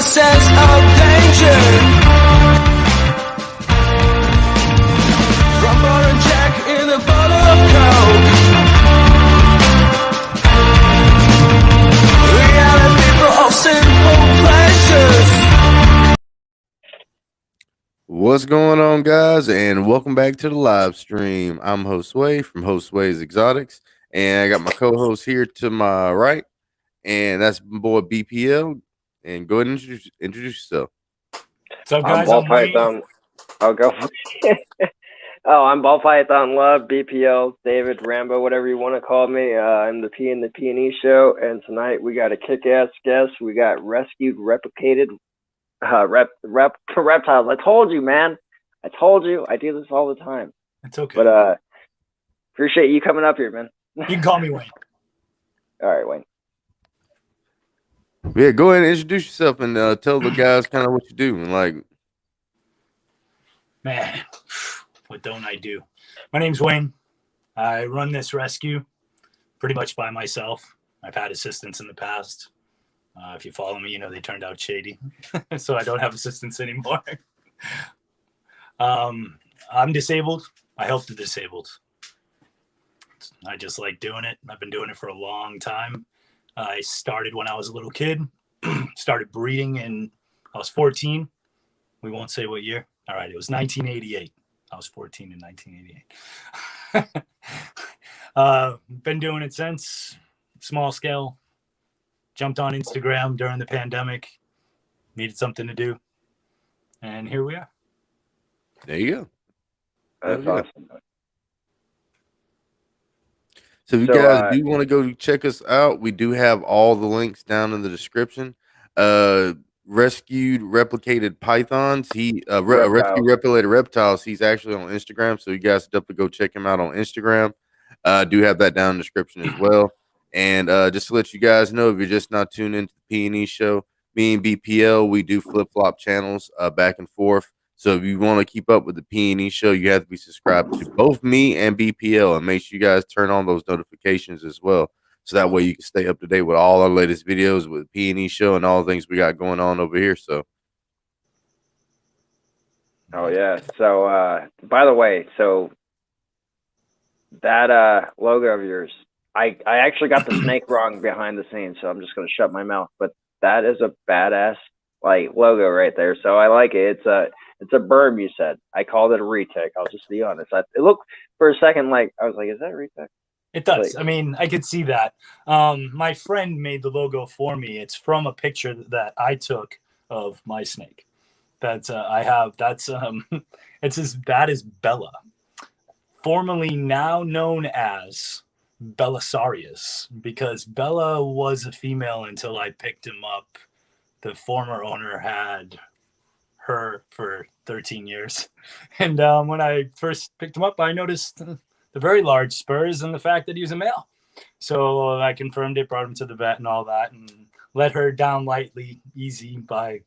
Sense of danger from Burrowing Jack in a bottle of coke. We are the people of simple pleasures. What's going on, guys, and welcome back to the live stream. I'm Josue from Josue's Exotics, and I got my co-host here to my right, and that's my boy BPL. And go ahead and introduce yourself. What's up, guys? I'm Ball Python. I'll go. I'm Ball Python Love, BPL, David, Rambo, whatever you want to call me. I'm the P in the P&E show, and tonight we got a kick-ass guest. We got Rescued Replicated Reptiles. I told you, man. I told you. I do this all the time. It's okay. But appreciate you coming up here, man. You can call me Wayne. All right, Wayne. Yeah, go ahead and introduce yourself and tell the guys kind of what you do. And like, man, what don't I do? My name's Wayne. I run this rescue pretty much by myself. I've had assistants in the past. If you follow me, you know they turned out shady. So I don't have assistants anymore. I'm disabled. I help the disabled. I just like doing it. I've been doing it for a long time. I started when I was a little kid, started breeding and I was 14. We won't say what year. All right, it was 1988. I was 14 in 1988. Been doing it since, small scale. Jumped on Instagram during the pandemic. Needed something to do. And here we are. There you go. That's awesome. So if you guys do want to go check us out, we do have all the links down in the description. Rescued Replicated Pythons. Rescued Replicated Reptiles. He's actually on Instagram, so you guys definitely go check him out on Instagram. Do have that down in the description as well. And just to let you guys know, if you're just not tuned into the P&E show, me and BPL, we do flip-flop channels back and forth. So if you want to keep up with the P&E show, you have to be subscribed to both me and BPL, and make sure you guys turn on those notifications as well. So that way you can stay up to date with all our latest videos with the P&E show and all the things we got going on over here. So, oh yeah. So by the way, so that logo of yours, I actually got the snake wrong behind the scenes, so I'm just gonna shut my mouth. But that is a badass logo right there. So I like it. It's a berm, you said. I called it a retech. I'll just be honest. It looked for a second like I was like, is that a retech? It does. I mean, I could see that. My friend made the logo for me. It's from a picture that I took of my snake. That I have. That's that is Bella, formerly now known as Belisarius, because Bella was a female until I picked him up. The former owner had her for 13 years. And when I first picked him up, I noticed the very large spurs and the fact that he was a male. So I confirmed it, brought him to the vet and all that, and let her down lightly, easy, by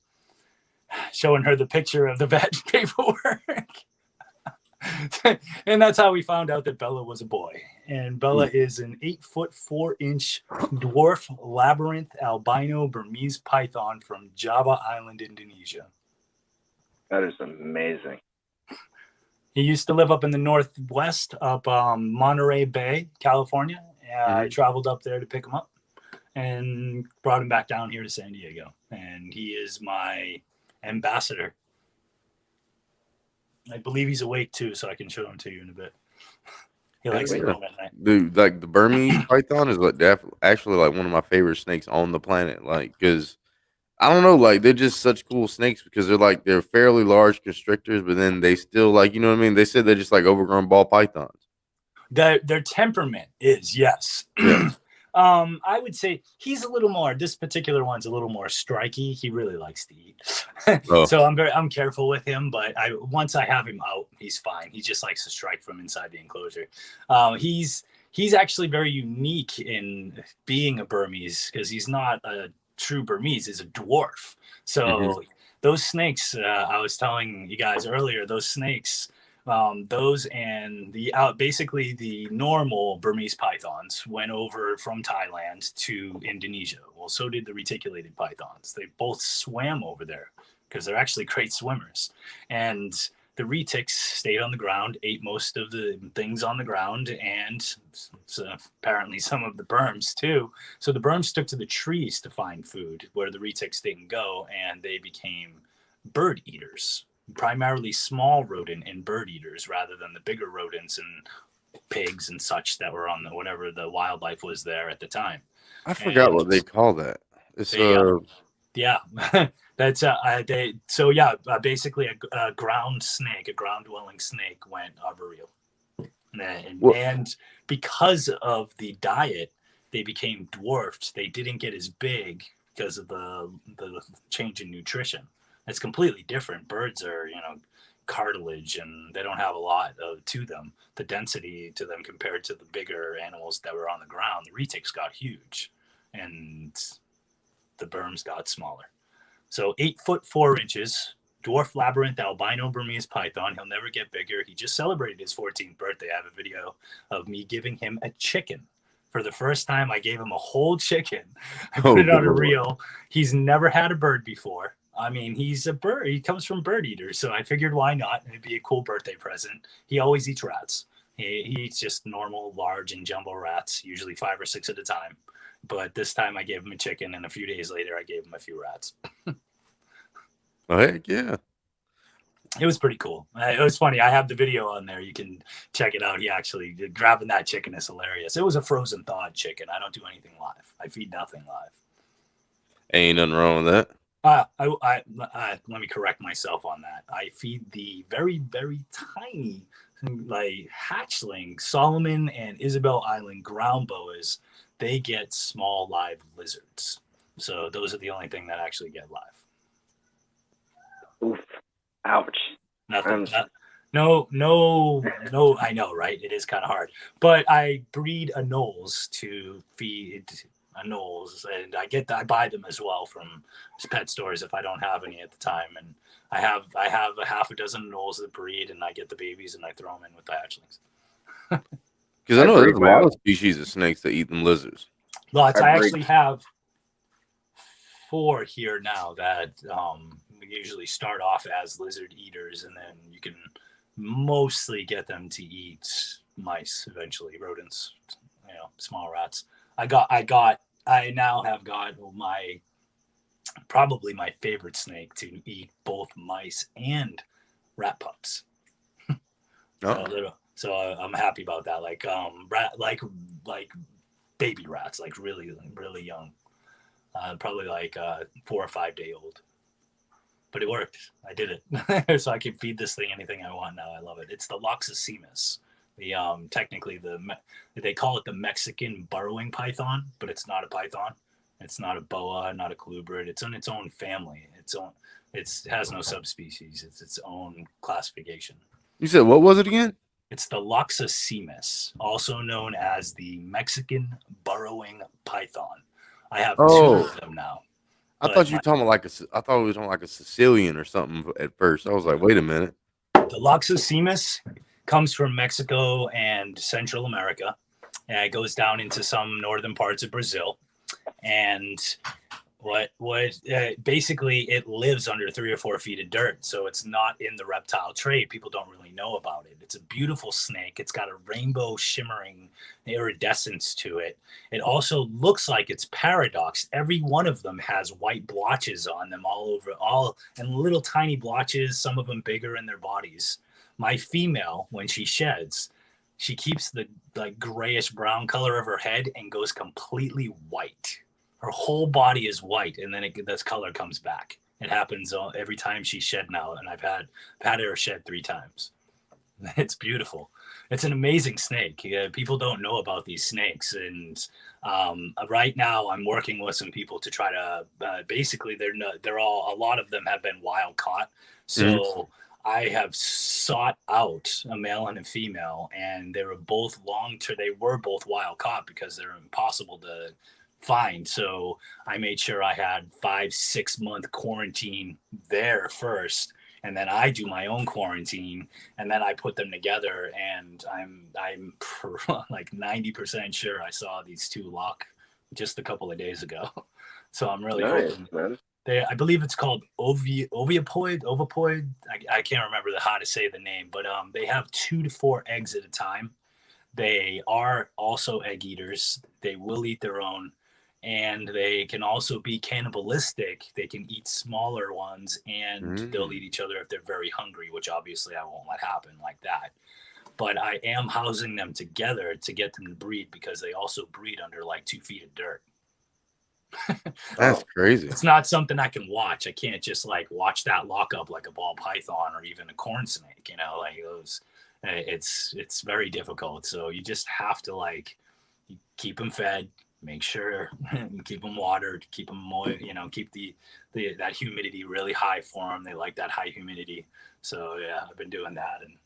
showing her the picture of the vet paperwork. And that's how we found out that Bella was a boy. And Bella is an 8'4" dwarf Labyrinth albino Burmese Python from Java Island, Indonesia. That is amazing. He used to live up in the Northwest, up Monterey Bay, California. I traveled up there to pick him up and brought him back down here to San Diego. And he is my ambassador. I believe he's awake too, so I can show him to you in a bit. He likes to roam at night. Dude, like the Burmese Python is actually like one of my favorite snakes on the planet. Like, because I don't know, like they're just such cool snakes because they're fairly large constrictors, but then they still you know what I mean? They said they're just like overgrown ball pythons. Their temperament is, yes. Yeah. I would say he's a little more. This particular one's a little more striky. He really likes to eat, so I'm careful with him. But once I have him out, he's fine. He just likes to strike from inside the enclosure. He's actually very unique in being a Burmese because he's not a true Burmese. He's a dwarf. So those snakes, I was telling you guys earlier, those snakes. Those and basically the normal Burmese pythons went over from Thailand to Indonesia. Well, so did the reticulated pythons. They both swam over there because they're actually great swimmers. And the retics stayed on the ground, ate most of the things on the ground, and so apparently some of the Burms too. So the Burms took to the trees to find food where the retics didn't go, and they became bird eaters. Primarily small rodent and bird eaters rather than the bigger rodents and pigs and such that were on whatever the wildlife was there at the time. I forgot what they call that. It's yeah, that's basically a ground snake, a ground dwelling snake went arboreal, and because of the diet, they became dwarfed. They didn't get as big because of the change in nutrition. It's completely different. Birds are, cartilage, and they don't have a lot to them. The density to them compared to the bigger animals that were on the ground. The retics got huge, and the Burms got smaller. So 8 foot 4 inches, dwarf Labyrinth albino Burmese Python. He'll never get bigger. He just celebrated his 14th birthday. I have a video of me giving him a chicken. For the first time, I gave him a whole chicken. I put it on a reel. He's never had a bird before. I mean, he's a bird. He comes from bird eaters, so I figured why not? It'd be a cool birthday present. He always eats rats. He eats just normal, large, and jumbo rats, usually 5 or 6 at a time. But this time I gave him a chicken, and a few days later I gave him a few rats. Oh, heck yeah. It was pretty cool. It was funny. I have the video on there. You can check it out. He actually grabbing that chicken is hilarious. It was a frozen thawed chicken. I don't do anything live. I feed nothing live. Ain't nothing wrong with that. Let me correct myself on that. I feed the very, very tiny, like hatchling Solomon and Isabel Island ground boas. They get small live lizards. So those are the only thing that actually get live. Oof. Ouch. Nothing. No. I know, right? It is kind of hard. But I breed anoles to feed anoles, and I buy them as well from pet stores if I don't have any at the time. And I have a half a dozen anoles that breed, and I get the babies and I throw them in with the hatchlings. Because I know there's a lot of species of snakes that eat them lizards. Lots. I actually have 4 here now that we usually start off as lizard eaters, and then you can mostly get them to eat mice eventually, rodents, small rats. I now have got probably my favorite snake to eat both mice and rat pups. So I'm happy about that. Like like baby rats, like really, really young, probably like 4 or 5 day old. But it worked. I did it, so I can feed this thing anything I want now. I love it. It's the Loxoscemus. Technically they call it the Mexican burrowing python, but it's not a python. It's not a boa, not a colubrid. It's in its own family. It has no subspecies. It's its own classification. You said what was it again? It's the Loxoscemus, also known as the Mexican burrowing python. I have 2 of them now. I thought you were talking about I thought it was on like a Sicilian or something at first. I was like, wait a minute. The Loxoscemus comes from Mexico and Central America, and it goes down into some northern parts of Brazil. And basically it lives under 3 or 4 feet of dirt, so it's not in the reptile trade. People don't really know about it. It's a beautiful snake. It's got a rainbow shimmering iridescence to it. It also looks like it's paradox. Every one of them has white blotches on them and little tiny blotches, some of them bigger in their bodies. My female, when she sheds, she keeps the grayish brown color of her head and goes completely white. Her whole body is white, and then this color comes back. It happens every time she shed now, and I've had her shed 3 times. It's beautiful. it's an amazing snake. People don't know about these snakes, and right now I'm working with some people to try to basically they're all, a lot of them have been wild caught. So I have sought out a male and a female, and they were both wild caught because they're impossible to find. So I made sure I had 5-6 month quarantine there first, and then I do my own quarantine, and then I put them together. And I'm like 90% sure I saw these two lock just a couple of days ago. So I'm really hoping. Man. I believe it's called ovipoid. I can't remember how to say the name, but they have 2 to 4 eggs at a time. They are also egg eaters. They will eat their own, and they can also be cannibalistic. They can eat smaller ones, and they'll eat each other if they're very hungry, which obviously I won't let happen like that. But I am housing them together to get them to breed, because they also breed under like 2 feet of dirt. That's crazy. It's not something I can watch. I can't just like watch that lock up like a ball python or even a corn snake, you know, like those. It's very difficult. So you just have to like keep them fed, make sure, keep them watered, keep them moist, you know, keep that humidity really high for them. They like that high humidity. So yeah, I've been doing that. And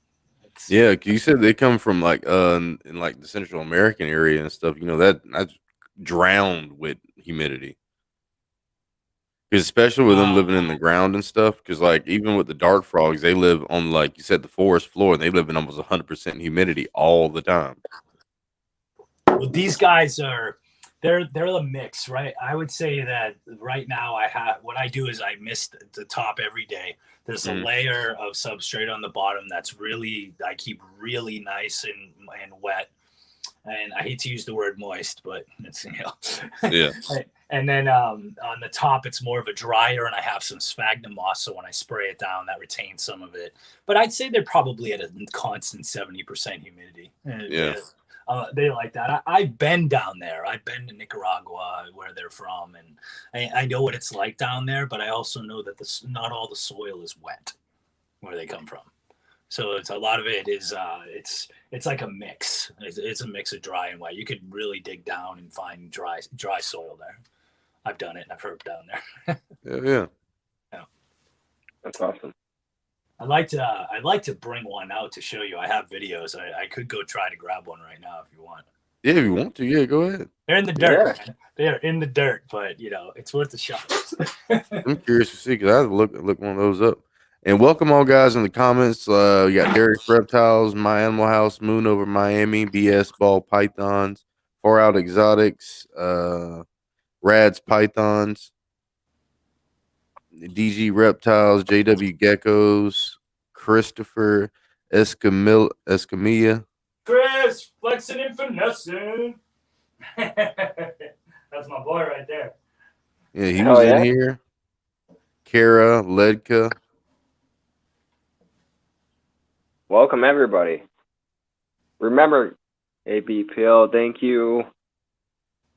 yeah, you said they come from like in like the Central American area and stuff, you know, that's drowned with humidity, especially with them living in the ground and stuff. Because like even with the dart frogs, they live on, like you said, the forest floor, and they live in almost 100% humidity all the time. Well, these guys they're a mix, right? I would say that right now what I do is I mist the top every day. There's a layer of substrate on the bottom I keep really nice and wet. And I hate to use the word moist, but it's, you know, yeah. And then on the top, it's more of a dryer, and I have some sphagnum moss. So when I spray it down, that retains some of it. But I'd say they're probably at a constant 70% humidity. Yeah. They like that. I've been down there. I've been to Nicaragua, where they're from, and I know what it's like down there. But I also know that not all the soil is wet where they come from. So it's a lot of it is it's like a mix. It's a mix of dry and wet. You could really dig down and find dry soil there. I've done it. I've herped down there. Yeah. That's awesome. I'd like to bring one out to show you. I have videos. I could go try to grab one right now if you want. Yeah, if you want to, yeah, go ahead. They're in the dirt. Yeah. They're in the dirt, but you know, it's worth a shot. I'm curious to see, because I have to look one of those up. And welcome all guys in the comments. We got Derek's Reptiles, My Animal House, Moon Over Miami, BS Ball Pythons, Far Out Exotics, Rad's Pythons, DG Reptiles, JW Geckos, Christopher Escamilla. Chris, flexing and finessing. That's my boy right there. Yeah, he was in here. Kara, Ledka. Welcome, everybody. Remember, ABPL, thank you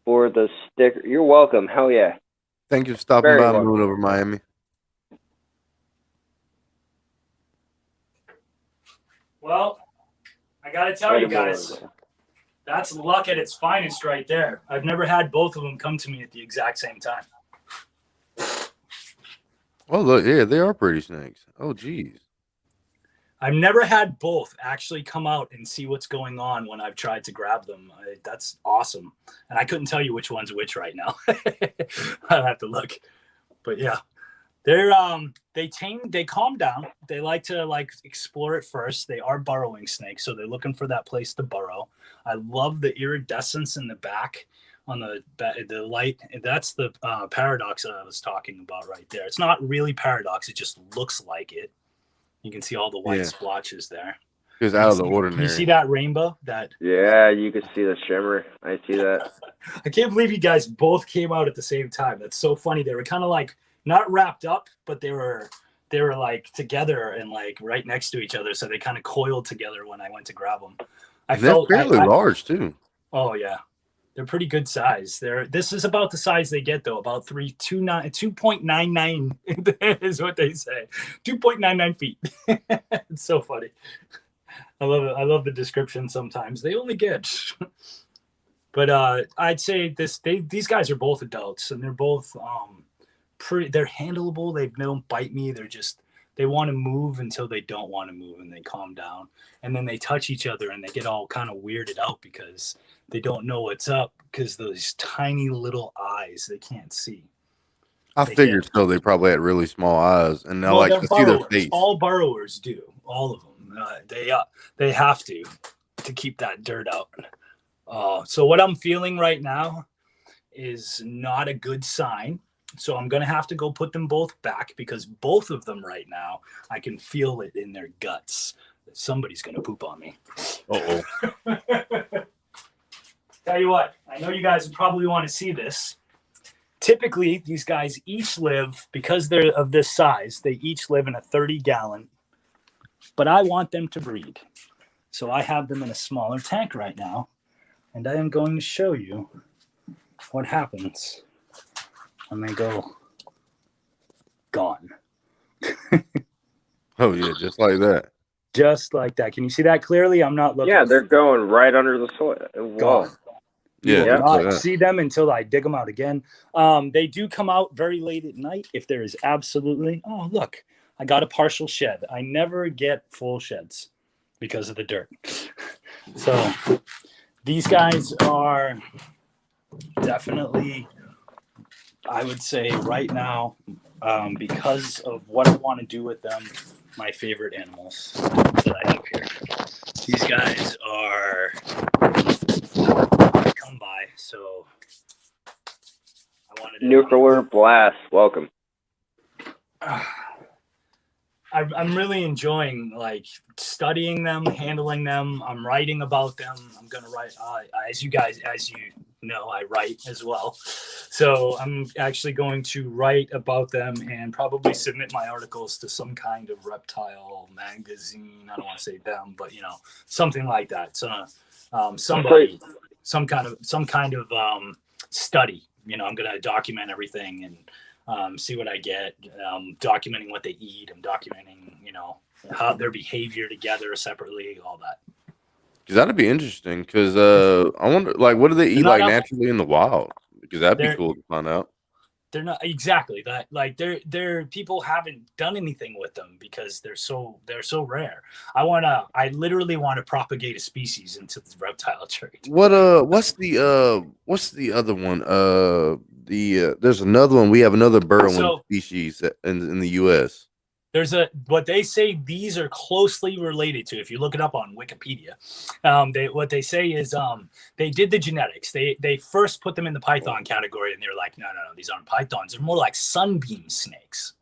for the sticker. You're welcome. Hell yeah. Thank you for stopping by Moon Over Miami. Well, I got to tell you guys, that's luck at its finest right there. I've never had both of them come to me at the exact same time. Oh, look, yeah, they are pretty snakes. Oh, geez. I've never had both actually come out and see what's going on when I've tried to grab them. That's awesome. And I couldn't tell you which one's which right now. I'll have to look. But yeah, they calm down. They like to explore it first. They are burrowing snakes, so they're looking for that place to burrow. I love the iridescence in the back on the light. That's the paradox that I was talking about right there. It's not really paradox. It just looks like it. You can see all the white splotches there. It's out of the ordinary. You see that rainbow? Yeah, you can see the shimmer. I see that. I can't believe you guys both came out at the same time. That's so funny. They were kind of like not wrapped up, but they were like together and like right next to each other. So they kind of coiled together when I went to grab them. They're fairly large too. Oh yeah. They're pretty good size. This is about the size they get though, about 2.99 is what they say. 2.99 feet. It's so funny. I love it. I love the description. Sometimes they only get. But I'd say these guys are both adults, and they're both pretty. They're handleable. They don't bite me. They want to move until they don't want to move, and they calm down, and then they touch each other, and they get all kind of weirded out because they don't know what's up because those tiny little eyes they can't see. I figured so. They probably had really small eyes, and now like to see their face. All burrowers do. All of them. They have to keep that dirt out. So what I'm feeling right now is not a good sign. So I'm gonna have to go put them both back because both of them right now, I can feel it in their guts. Somebody's gonna poop on me. Uh-oh. Tell you what, I know you guys probably want to see this. Typically, these guys each live, because they're of this size, they each live in a 30-gallon. But I want them to breed. So I have them in a smaller tank right now. And I am going to show you what happens when they go gone. Oh, yeah, just like that. Just like that. Can you see that clearly? I'm not looking. Yeah, they're going right under the soil. Gone. Yeah, You will not see them until I dig them out again. They do come out very late at night if there is absolutely... Oh, look. I got a partial shed. I never get full sheds because of the dirt. So these guys are definitely, I would say right now, because of what I want to do with them, my favorite animals that I have here. These guys are come by, so I wanted to... Nuclear blast. Welcome. I'm really enjoying like studying them, handling them. I'm writing about them. I'm gonna write as you know, I write as well. So I'm actually going to write about them and probably submit my articles to some kind of reptile magazine. I don't want to say them, but something like that. So somebody, some kind of study. I'm gonna document everything and see what I get, documenting what they eat. I'm documenting, how their behavior together separately, all that. Because that'd be interesting. Because I wonder, like, what do they eat like naturally in the wild? Because that'd be cool to find out. They're not exactly that. Like they're people haven't done anything with them because they're so rare. I literally want to propagate a species into the reptile trade. What's the other one? There's another one. We have another burrowing species in the U.S. There's what they say these are closely related to. If you look it up on Wikipedia, what they say is they did the genetics. They first put them in the python category, and they're like, no, these aren't pythons. They're more like sunbeam snakes.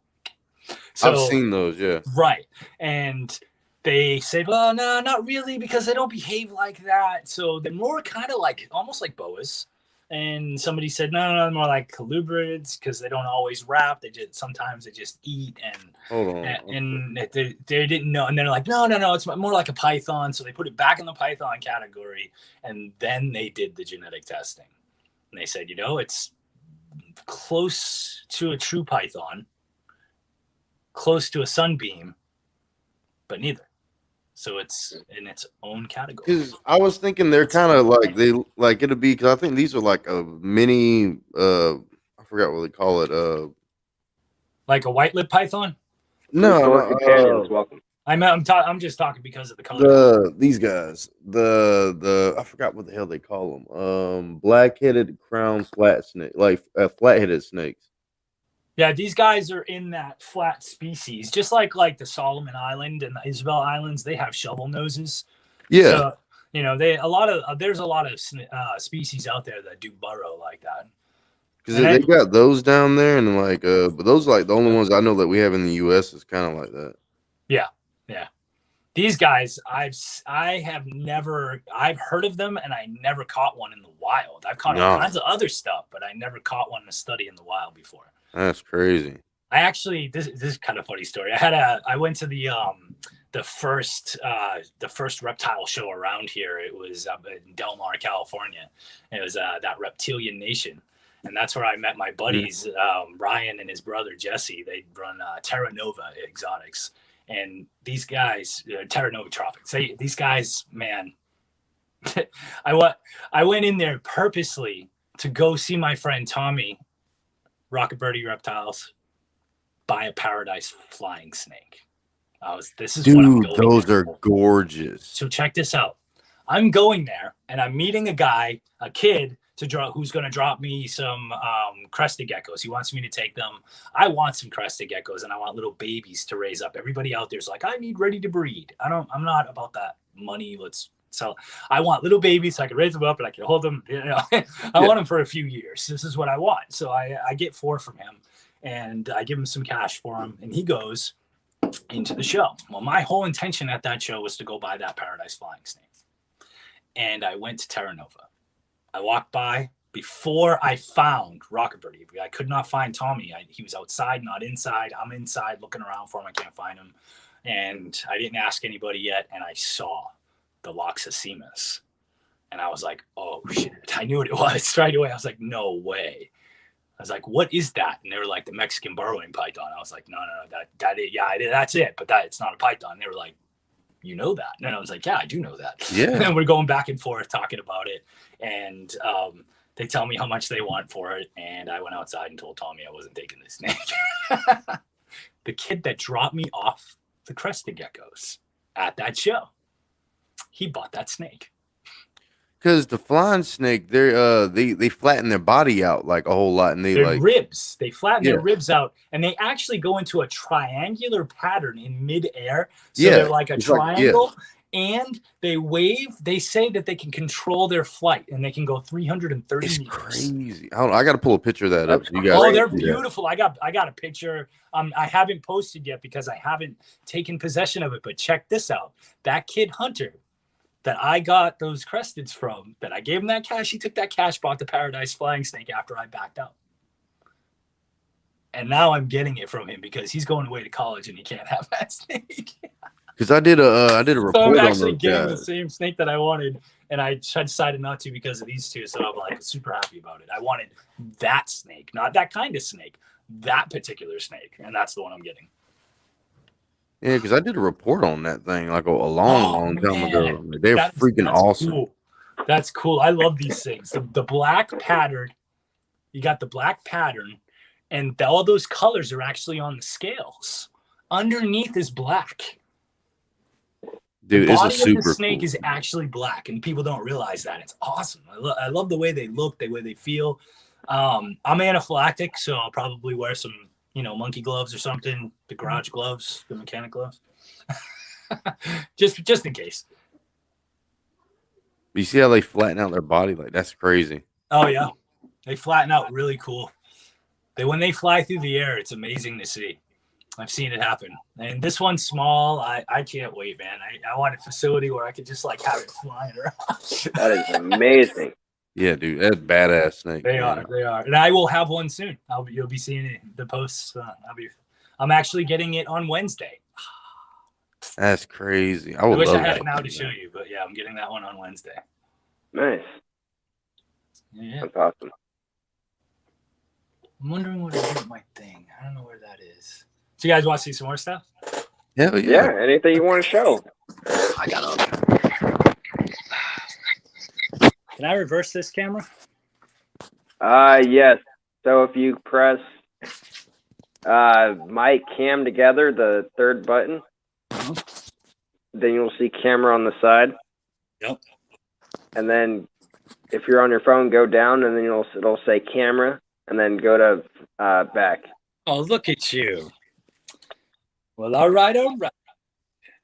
So, I've seen those, yeah. Right, and they say, well, no, not really, because they don't behave like that. So they're more kind of like almost like boas. And somebody said, no, more like colubrids because they don't always wrap. Sometimes they just eat and they didn't know. And they're like, no, it's more like a python. So they put it back in the python category. And then they did the genetic testing. And they said, it's close to a true python, close to a sunbeam, but neither. So it's in its own category. Because I was thinking they're kind of like it'd be, because I think these are like a mini I forgot what they call it. Like a white lip python? No, welcome. I'm just talking because of the color. These guys, the I forgot what the hell they call them. Black-headed crown flat snake, like flat-headed snakes. Yeah, these guys are in that flat species, just like the Solomon Island and the Isabel Islands. They have shovel noses. Yeah, so, there's a lot of species out there that do burrow like that. Because they got those down there, and but those are like the only ones I know that we have in the U.S. is kind of like that. Yeah. These guys, I've heard of them, and I never caught one in the wild. I've caught all kinds of other stuff, but I never caught one to study in the wild before. That's crazy. I actually, this is kind of a funny story. I went to the first reptile show around here. It was in Del Mar, California. It was that Reptilian Nation. And that's where I met my buddies, Ryan and his brother, Jesse. They run Terra Nova Exotics. And these guys, Terra Nova Tropics, these guys, man, I went in there purposely to go see my friend Tommy, Rocket Birdie Reptiles, buy a paradise flying snake. This is what I'm going those there are for. Gorgeous. So check this out. I'm going there and I'm meeting a kid who's going to drop me some Crested Geckos. He wants me to take them. I want some Crested Geckos and I want little babies to raise up. Everybody out there's like, I need ready to breed. I'm not about that money. Let's sell. I want little babies so I can raise them up and I can hold them. You know, I want them for a few years. This is what I want. So I get 4 from him and I give him some cash for him and he goes into the show. Well, my whole intention at that show was to go buy that paradise flying snake. And I went to Terra Nova. I walked by before I found Rocket Birdie. I could not find Tommy. He was outside, not inside. I'm inside looking around for him. I can't find him. And I didn't ask anybody yet. And I saw the Loxosimus. And I was like, oh, shit. I knew what it was right away. I was like, no way. I was like, what is that? And they were like, the Mexican burrowing python. I was like, no, that's it. But it's not a python. They were like, you know that? And I was like, yeah, I do know that. Yeah. And we're going back and forth talking about it. And they tell me how much they want for it. And I went outside and told Tommy I wasn't taking this snake. The kid that dropped me off the Crested Geckos at that show, he bought that snake. Because the flying snake, they flatten their body out like a whole lot, and their ribs. They flatten their ribs out, and they actually go into a triangular pattern in midair. So they're like a triangle, and they wave. They say that they can control their flight, and they can go 330 meters. Crazy. I got to pull a picture of that up. So you guys. Oh, they're beautiful. I got a picture. I haven't posted yet because I haven't taken possession of it. But check this out. That kid Hunter that I got those Cresteds from, that I gave him that cash. He took that cash, bought the paradise flying snake after I backed out. And now I'm getting it from him because he's going away to college and he can't have that snake. Because I did a report so I'm on actually those getting guys. the same snake that I wanted, and I decided not to because of these two. So I'm like super happy about it. I wanted that snake, not that kind of snake, that particular snake, and that's the one I'm getting. Yeah, because I did a report on that thing like a long time ago. They're freaking awesome. Cool. That's cool. I love these things. The black pattern, you got the black pattern, and all those colors are actually on the scales. Underneath is black. Dude, the it's body a super of the snake cool. is actually black, and people don't realize that. It's awesome. I love the way they look, the way they feel. I'm anaphylactic, so I'll probably wear some monkey gloves or something, the garage gloves, the mechanic gloves, just in case. You see how they flatten out their body? Like, that's crazy. Oh yeah, they flatten out really cool. When they fly through the air, it's amazing to see. I've seen it happen. And this one's small. I can't wait, man. I want a facility where I could just like have it flying around. That is amazing. Yeah, dude, that's badass snake. They are, and I will have one soon. You'll be seeing it, the posts. I'm actually getting it on Wednesday. That's crazy. I wish I had it now to show you, but yeah, I'm getting that one on Wednesday. Nice. Yeah. That's awesome. I'm wondering what I did with my thing. I don't know where that is. So you guys want to see some more stuff? Hell Yeah, anything you want to show. I got it. Can I reverse this camera? Yes. So if you press mic cam together, the third button, then you'll see camera on the side. Yep. And then if you're on your phone, go down, and then it'll say camera, and then go to back. Oh, look at you. Well, all right.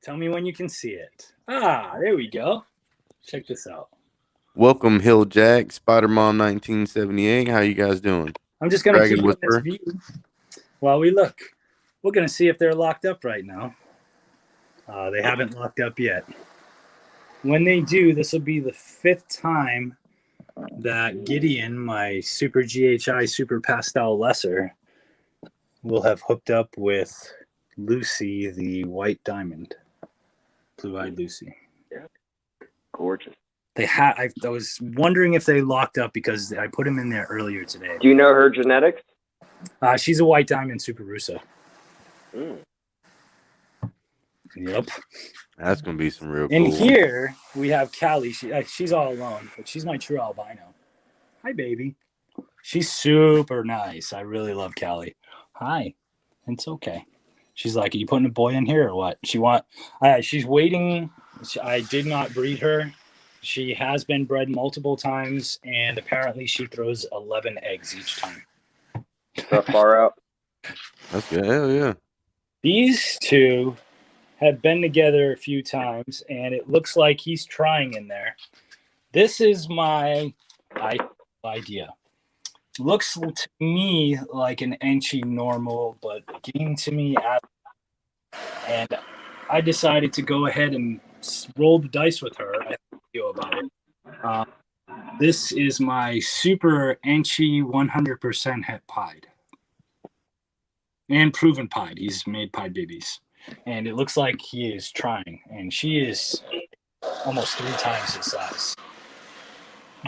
Tell me when you can see it. There we go. Check this out. Welcome, Hill Jack, Spider-Man 1978. How you guys doing? I'm just going to keep Whisper. this view while we look. We're going to see if they're locked up right now. They haven't locked up yet. When they do, this will be the 5th time that Gideon, my Super GHI Super Pastel Lesser, will have hooked up with Lucy, the white diamond, blue-eyed Lucy. Yeah, gorgeous. I was wondering if they locked up because I put him in there earlier today. Do you know her genetics? She's a white diamond Super Russo. Yep. That's gonna be some real And cool. here we have Callie. She's all alone, but she's my true albino. Hi, baby. She's super nice. I really love Callie. Hi. It's okay. She's like, are you putting a boy in here or what? She's waiting. I did not breed her. She has been bred multiple times, and apparently she throws 11 eggs each time. So far out. That's good. Hell yeah. These two have been together a few times, and it looks like he's trying in there. This is my idea. Looks to me like an Enchi normal, but came to me and I decided to go ahead and roll the dice with her. I have a video about it. This is my super Enchi 100% het pied. And proven pied. He's made pied babies. And it looks like he is trying. And she is almost 3 times his size.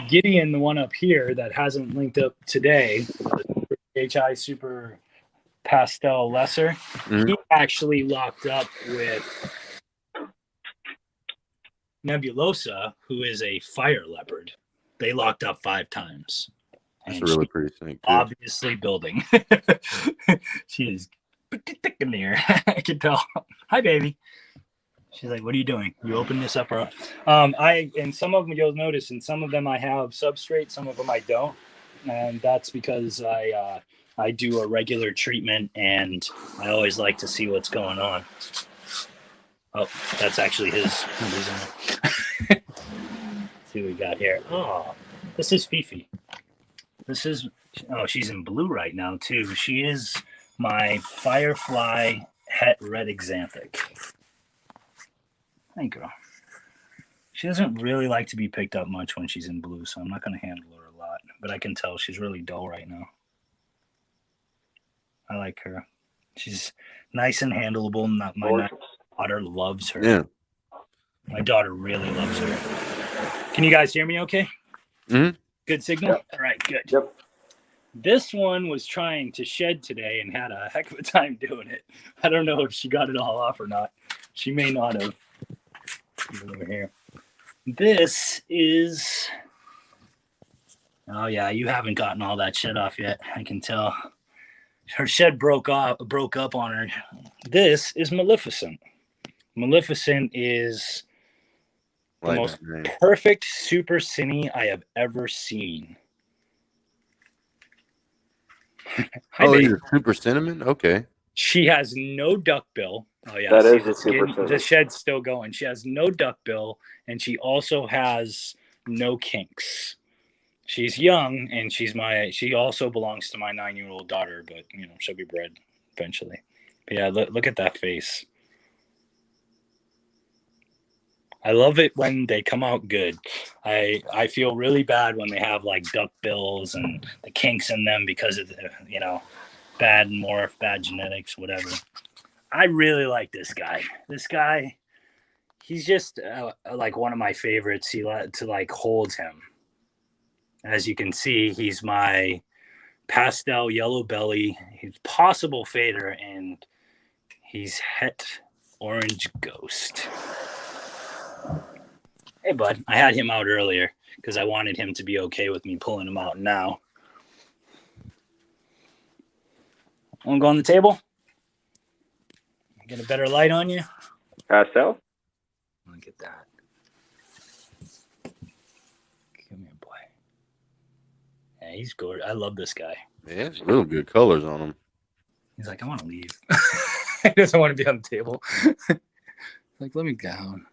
Gideon, the one up here that hasn't linked up today, the HI Super Pastel Lesser, he actually locked up with Nebulosa, who is a fire leopard. They locked up 5 times. That's really pretty snake. Obviously building. She is pretty thick in the air. I can tell. Hi, baby. She's like, what are you doing? You open this up or and some of them you'll notice, in some of them I have substrate, some of them I don't. And that's because I do a regular treatment and I always like to see what's going on. Oh, that's actually his. See what we got here. Oh, this is Fifi. She's in blue right now too. She is my Firefly Het Red Xanthic. Hey, girl. She doesn't really like to be picked up much when she's in blue, so I'm not going to handle her a lot. But I can tell she's really dull right now. I like her. She's nice and handleable. My daughter loves her. Yeah. My daughter really loves her. Can you guys hear me okay? Mm-hmm. Good signal? Yep. All right, good. Yep. This one was trying to shed today and had a heck of a time doing it. I don't know if she got it all off or not. She may not have. Over here. This is. Oh yeah, you haven't gotten all that shed off yet. I can tell. Her shed broke up on her. This is Maleficent. Maleficent is the most perfect super cine I have ever seen. You're super cinnamon? Okay. She has no duckbill. Oh yeah, that see, is the super cinnamon. The shed's still going. She has no duckbill, and she also has no kinks. She's young, and she also belongs to my 9-year-old daughter, but she'll be bred eventually. But yeah, look at that face. I love it when they come out good. I feel really bad when they have like duck bills and the kinks in them because of the, bad morph, bad genetics, whatever. I really like this guy. This guy, he's just like one of my favorites. He to like hold him. As you can see, he's my pastel yellow belly. He's possible fader, and he's het orange ghost. Hey, bud. I had him out earlier because I wanted him to be okay with me pulling him out now. Want to go on the table? Get a better light on you? Pastel? Look at that. Come here, boy. Yeah, he's gorgeous. I love this guy. Yeah, it's real good colors on him. He's like, I want to leave. He doesn't want to be on the table. Like, let me down.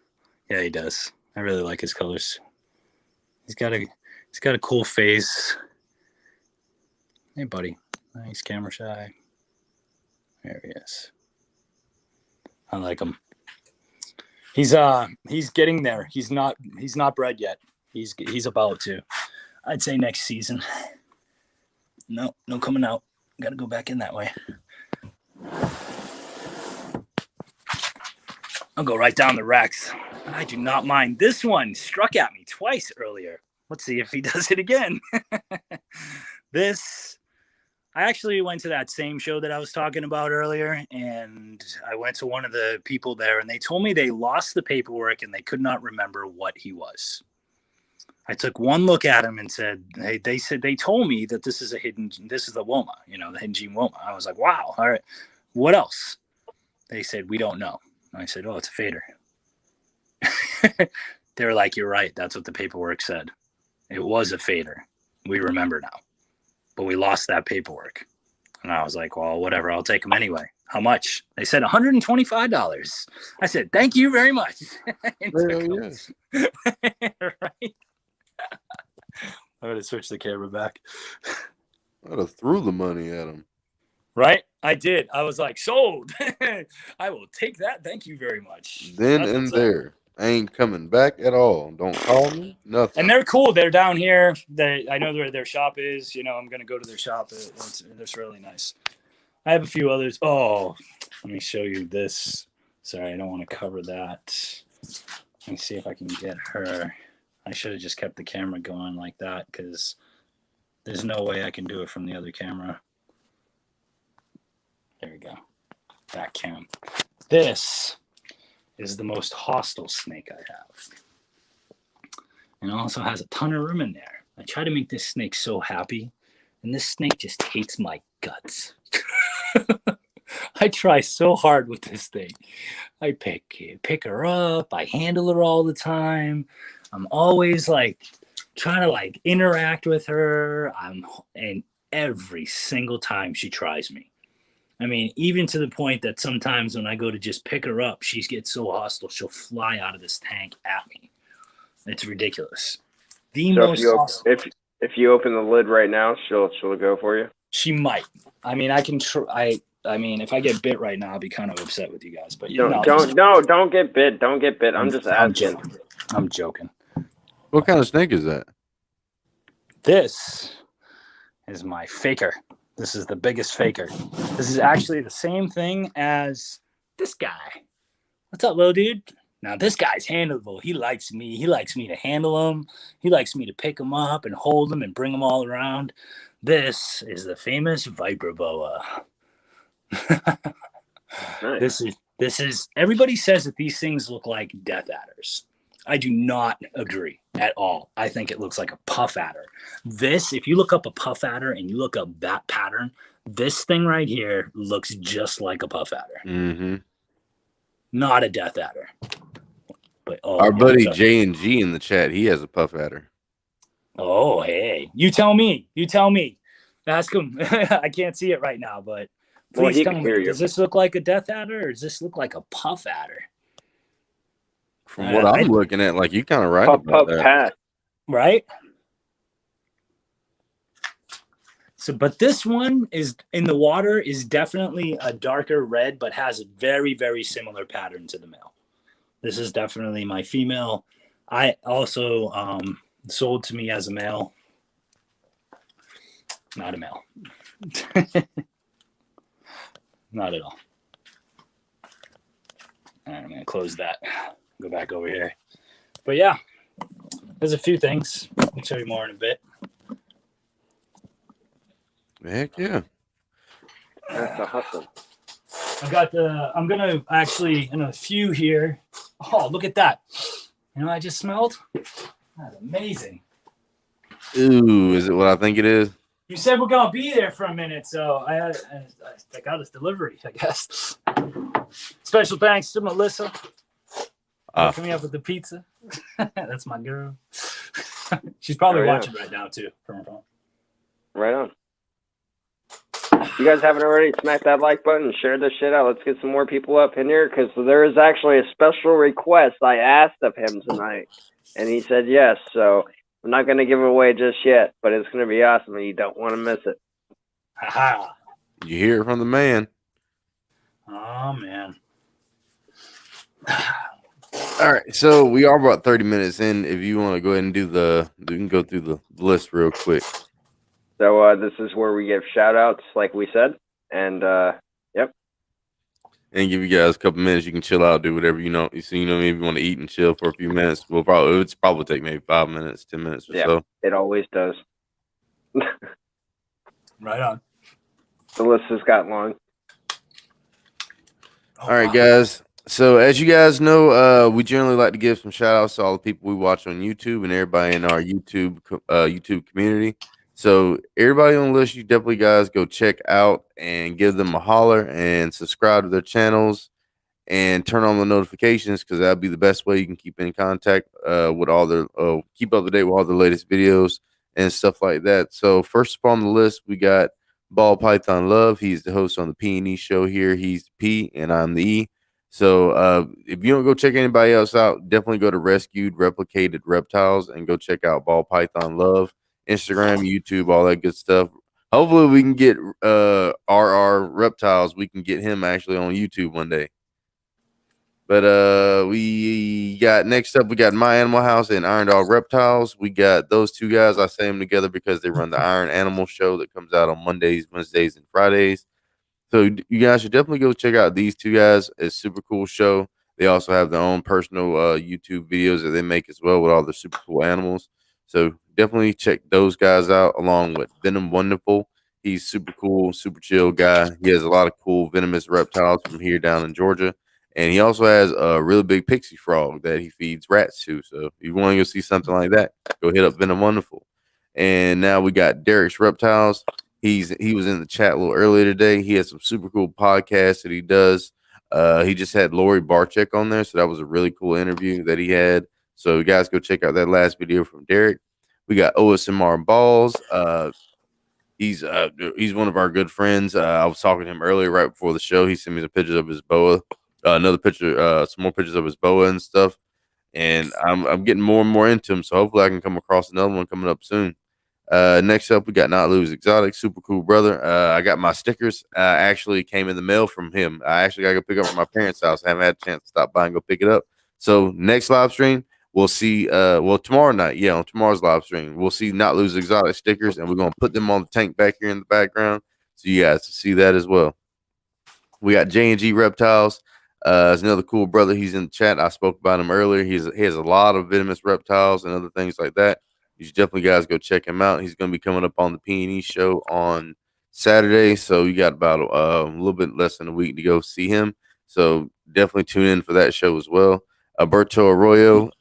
Yeah, he does. I really like his colors. He's got a cool face. Hey, buddy. Nice, camera shy. There he is. I like him. He's getting there. He's not bred yet. He's about to. I'd say next season. No coming out. Got to go back in that way. I'll go right down the racks. I do not mind. This one struck at me twice earlier. Let's see if he does it again. This, I actually went to that same show that I was talking about earlier, and I went to one of the people there, and they told me they lost the paperwork and they could not remember what he was. I took one look at him and said, "Hey," they told me that this is the Woma, the hidden gene Woma. I was like, wow, all right, what else? They said, we don't know. I said, oh, it's a fader. They were like, you're right. That's what the paperwork said. It was a fader. We remember now. But we lost that paperwork. And I was like, well, whatever. I'll take them anyway. How much? They said $125. I said, thank you very much. Yes. Right? I'm going to switch the camera back. I would have threw the money at him. Right? I did. I was like, sold. I will take that. Thank you very much. Then and there. I ain't coming back at all. Don't call me. Nothing. And they're cool. They're down here. I know where their shop is. I'm going to go to their shop. It's really nice. I have a few others. Oh, let me show you this. Sorry, I don't want to cover that. Let me see if I can get her. I should have just kept the camera going like that because there's no way I can do it from the other camera. There we go. Back cam. This is the most hostile snake I have. And it also has a ton of room in there. I try to make this snake so happy, and this snake just hates my guts. I try so hard with this thing. I pick her up. I handle her all the time. I'm always trying to interact with her. And every single time she tries me. I mean, even to the point that sometimes when I go to just pick her up, she gets so hostile, she'll fly out of this tank at me. It's ridiculous. If you open the lid right now, she'll go for you. She might. I mean, I can try. I mean, if I get bit right now, I'll be kind of upset with you guys. But don't get bit. Don't get bit. I'm just asking. I'm joking. What kind of snake is that? This is my faker. This is the biggest faker. This is actually the same thing as this guy. What's up, little dude? Now, this guy's handleable. He likes me. He likes me to handle him. He likes me to pick him up and hold him and bring him all around. This is the famous Viper Boa. Nice. This is everybody says that these things look like death adders. I do not agree at all. I think it looks like a puff adder. This, if you look up a puff adder and you look up that pattern, this thing right here looks just like a puff adder. Mm-hmm. Not a death adder. But our buddy J&G in the chat, he has a puff adder. Oh, hey. You tell me. Ask him. I can't see it right now, but please tell me. Does this look like a death adder or does this look like a puff adder? From what I'm looking at, you kind of right about that. Pat. Right? So, but this one is in the water is definitely a darker red, but has a very, very similar pattern to the male. This is definitely my female. I also sold to me as a male. Not a male. Not at all. All right, I'm going to close that. Go back over here. But yeah, there's a few things. I'll show you more in a bit. Heck yeah. That's a hustle. I'm going to actually, in a few here. Oh, look at that. You know what I just smelled? That's amazing. Ooh, is it what I think it is? You said we're going to be there for a minute, so I got this delivery, I guess. Special thanks to Melissa. Coming up with the pizza. That's my girl. She's probably watching right now, too. From her phone. Right on. If you guys haven't already, smack that like button and share this shit out. Let's get some more people up in here because there is actually a special request I asked of him tonight. And he said yes. So I'm not going to give it away just yet, but it's going to be awesome and you don't want to miss it. Haha. You hear it from the man. Oh, man. All right, so we are about 30 minutes in. If you want to go ahead and we can go through the list real quick. So this is where we give shout outs, like we said, and yep. And give you guys a couple minutes. You can chill out, do whatever you know. If you want to eat and chill for a few minutes, it's probably take maybe 5 minutes, 10 minutes or so. It always does. Right on. The list has got long. All right, guys. So as you guys know, we generally like to give some shout outs to all the people we watch on YouTube and everybody in our YouTube community. So everybody on the list, you definitely guys go check out and give them a holler and subscribe to their channels and turn on the notifications because that'll be the best way you can keep in contact with all their keep up to date with all the latest videos and stuff like that. So first up on the list, we got Ball Python Love. He's the host on the P&E show here. He's the P and I'm the E. So if you don't go check anybody else out, definitely go to Rescued Replicated Reptiles and go check out Ball Python Love, Instagram, YouTube, all that good stuff. Hopefully we can get RR Reptiles. We can get him actually on YouTube one day. But we got next up, we got My Animal House and Iron Dog Reptiles. We got those two guys. I say them together because they run the Iron Animal show that comes out on Mondays, Wednesdays, and Fridays. So you guys should definitely go check out these two guys. It's a super cool show. They also have their own personal YouTube videos that they make as well with all the super cool animals. So definitely check those guys out along with Venom Wonderful. He's super cool, super chill guy. He has a lot of cool venomous reptiles from here down in Georgia. And he also has a really big pixie frog that he feeds rats to. So if you want to go see something like that, go hit up Venom Wonderful. And now we got Derek's Reptiles. He was in the chat a little earlier today. He has some super cool podcasts that he does. He just had Lori Barczyk on there, so that was a really cool interview that he had. So you guys go check out that last video from Derek. We got OSMR Balls. He's one of our good friends. I was talking to him earlier right before the show. He sent me some pictures of his boa, another picture, some more pictures of his boa and stuff. And I'm getting more and more into him. So hopefully I can come across another one coming up soon. Next up, we got Not Lose Exotic, super cool brother. I got my stickers. Actually came in the mail from him. I actually got to go pick up from my parents' house. I haven't had a chance to stop by and go pick it up. So next live stream, we'll see. Tomorrow night, on tomorrow's live stream, we'll see Not Lose Exotic stickers, and we're gonna put them on the tank back here in the background, so you guys can see that as well. We got J&G Reptiles. It's another cool brother. He's in the chat. I spoke about him earlier. He has a lot of venomous reptiles and other things like that. You should definitely guys go check him out. He's going to be coming up on the P&E show on Saturday. So you got about a little bit less than a week to go see him. So definitely tune in for that show as well. Alberto Arroyo,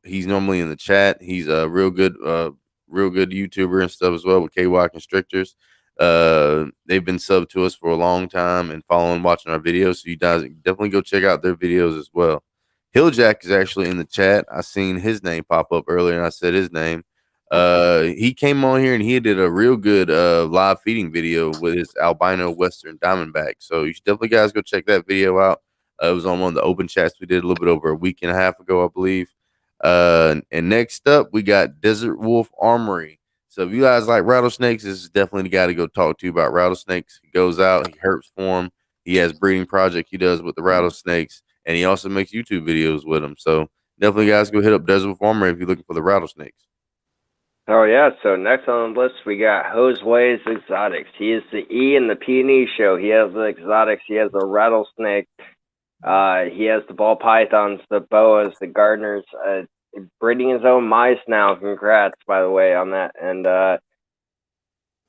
he's normally in the chat. He's a real good YouTuber and stuff as well with KY Constrictors. They've been subbed to us for a long time and watching our videos. So you guys definitely go check out their videos as well. Hilljack is actually in the chat. I seen his name pop up earlier and I said his name. He came on here and he did a real good live feeding video with his albino Western Diamondback. So you should definitely guys go check that video out. It was on one of the open chats we did a little bit over a week and a half ago, I believe. And next up, we got Desert Wolf Armory. So if you guys like rattlesnakes, this is definitely the guy to go talk to about rattlesnakes. He goes out, he herps for them. He has breeding project he does with the rattlesnakes. And he also makes YouTube videos with them. So definitely, guys, go hit up Desert Wolf Armory if you're looking for the rattlesnakes. Oh, yeah. So next on the list, we got Josue's Exotics. He is the E in the P&E show. He has the exotics. He has the rattlesnake. He has the ball pythons, the boas, the gardeners. Breeding his own mice now. Congrats, by the way, on that. And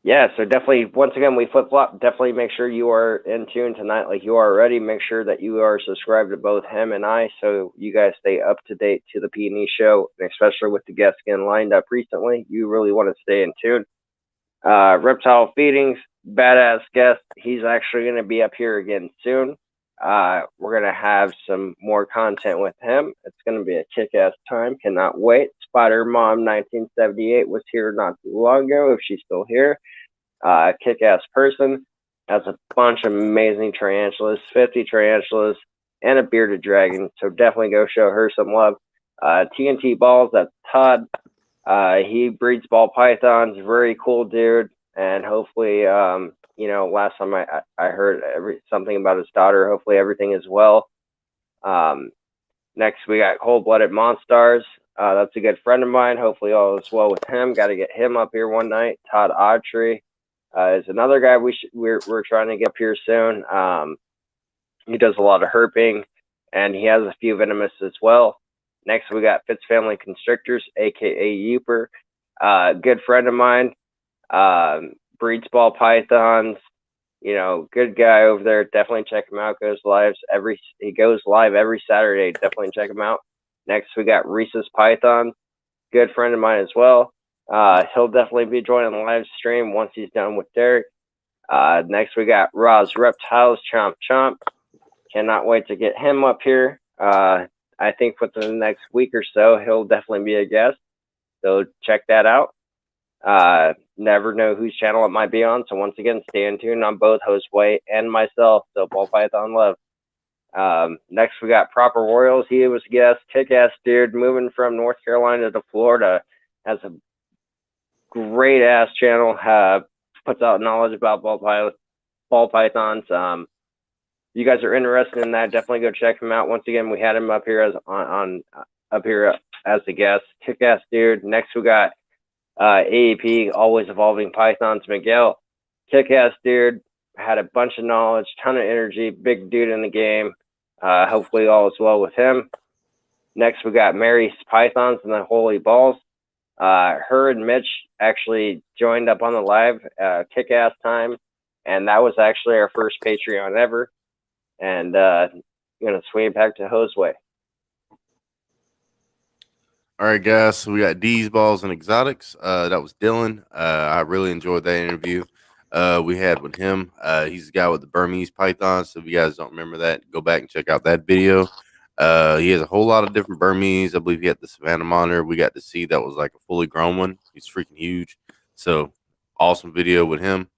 yeah, so definitely, once again, we flip-flop. Definitely make sure you are in tune tonight like you are already. Make sure that you are subscribed to both him and I so you guys stay up to date to the P&E show, and especially with the guests getting lined up recently. You really want to stay in tune. Reptile Feedings, badass guest. He's actually going to be up here again soon. We're going to have some more content with him. It's going to be a kick-ass time. Cannot wait. Spider Mom 1978 was here not too long ago, if she's still here. Kick-ass person. Has a bunch of amazing tarantulas, 50 tarantulas, and a bearded dragon. So definitely go show her some love. TNT Balls, that's Todd. He breeds ball pythons. Very cool dude. And hopefully, last time I heard something about his daughter. Hopefully everything is well. Next, we got Cold Blooded Monstars. That's a good friend of mine. Hopefully all is well with him. Got to get him up here one night. Todd Autry is another guy we're trying to get up here soon. He does a lot of herping, and he has a few venomous as well. Next, we got Fitz Family Constrictors, a.k.a. Youper. Good friend of mine. Breeds ball pythons. You know, good guy over there. Definitely check him out. He goes live every Saturday. Definitely check him out. Next, we got Reese's Python, good friend of mine as well. He'll definitely be joining the live stream once he's done with Derek. Next, we got Roz Reptiles, Chomp Chomp. Cannot wait to get him up here. I think within the next week or so, he'll definitely be a guest. So check that out. Never know whose channel it might be on. So once again, stay in tune on both Josue and myself. So Ball Python love. Next, we got Proper Royals. He was a guest. Kick-ass dude moving from North Carolina to Florida. Has a great-ass channel. Puts out knowledge about ball pythons. You guys are interested in that, definitely go check him out. Once again, we had him up here as a guest. Kick-ass dude. Next, we got AEP, Always Evolving Pythons, Miguel. Kick-ass dude. Had a bunch of knowledge, ton of energy, big dude in the game. Hopefully all is well with him. Next, we got Mary's Pythons and the Holy Balls. Her and Mitch actually joined up on the live, kick-ass time. And that was actually our first Patreon ever. And going to swing it back to Josue. All right, guys. So we got D's Balls and Exotics. That was Dylan. I really enjoyed that interview we had with him. He's the guy with the Burmese Pythons. So if you guys don't remember that, go back and check out that video. He has a whole lot of different Burmese. I believe he had the Savannah Monitor. We got to see that was like a fully grown one. He's freaking huge. So awesome video with him.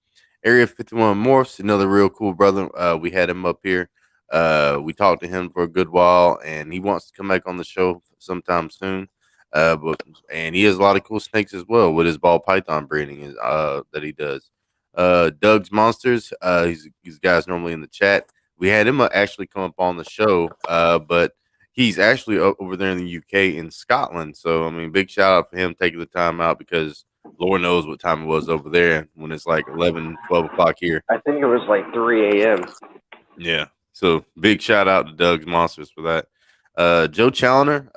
Area 51 Morphs, another real cool brother. We had him up here. We talked to him for a good while, and he wants to come back on the show sometime soon. And he has a lot of cool snakes as well with his ball python breeding that he does. Doug's Monsters, he's guys normally in the chat. We had him actually come up on the show, but he's actually over there in the UK in Scotland. So I mean, big shout out for him taking the time out, because Lord knows what time it was over there when it's like 11, 12 o'clock here. I think it was like 3 a.m. Yeah. So big shout out to Doug's Monsters for that. Joe Challoner,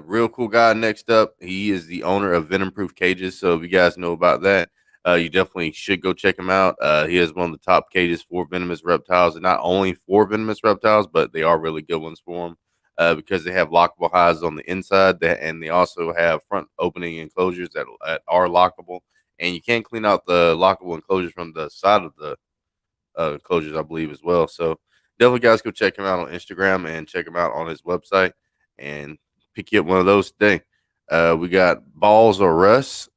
real cool guy. Next up, he is the owner of Venomproof Cages. So if you guys know about that, you definitely should go check him out. He has one of the top cages for venomous reptiles, and not only for venomous reptiles, but they are really good ones for them. Because they have lockable hides on the inside, and they also have front opening enclosures that are lockable. And you can clean out the lockable enclosures from the side of the enclosures, I believe, as well. So definitely, guys, go check him out on Instagram and check him out on his website and pick you up one of those today. We got Balls or Russ.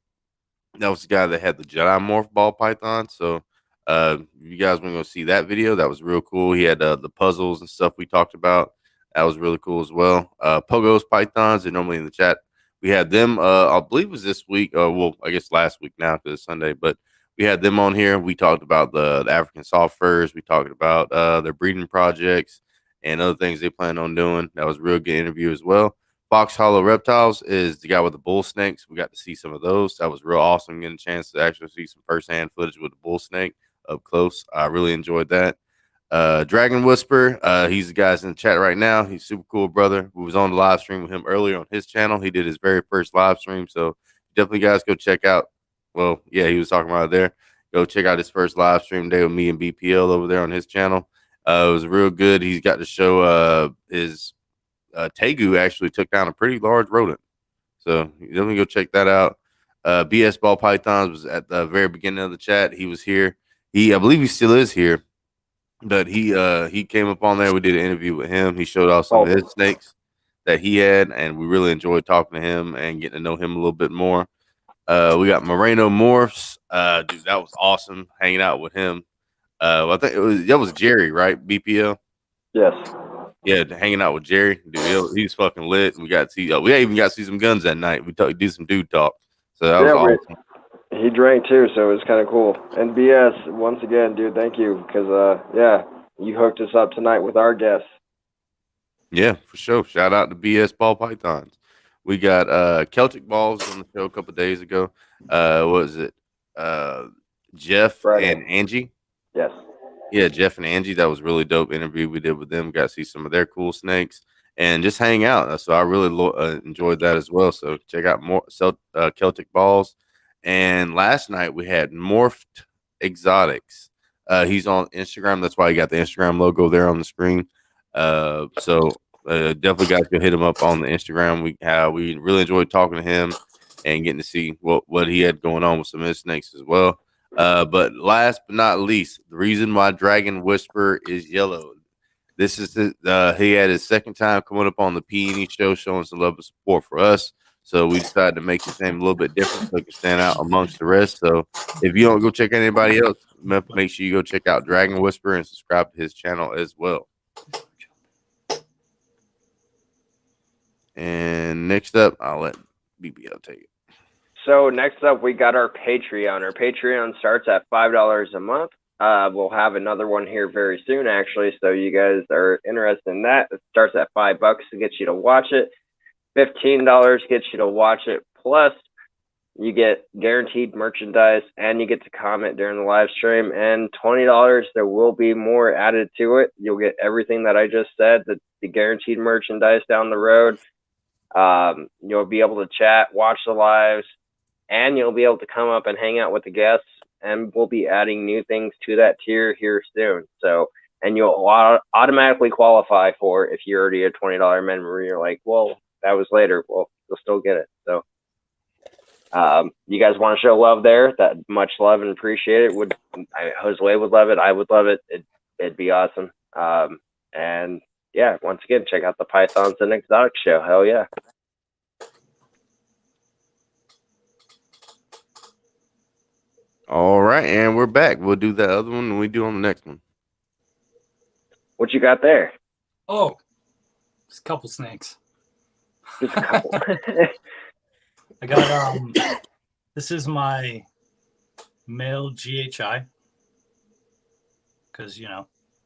That was the guy that had the Jedi Morph ball python. So you guys want to go see that video, that was real cool. He had the puzzles and stuff we talked about. That was really cool as well. Pogo's Pythons, they're normally in the chat. We had them, I believe it was this week. Well, I guess last week now because it's Sunday, but we had them on here. We talked about the African soft furs. We talked about their breeding projects and other things they plan on doing. That was a real good interview as well. Fox Hollow Reptiles is the guy with the bull snakes. We got to see some of those. That was real awesome getting a chance to actually see some firsthand footage with the bull snake up close. I really enjoyed that. Dragon Whisper, he's the guys in the chat right now. He's super cool brother. We was on the live stream with him earlier on his channel. He did his very first live stream, so definitely, guys, go check out. Well, yeah, he was talking about it there. Go check out his first live stream day with me and BPL over there on his channel. It was real good. He's got to show his Tegu actually took down a pretty large rodent, so definitely go check that out. BS Ball Pythons was at the very beginning of the chat. He was here. I believe he still is here. But he came up on there. We did an interview with him. He showed off some of his snakes that he had, and we really enjoyed talking to him and getting to know him a little bit more. We got Moreno Morphs. Dude, that was awesome hanging out with him. I think that was Jerry, right? BPL. Yes. Yeah, hanging out with Jerry. Dude, he was fucking lit. We got to see. We even got to see some guns that night. We did some dude talk. So that was awesome. He drank too, so it was kind of cool. And BS, once again, dude, thank you, because yeah, you hooked us up tonight with our guests. Yeah, for sure. Shout out to BS Ball Pythons. We got Celtic Balls on the show a couple days ago. What was it? Jeff Friday. And Angie. Yes. Yeah, Jeff and Angie. That was a really dope interview we did with them. Got to see some of their cool snakes and just hang out. So I really enjoyed that as well. So check out more Celtic Balls. And last night we had Morphed Exotics. He's on Instagram. That's why he got the Instagram logo there on the screen. Definitely guys go hit him up on the Instagram. We really enjoyed talking to him and getting to see what he had going on with some of his snakes as well. But last but not least, the reason why Dragon Whisperer is yellow. This is he had his second time coming up on the P&E show, showing some love and support for us. So we decided to make his name a little bit different so he can stand out amongst the rest. So if you don't go check anybody else, make sure you go check out Dragon Whisperer and subscribe to his channel as well. And next up, I'll let BBL take it. So next up, we got our Patreon. Our Patreon starts at $5 a month. We'll have another one here very soon, actually. So you guys are interested in that. It starts at $5 to get you to watch it. $15 gets you to watch it. Plus, you get guaranteed merchandise and you get to comment during the live stream. And $20, there will be more added to it. You'll get everything that I just said, the guaranteed merchandise down the road. You'll be able to chat, watch the lives, and you'll be able to come up and hang out with the guests. And we'll be adding new things to that tier here soon. So, and you'll automatically qualify for, if you're already a $20 member, you're like, well, that was later. Well, you'll still get it. So, you guys want to show love there? That much love and appreciate it. Jose would love it. I would love it. It'd be awesome. And yeah, once again, check out the Pythons and Exotic show. Hell yeah. All right, and we're back. We'll do that other one and we do on the next one. What you got there? Oh, just a couple snakes. Just a couple. I got this is my male GHI because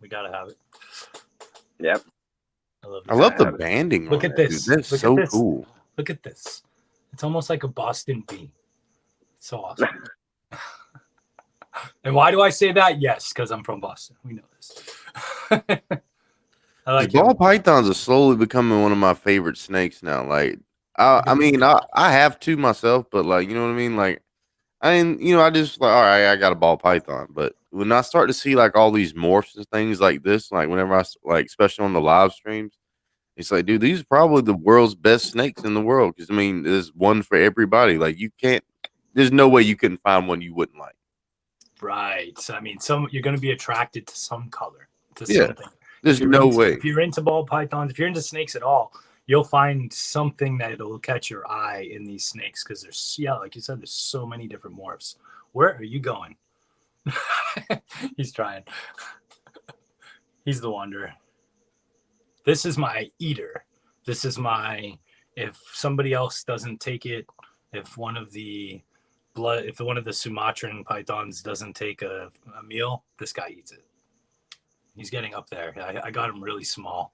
we gotta have it. Yep. I love the banding. Look at this. Dude. That's so cool. Look at this. It's almost like a Boston bee. It's so awesome. And why do I say that? Yes, because I'm from Boston. We know this. I like ball pythons are slowly becoming one of my favorite snakes now. Like, I have two myself, but like, you know what I mean? Like, I just like, all right, I got a ball python. But when I start to see like all these morphs and things like this, like whenever especially on the live streams, it's like, dude, these are probably the world's best snakes in the world. Because there's one for everybody. Like, there's no way you couldn't find one you wouldn't like. Right. You're going to be attracted to some color, to something. There's no way. If you're into ball pythons, if you're into snakes at all, you'll find something that will catch your eye in these snakes because like you said, there's so many different morphs. Where are you going? He's trying. He's the wonder. This is my eater. This is if somebody else doesn't take it, if one of the Sumatran Pythons doesn't take a meal, this guy eats it. He's getting up there. I got him really small,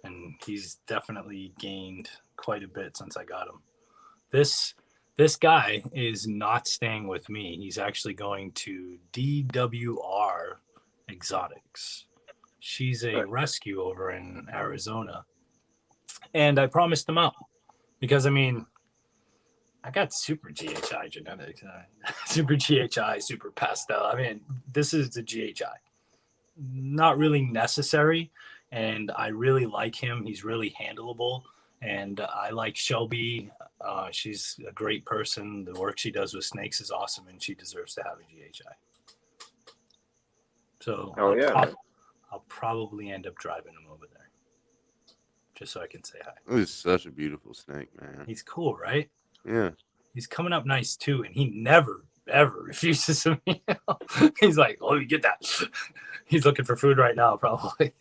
and he's definitely gained quite a bit since I got him. This guy is not staying with me. He's actually going to DWR Exotics. She's a rescue over in Arizona. And I promised him out because, I got super GHI genetics, super GHI, super pastel. This is the GHI. Not really necessary, and I really like him. He's really handleable, and I like Shelby. She's a great person. The work she does with snakes is awesome, and she deserves to have a GHI. So I'll probably end up driving him over there just so I can say hi. It's such a beautiful snake, man. He's cool, right? Yeah. He's coming up nice too, and he never ever refuses a meal. He's like, "Oh, you get that." He's looking for food right now, probably.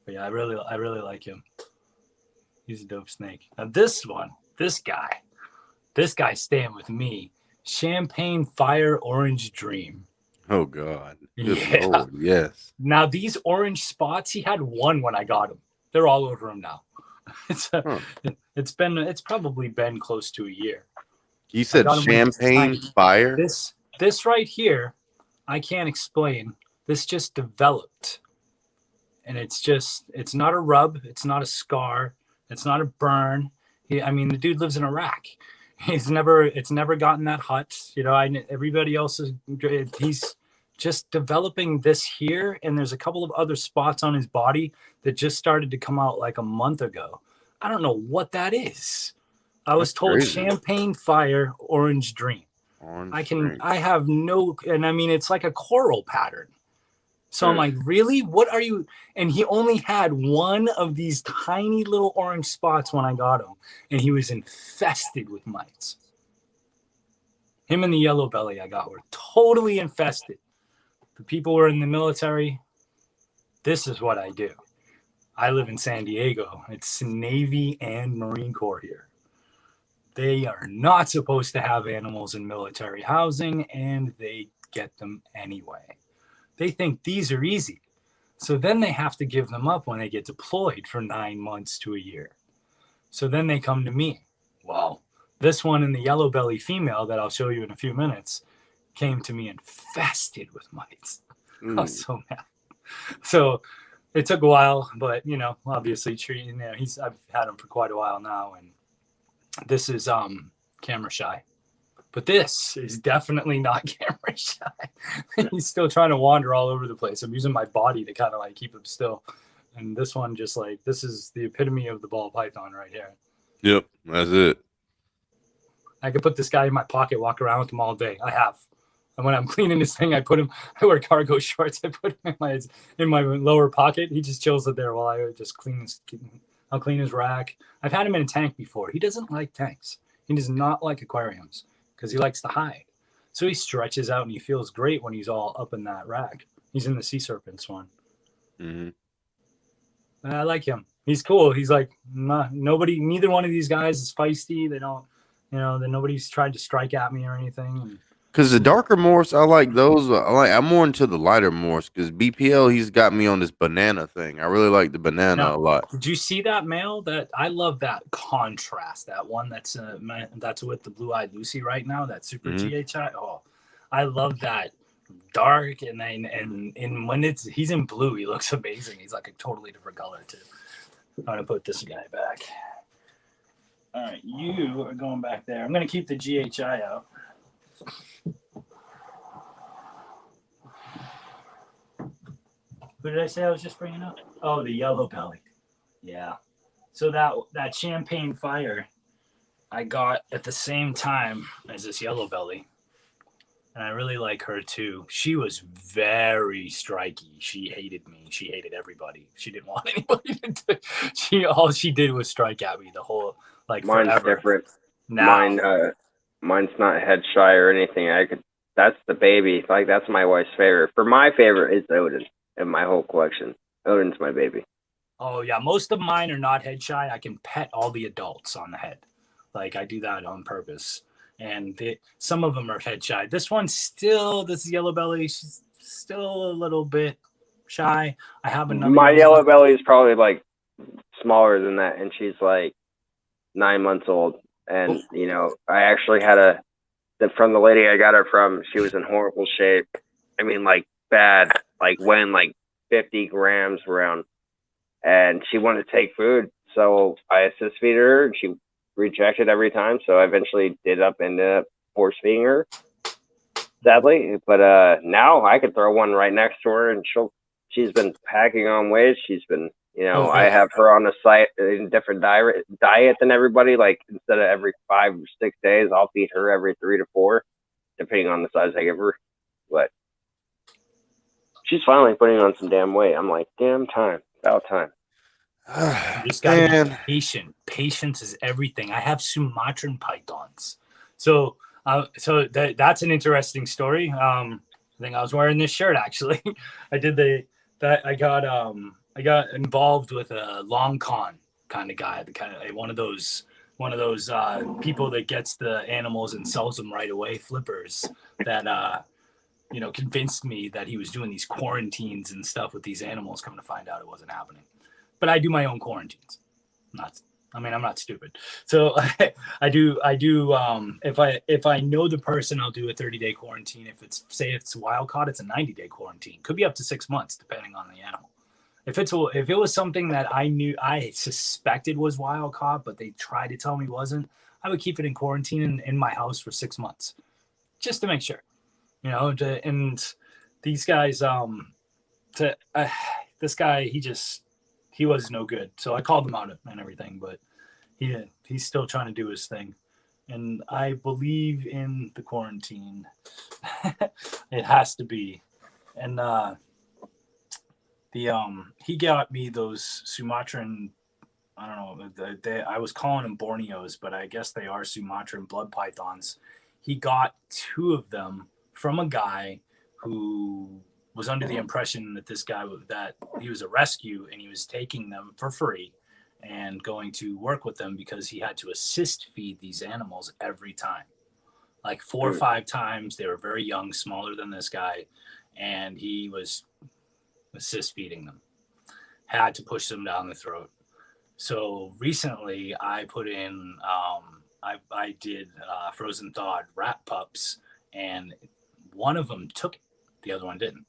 But yeah, I really like him. He's a dope snake. Now this guy's staying with me. Champagne Fire Orange Dream. Oh God. Good Lord, yes. Now these orange spots, he had one when I got him. They're all over him now. It's probably been close to a year. You said Champagne Fire? This right here, I can't explain. This just developed. And it's not a rub, it's not a scar, it's not a burn. The dude lives in Iraq. It's never gotten that hot. Everybody else he's just developing this here. And there's a couple of other spots on his body that just started to come out like a month ago. I don't know what that is. I was told crazy. champagne fire, orange dream. I have no, and I mean, it's like a coral pattern. So I'm like, really? What are you? And he only had one of these tiny little orange spots when I got him, and he was infested with mites. Him and the yellow belly I got were totally infested. The people were in the military. This is what I do. I live in San Diego. It's Navy and Marine Corps here. They are not supposed to have animals in military housing, and they get them anyway. They think these are easy. So then they have to give them up when they get deployed for 9 months to a year. So then they come to me. Well, this one in the yellow belly female that I'll show you in a few minutes came to me infested with mites. I was so mad. So it took a while, but obviously I've had him for quite a while now, and this is camera shy. But this is definitely not camera shy. He's still trying to wander all over the place. I'm using my body to kind of like keep him still. And this one just like, this is the epitome of the ball python right here. Yep, that's it. I could put this guy in my pocket, walk around with him all day. I have. And when I'm cleaning this thing, I wear cargo shorts. I put him in my lower pocket. He just chills it there while I just I'll clean his rack. I've had him in a tank before. He doesn't like tanks. He does not like aquariums because he likes to hide. So he stretches out and he feels great when he's all up in that rack. He's in the sea serpents one. Mm-hmm. I like him. He's cool. He's like, neither one of these guys is feisty. They don't, nobody's tried to strike at me or anything. Because the darker morphs, I like those. I'm more into the lighter morphs because BPL, he's got me on this banana thing. I really like the banana a lot. Did you see that male? That I love that contrast. That one that's with the blue-eyed Lucy right now. That super GHI. Oh, I love that dark and when he's in blue, he looks amazing. He's like a totally different color too. I'm gonna put this guy back. All right, you are going back there. I'm gonna keep the GHI out. Who did I say I was just bringing up? Oh, the yellow belly. Yeah. So that champagne fire I got at the same time as this yellow belly. And I really like her too. She was very striky. She hated me. She hated everybody. She didn't want anybody to do. All she did was strike at me the whole Mine's forever. Different. Now, Mine's not head shy or anything. That's the baby. Like that's my wife's favorite. For my favorite is Odin in my whole collection. Odin's my baby. Oh yeah, most of mine are not head shy. I can pet all the adults on the head. Like I do that on purpose. And some of them are head shy. This yellow belly, she's still a little bit shy. I have another. My yellow belly is probably like smaller than that, and she's like 9 months old. And I actually had from the lady I got her from, she was in horrible shape. I mean, like bad, like weighing like 50 grams around, and she wanted to take food, so I assist feed her, and she rejected every time. So I eventually ended up force feeding her, sadly. But now I could throw one right next to her, and she's been packing on weight. She's been, I have her on a site in different diet than everybody. Like instead of every 5 or 6 days, I'll feed her every 3 to 4, depending on the size I give her. But she's finally putting on some damn weight. I'm like, about time. You just gotta be patient. Patience is everything. I have Sumatran Pythons. So that's an interesting story. I think I was wearing this shirt actually. I got involved with a long con kind of guy, one of those people that gets the animals and sells them right away, flippers that convinced me that he was doing these quarantines and stuff with these animals. Come to find out it wasn't happening. But I do my own quarantines. I'm not stupid. So I do. If I know the person, I'll do a 30-day quarantine. If it's wild caught, it's a 90-day quarantine. Could be up to 6 months depending on the animal. If it was something that I suspected was wild caught, but they tried to tell me wasn't, I would keep it in quarantine in my house for 6 months, just to make sure. And these guys, this guy, he was no good. So I called him out and everything, but he's still trying to do his thing. And I believe in the quarantine. It has to be. And he got me those Sumatran, I don't know, I was calling them Borneos, but I guess they are Sumatran blood pythons. He got 2 of them from a guy who was under the impression that he was a rescue and he was taking them for free and going to work with them because he had to assist feed these animals every time. Like 4 or 5 times. They were very young, smaller than this guy, and he was assist feeding them. Had to push them down the throat. So recently I put in, I did frozen thawed rat pups, and one of them took it. The other one didn't.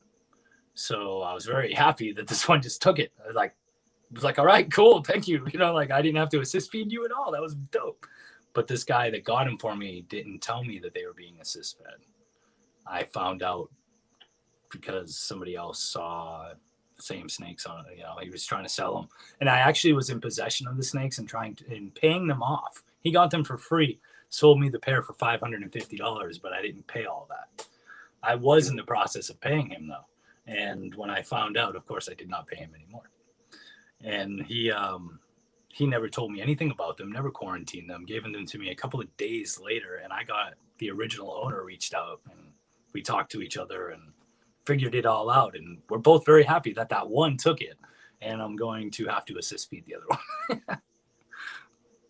So I was very happy that this one just took it. I was like, all right, cool, thank you. You know, like I didn't have to assist feed you at all. That was dope. But this guy that got him for me didn't tell me that they were being assist fed. I found out because somebody else saw the same snakes on it. You know, he was trying to sell them, and I actually was in possession of the snakes and paying them off. He got them for free, sold me the pair for $550, but I didn't pay all that. I was in the process of paying him though, and when I found out, of course, I did not pay him anymore. And he never told me anything about them, never quarantined them, gave them to me a couple of days later, and I got the original owner reached out, and we talked to each other and figured it all out, and we're both very happy that one took it, and I'm going to have to assist feed the other one.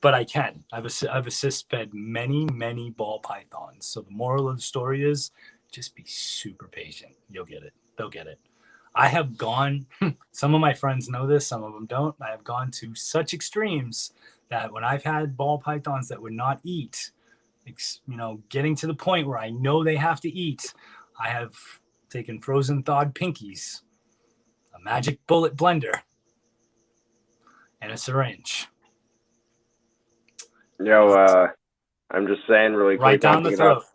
But I can. I've assist fed many ball pythons. So the moral of the story is just be super patient. You'll get it. They'll get it. I have gone, some of my friends know this, some of them don't. I have gone to such extremes that when I've had ball pythons that would not eat, you know, getting to the point where I know they have to eat, I have taken frozen thawed pinkies, a magic bullet blender, and a syringe. Yo, I'm just saying really quick. Right down the throat.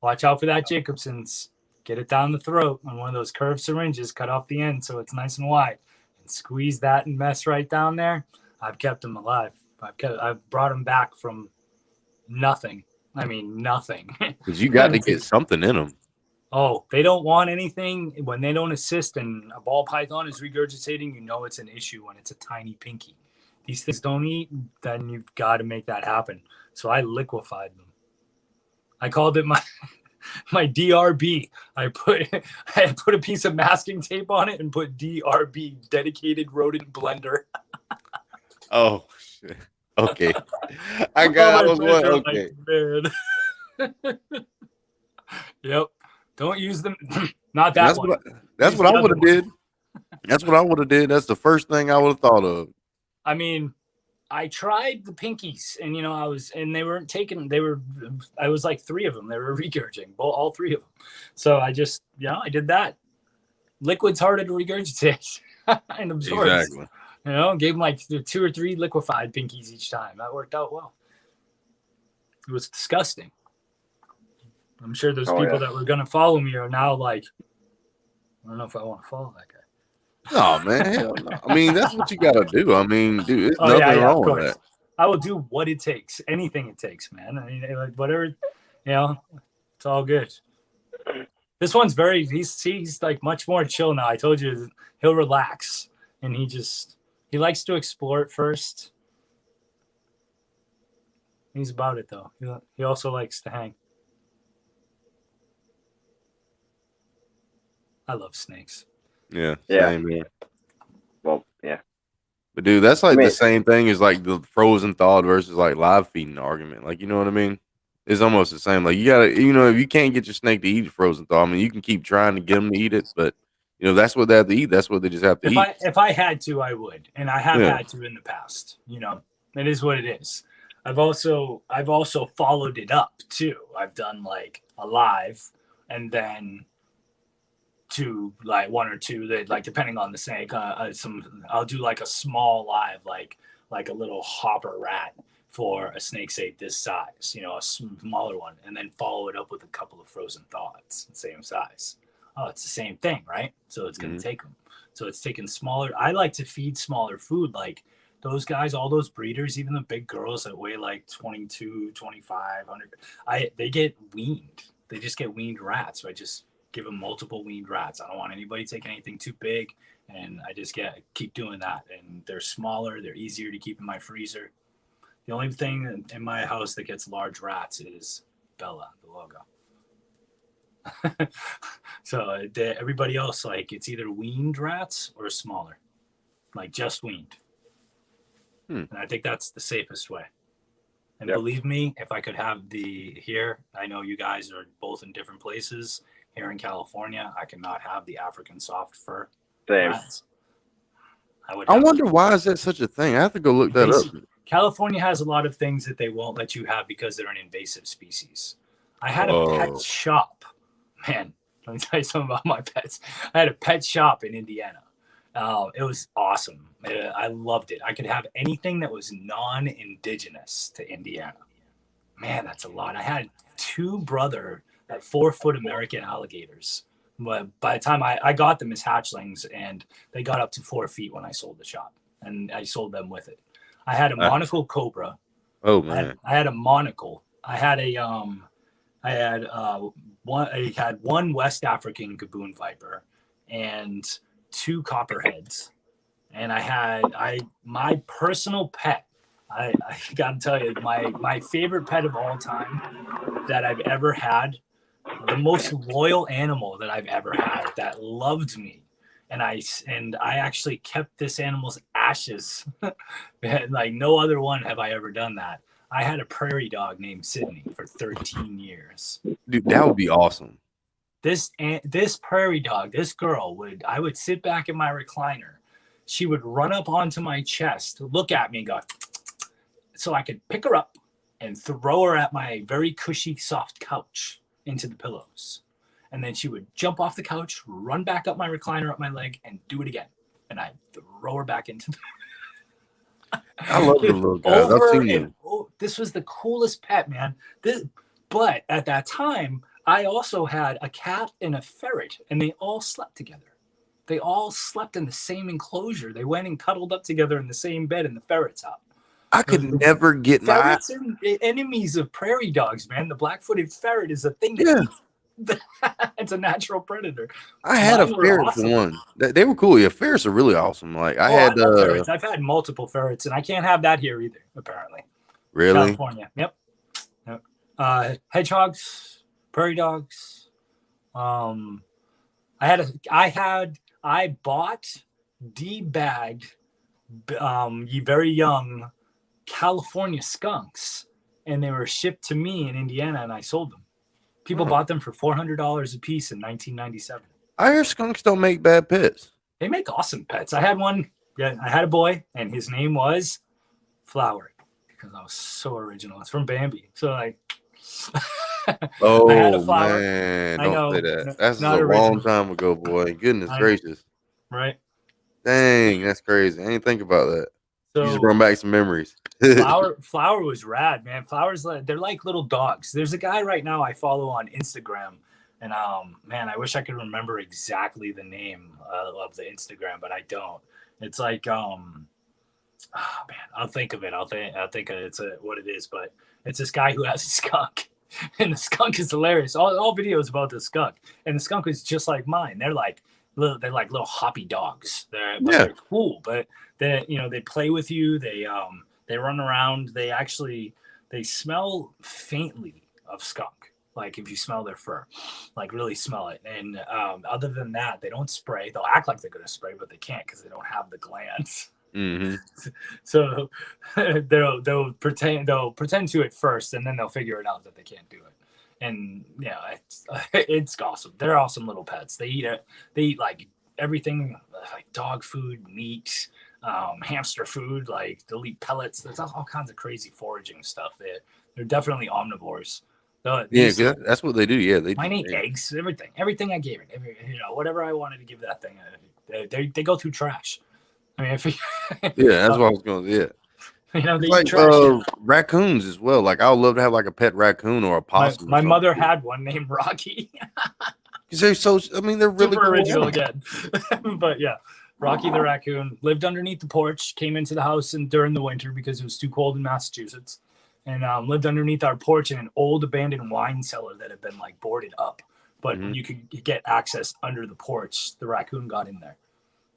Watch out for that Jacobson's. Get it down the throat on one of those curved syringes, cut off the end so it's nice and wide, and squeeze that and mess right down there. I've kept them alive. I've brought them back from nothing. I mean, nothing. Because you got to get something in them. Oh, they don't want anything. When they don't assist and a ball python is regurgitating, you know it's an issue when it's a tiny pinky. These things don't eat, then you've got to make that happen. So I liquefied them. I called it my DRB. I put a piece of masking tape on it and put DRB, dedicated rodent blender. Oh shit. Okay. I was one. Okay. Man. Yep. Don't use them. Not that one. That's what I would have did. That's what I would have did. That's the first thing I would have thought of. I mean, I tried the pinkies, and you know, they weren't taking. I was like 3 of them. They were regurgitating, all 3 of them. So I just, I did that. Liquid's harder to regurgitate and absorb. Exactly. You know, gave them like 2 or 3 liquefied pinkies each time. That worked out well. It was disgusting. I'm sure those people that were gonna follow me are now like, I don't know if I want to follow that guy. No, man. Hell no. I mean, that's what you got to do. I mean, dude, there's nothing wrong with that. I will do what it takes. Anything it takes, man. I mean, like, whatever, it's all good. This one's he's like much more chill now. I told you he'll relax, and he likes to explore at first. He's about it, though. He also likes to hang. I love snakes. Yeah. Same, man. Well, yeah. But dude, that's like the same thing as like the frozen thawed versus like live feeding argument. Like, you know what I mean? It's almost the same. Like, you gotta, if you can't get your snake to eat frozen thaw, I mean, you can keep trying to get them to eat it, but that's what they have to eat. That's what they just have to eat. If I had to, I would, and I have had to in the past. It is what it is. I've also followed it up too. I've done like a live, and then to like 1 or 2 that, like, depending on the snake, I'll do like a small live, like a little hopper rat for a snake, say this size, a smaller one, and then follow it up with a couple of frozen thaweds, same size. Oh, it's the same thing, right? So it's going to take them. So it's taking smaller. I like to feed smaller food. Like those guys, all those breeders, even the big girls that weigh like 22, 2,500, they get weaned. They just get weaned rats. So I just give them multiple weaned rats. I don't want anybody taking anything too big. And I just keep doing that. And they're smaller. They're easier to keep in my freezer. The only thing in my house that gets large rats is Bella, the logo. So everybody else, like, it's either weaned rats or smaller, like just weaned. And I think that's the safest way. And believe me, if I could have here, I know you guys are both in different places. Here in California, I cannot have the African soft fur rats. I wonder why is that such a thing? I have to go look that up. California has a lot of things that they won't let you have because they're an invasive species. I had a pet shop. Man, let me tell you something about my pets. I had a pet shop in Indiana. It was awesome. I loved it. I could have anything that was non-indigenous to Indiana. Man, that's a lot. I had 2 brother 4-foot American alligators. But by the time I got them as hatchlings, and they got up to 4 feet when I sold the shop, and I sold them with it. I had a monocle cobra. Oh man! I had a monocle. I had one West African gaboon viper and 2 copperheads, and my personal pet. I gotta tell you, my favorite pet of all time that I've ever had, the most loyal animal that I've ever had, that loved me. And I actually kept this animal's ashes. Like no other one have I ever done that. I had a prairie dog named Sydney for 13 years. Dude, that would be awesome. This prairie dog, this girl I would sit back in my recliner. She would run up onto my chest, look at me and go, so I could pick her up and throw her at my very cushy, soft couch into the pillows. And then she would jump off the couch, run back up my recliner, up my leg, and do it again. And I'd throw her back into the... I love the little guys. I've seen them. This was the coolest pet, man. But at that time, I also had a cat and a ferret, and they all slept together. They all slept in the same enclosure. They went and cuddled up together in the same bed in the ferret's house. I could never get my... Ferrets are enemies of prairie dogs, man. The black-footed ferret is a thing that... Yeah. It's a natural predator. I had a ferret for one. They were cool. Yeah, ferrets are really awesome. Like I had ferrets. I've had multiple ferrets, and I can't have that here either. Apparently, really, California. Yep. Hedgehogs, prairie dogs. I bought debagged, very young California skunks, and they were shipped to me in Indiana, and I sold them. People bought them for $400 a piece in 1997. I hear skunks don't make bad pets. They make awesome pets. I had one. Yeah, I had a boy, and his name was Flower because I was so original. It's from Bambi. So like, oh I had a flower. Man, don't say that. That's a long time ago, boy. Goodness gracious. Right. Dang, that's crazy. I didn't think about that. So, you just brought back some memories. Flower was rad, man. Flowers, they're like little dogs. There's a guy right now I follow on Instagram, and man, I wish I could remember exactly the name of the Instagram, but I don't. It's like man, I'll think of it. I'll think it's what it is, but it's this guy who has a skunk, and the skunk is hilarious. All videos about the skunk, and the skunk is just like mine. They're like little hoppy dogs. They're cool, but they play with you. They run around. They smell faintly of skunk. Like if you smell their fur, like really smell it. And other than that, they don't spray. They'll act like they're going to spray, but they can't because they don't have the glands. Mm-hmm. So they'll pretend to at first, and then they'll figure it out that they can't do it. And it's awesome. They're awesome little pets. They eat like everything, like dog food, meat, hamster food. Like they'll eat pellets. There's all kinds of crazy foraging stuff. They're definitely omnivores. That's what they do. Yeah, mine ate eggs. Everything I gave it. Whatever I wanted to give that thing. They go through trash. I mean, that's what I was going to. Yeah. You know, they It's eat trash. raccoons as well. Like, I would love to have like a pet raccoon or a possum. My mother had one named Rocky. Because they're so, I mean, they're really Super cool original animals. again. But yeah, Rocky the raccoon lived underneath the porch, came into the house and during the winter because it was too cold in Massachusetts, and lived underneath our porch in an old abandoned wine cellar that had been like boarded up. But you could get access under the porch. The raccoon got in there.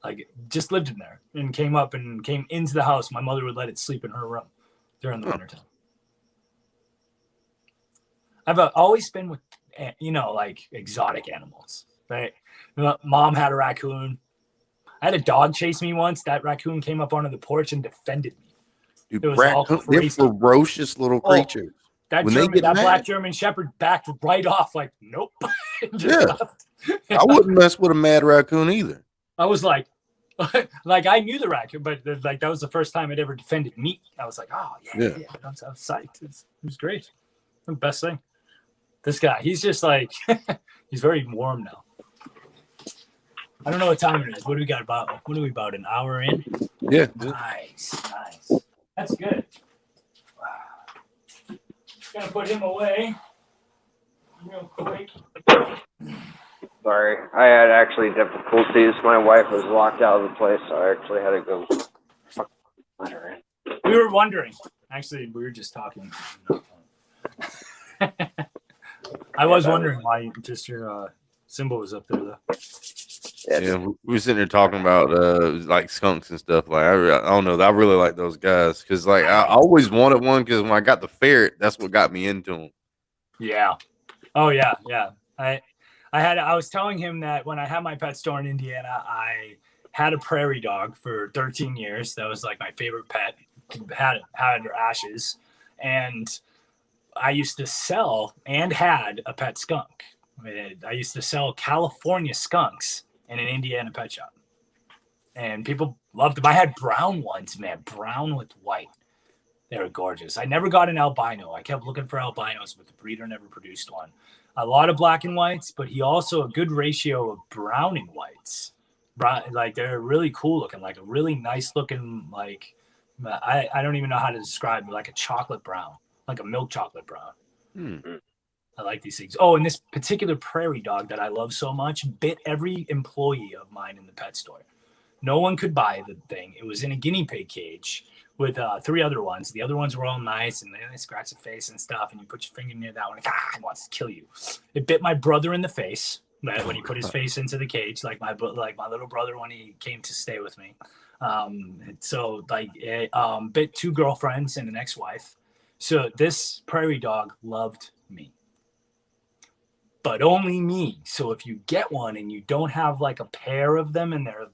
Like, just lived in there and came into the house. My mother would let it sleep in her room during the wintertime. I've always been with, like exotic animals, right? Mom had a raccoon. I had a dog chase me once. That raccoon came up onto the porch and defended me. Dude, It was all they're crazy. ferocious little creatures. That black German Shepherd backed right off like, nope. Left. I wouldn't mess with a mad raccoon either. I was like I knew the raccoon, but like that was the first time it ever defended me. I was like, oh yeah. I was psyched. It was great. The best thing. This guy, he's just like he's very warm now. I don't know what time it is. What are we about an hour in? Yeah. Nice. That's good. Wow. Gonna put him away real quick. Sorry, I had actually difficulties. My wife was locked out of the place, so I actually had to go let her in. We were wondering. Actually, we were just talking. I was wondering why just your symbol was up there, though. Yeah, we were sitting there talking about like skunks and stuff. Like, I don't know. I really like those guys because, like, I always wanted one because when I got the ferret, that's what got me into them. Yeah. Oh yeah. I was telling him that when I had my pet store in Indiana, I had a prairie dog for 13 years. That was like my favorite pet. Had ashes, and I used to sell and had a pet skunk. I used to sell California skunks in an Indiana pet shop, and people loved them. I had brown ones, man, brown with white. They were gorgeous. I never got an albino. I kept looking for albinos, but the breeder never produced one. A lot of black and whites, but he also a good ratio of brown and whites. Like, they're really cool looking, like a really nice looking, like, I don't even know how to describe it, like a chocolate brown, like a milk chocolate brown. I like these things. Oh, and this particular prairie dog that I love so much bit every employee of mine in the pet store. No one could buy the thing. It was in a guinea pig cage with 3 other ones. The other ones were all nice, and they scratch the face and stuff, and you put your finger near that one, it wants to kill you. It bit my brother in the face when he put his face into the cage, like my little brother when he came to stay with me. So like it bit 2 girlfriends and an ex-wife. So this prairie dog loved me, but only me. So if you get one and you don't have like a pair of them and they're,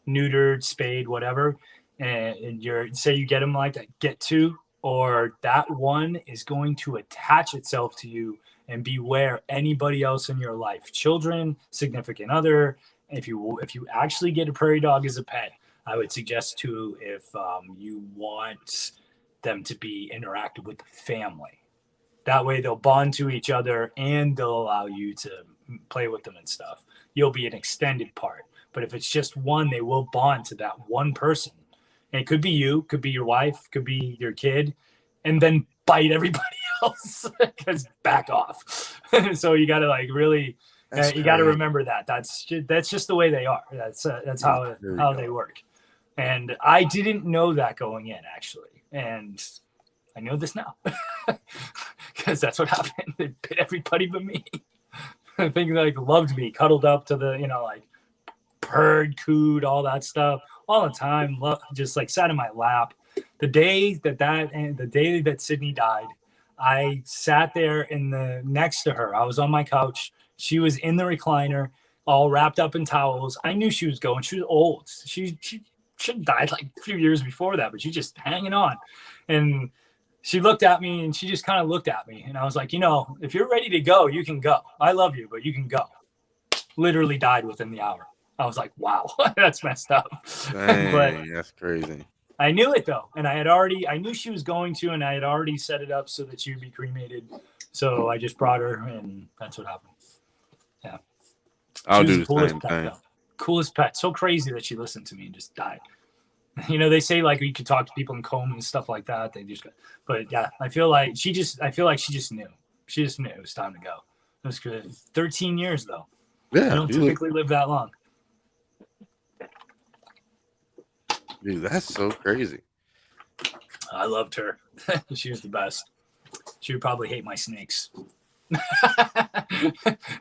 neutered, spayed, whatever, and you get them like that, get 2, or that one is going to attach itself to you and beware anybody else in your life, children, significant other. If you actually get a prairie dog as a pet, I would suggest too, if you want them to be interactive with the family. That way they'll bond to each other and they'll allow you to play with them and stuff. You'll be an extended part. But if it's just one, they will bond to that one person. And it could be you, could be your wife, could be your kid, and then bite everybody else because back off. So you got to like really, you got to remember that. That's just the way they are. That's how they work. And I didn't know that going in, actually. And I know this now because that's what happened. They bit everybody but me. I think like loved me, cuddled up to the, like purred, cooed, all that stuff all the time. Just like sat in my lap. The day that Sydney died, I sat there next to her. I was on my couch. She was in the recliner, all wrapped up in towels. I knew she was going. She was old. She should have died like a few years before that, but she's just hanging on. And she looked at me and she just kind of looked at me. And I was like, if you're ready to go, you can go. I love you, but you can go. Literally died within the hour. I was like, wow, that's messed up. Dang, but that's crazy. I knew it though. And I knew she was going to, and I had already set it up so that she would be cremated. So I just brought her and that's what happened. Yeah. I'll do the same thing. Coolest pet. So crazy that she listened to me and just died. You know, they say like you could talk to people in coma and stuff like that. They just, but yeah, I feel like she just knew. She just knew it was time to go. It was good. 13 years though. Yeah, I don't typically live that long. Dude, that's so crazy. I loved her. She was the best. She would probably hate my snakes.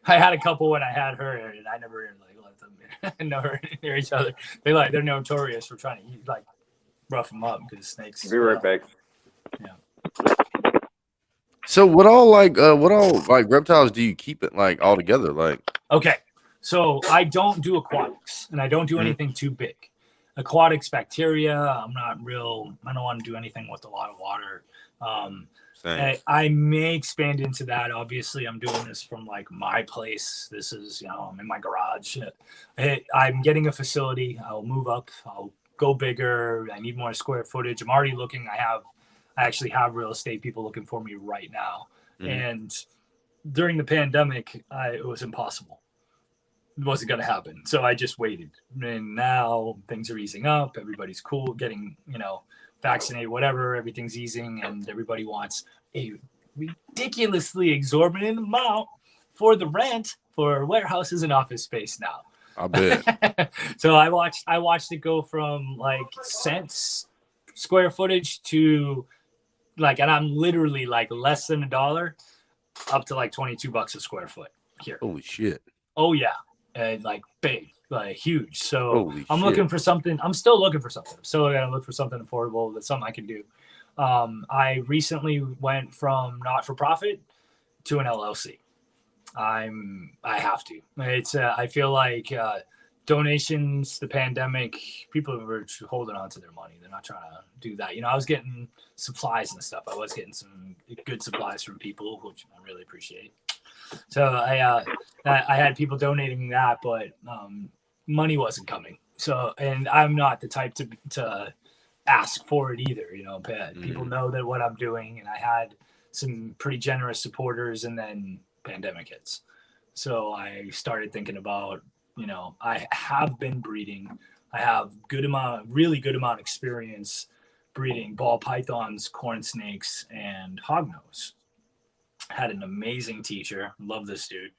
I had a couple when I had her, and I never like let them know near each other. They're notorious for trying to like rough them up because snakes. Be right back. Yeah. So what all reptiles do you keep it like all together? Like, okay, so I don't do aquatics, and I don't do anything too big. Aquatics, bacteria. I don't want to do anything with a lot of water. I may expand into that. Obviously, I'm doing this from like my place. This is, I'm in my garage. I'm getting a facility. I'll move up. I'll go bigger. I need more square footage. I'm already looking. I actually have real estate people looking for me right now. And during the pandemic, it was impossible. It wasn't going to happen. So I just waited. And now things are easing up. Everybody's cool, getting, vaccinated, whatever, everything's easing, and everybody wants a ridiculously exorbitant amount for the rent for warehouses and office space now. I bet. So I watched it go from like cents square footage to like, and I'm literally like less than $1 up to like $22 a square foot here. Holy shit. Oh yeah. And like big. Like huge. So I'm shit. looking for something. I'm still looking for something. I'm still going to look for something affordable. That's something I can do. I recently went from not-for-profit to an LLC. I have to. It's I feel like donations, the pandemic, people were holding on to their money. They're not trying to do that. I was getting supplies and stuff. I was getting some good supplies from people, which I really appreciate. So I had people donating that, but money wasn't coming. So, and I'm not the type to ask for it either. People know that what I'm doing, and I had some pretty generous supporters, and then pandemic hits. So I started thinking about, I have been breeding. I have really good amount of experience breeding ball pythons, corn snakes, and hognose. Had an amazing teacher. Love this dude.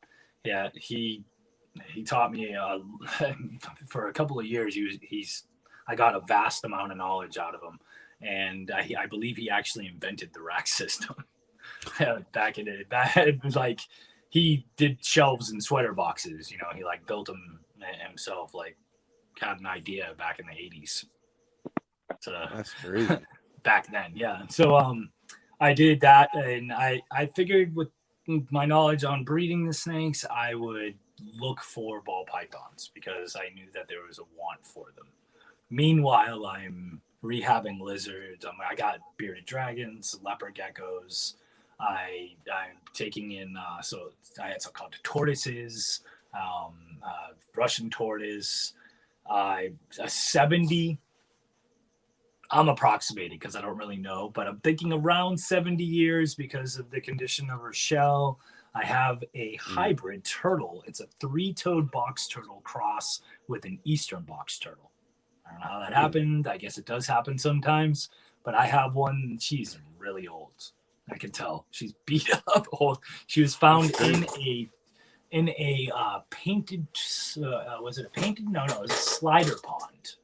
Yeah, he taught me for a couple of years. I got a vast amount of knowledge out of him, and I believe he actually invented the rack system back in it. That was like he did shelves and sweater boxes. He like built them himself. Like had an idea back in the 80s. So that's crazy. Back then, yeah. So I did that, and I figured with my knowledge on breeding the snakes, I would look for ball pythons because I knew that there was a want for them. Meanwhile, I'm rehabbing lizards. I got bearded dragons, leopard geckos. I'm taking in, so I had some called tortoises, Russian tortoise, a 70. I'm approximating because I don't really know, but I'm thinking around 70 years because of the condition of her shell. I have a hybrid turtle. It's a 3-toed box turtle cross with an eastern box turtle. I don't know how that happened. I guess it does happen sometimes, but I have one. She's really old. I can tell she's beat up old. She was found in a painted. Was it a painted? No, it was a slider pond.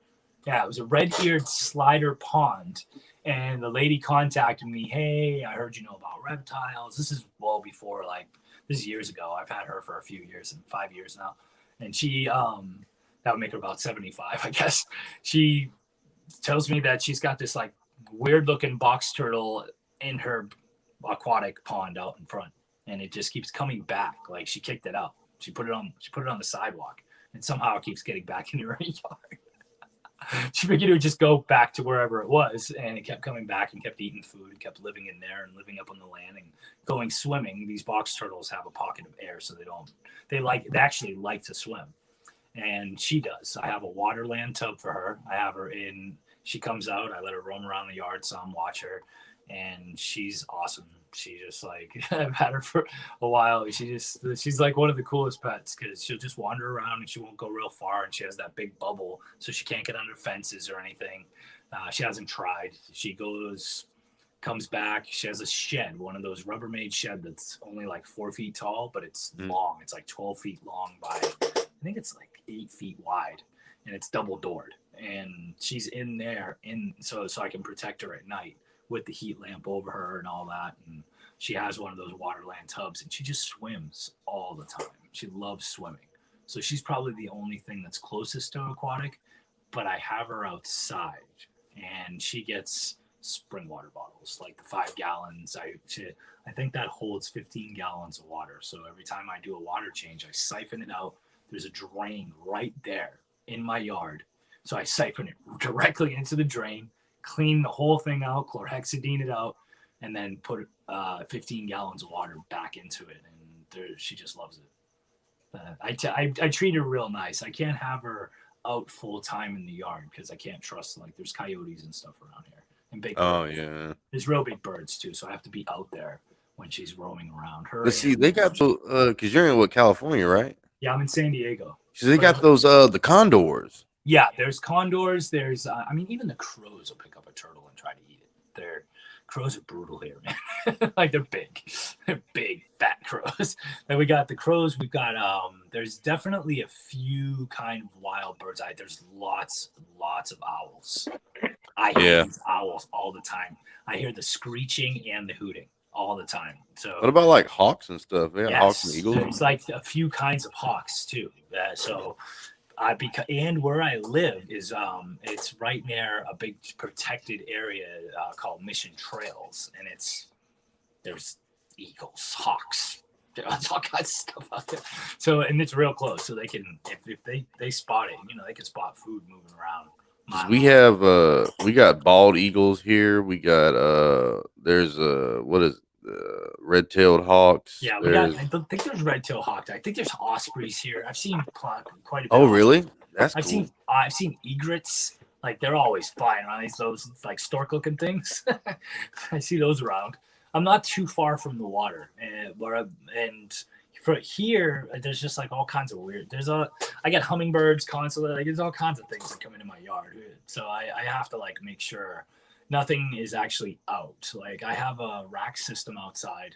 Yeah, it was a red-eared slider pond. And the lady contacted me, hey, I heard you know about reptiles. This is well before, this is years ago. I've had her for a few years, 5 years now. And she, that would make her about 75, I guess. She tells me that she's got this, weird-looking box turtle in her aquatic pond out in front. And it just keeps coming back. She kicked it out. She put it on the sidewalk. And somehow it keeps getting back into her yard. She figured it would just go back to wherever it was, and it kept coming back and kept eating food and kept living in there and living up on the land and going swimming. These box turtles have a pocket of air, so they actually like to swim, and she does. I have a waterland tub for her. I have her in. She comes out. I let her roam around the yard, some watch her, and she's awesome. She just like I've had her for a while. She's like one of the coolest pets because she'll just wander around and she won't go real far, and she has that big bubble, so she can't get under fences or anything. She hasn't tried. She comes back. She has a shed, one of those Rubbermaid shed that's only like 4 feet tall, but it's long. It's like 12 feet long by, I think it's like 8 feet wide, and it's double doored. And she's in there, so I can protect her at night with the heat lamp over her and all that. And she has one of those Waterland tubs, and she just swims all the time. She loves swimming. So she's probably the only thing that's closest to aquatic, but I have her outside, and she gets spring water bottles, like the 5 gallons. I think that holds 15 gallons of water. So every time I do a water change, I siphon it out. There's a drain right there in my yard. So I siphon it directly into the drain, clean the whole thing out, chlorhexidine it out, and then put 15 gallons of water back into it. And she just loves it. I treat her real nice. I can't have her out full time in the yard because I can't trust, like, there's coyotes and stuff around here. And big birds. Yeah, there's real big birds too, so I have to be out there when she's roaming around. Let's see, they got because you're in California, right? Yeah, I'm in San Diego. So they got those the condors. Yeah, there's condors. There's I mean, even the crows will pick up a turtle and try to eat it. Crows are brutal here, man. Like they're big fat crows. Then we got the crows. We've got there's definitely a few kind of wild birds. There's lots of owls. I hear these owls all the time. I hear the screeching and the hooting all the time. So what about like hawks and stuff? Yeah, hawks and eagles. There's like a few kinds of hawks too. And where I live is it's right near a big protected area called Mission Trails, and there's eagles, hawks, there's all kinds of stuff out there. So, and it's real close, so they can if they spot it, they can spot food moving around. We got bald eagles here. We got there's red-tailed hawks. Yeah, I don't think there's red-tailed hawks. I think there's ospreys here. I've seen quite a bit. Oh, really? That's cool. I've seen egrets. Like they're always flying around those like stork-looking things. I see those around. I'm not too far from the water, and for here, there's just like all kinds of weird. I get hummingbirds constantly. Like there's all kinds of things that come into my yard. So I have to like make sure nothing is actually out. Like I have a rack system outside,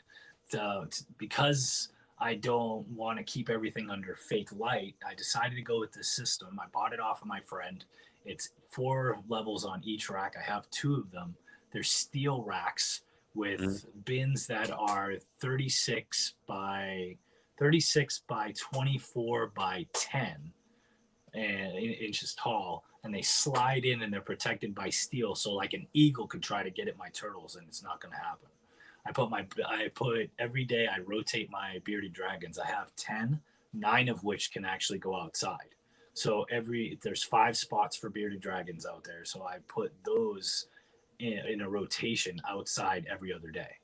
because I don't want to keep everything under fake light. I decided to go with this system. I bought it off of my friend. It's 4 levels on each rack. I have 2 of them. They're steel racks with bins that are 36 by 24 by 10 inches tall, and they slide in and they're protected by steel, so like an eagle could try to get at my turtles and it's not going to happen. I put every day I rotate my bearded dragons. I have 10, 9 of which can actually go outside. So there's 5 spots for bearded dragons out there, so I put those in a rotation outside every other day.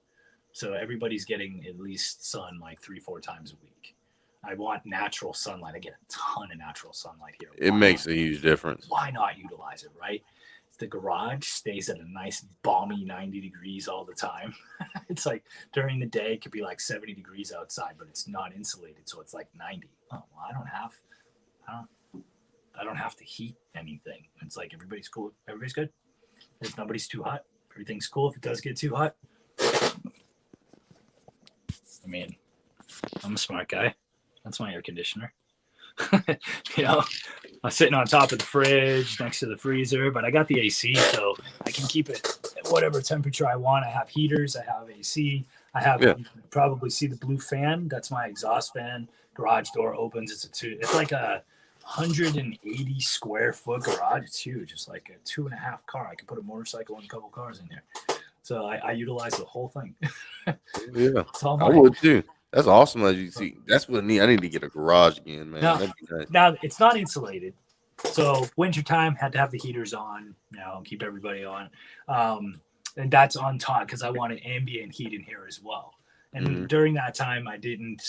So everybody's getting at least sun like 3-4 times a week. I want natural sunlight. I get a ton of natural sunlight here. It makes a huge difference. Why not utilize it, right? The garage stays at a nice balmy 90 degrees all the time. It's like during the day, it could be like 70 degrees outside, but it's not insulated. So it's like 90. Oh, well, I don't have to heat anything. It's like everybody's cool. Everybody's good. Nobody's too hot. Everything's cool. If it does get too hot, I mean, I'm a smart guy. That's my air conditioner. I'm sitting on top of the fridge next to the freezer, but I got the AC, so I can keep it at whatever temperature I want. I have heaters. I have AC. You can probably see the blue fan. That's my exhaust fan. Garage door opens. It's like a 180 square foot garage. It's huge. It's like a 2.5 car. I can put a motorcycle and a couple cars in there. So I utilize the whole thing. Yeah, I would too. That's awesome. As you see, that's what I need. I need to get a garage again, man. Now it's not insulated, so wintertime had to have the heaters on. Keep everybody on, and that's on top because I wanted ambient heat in here as well. And during that time, I didn't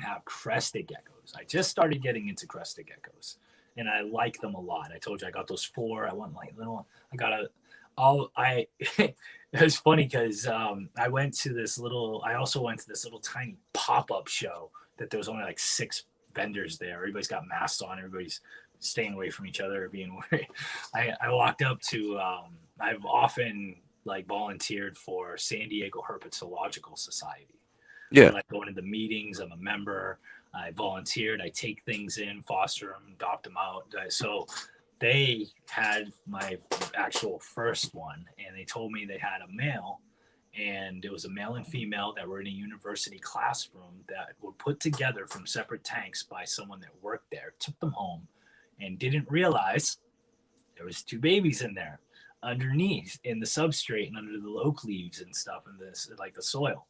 have Crested Geckos. I just started getting into Crested Geckos, and I like them a lot. I told you I got those 4. I want like little. I got it was funny because I also went to this little tiny pop-up show that there was only like 6 vendors there. Everybody's got masks on. Everybody's staying away from each other, being worried. I walked up to, I've often like volunteered for San Diego Herpetological Society. Yeah. I like going to the meetings. I'm a member. I volunteered. I take things in, foster them, adopt them out. So they had my actual first one, and they told me they had a male, and it was a male and female that were in a university classroom that were put together from separate tanks by someone that worked there, took them home, and didn't realize there was 2 babies in there underneath in the substrate and under the oak leaves and stuff in this, like the soil.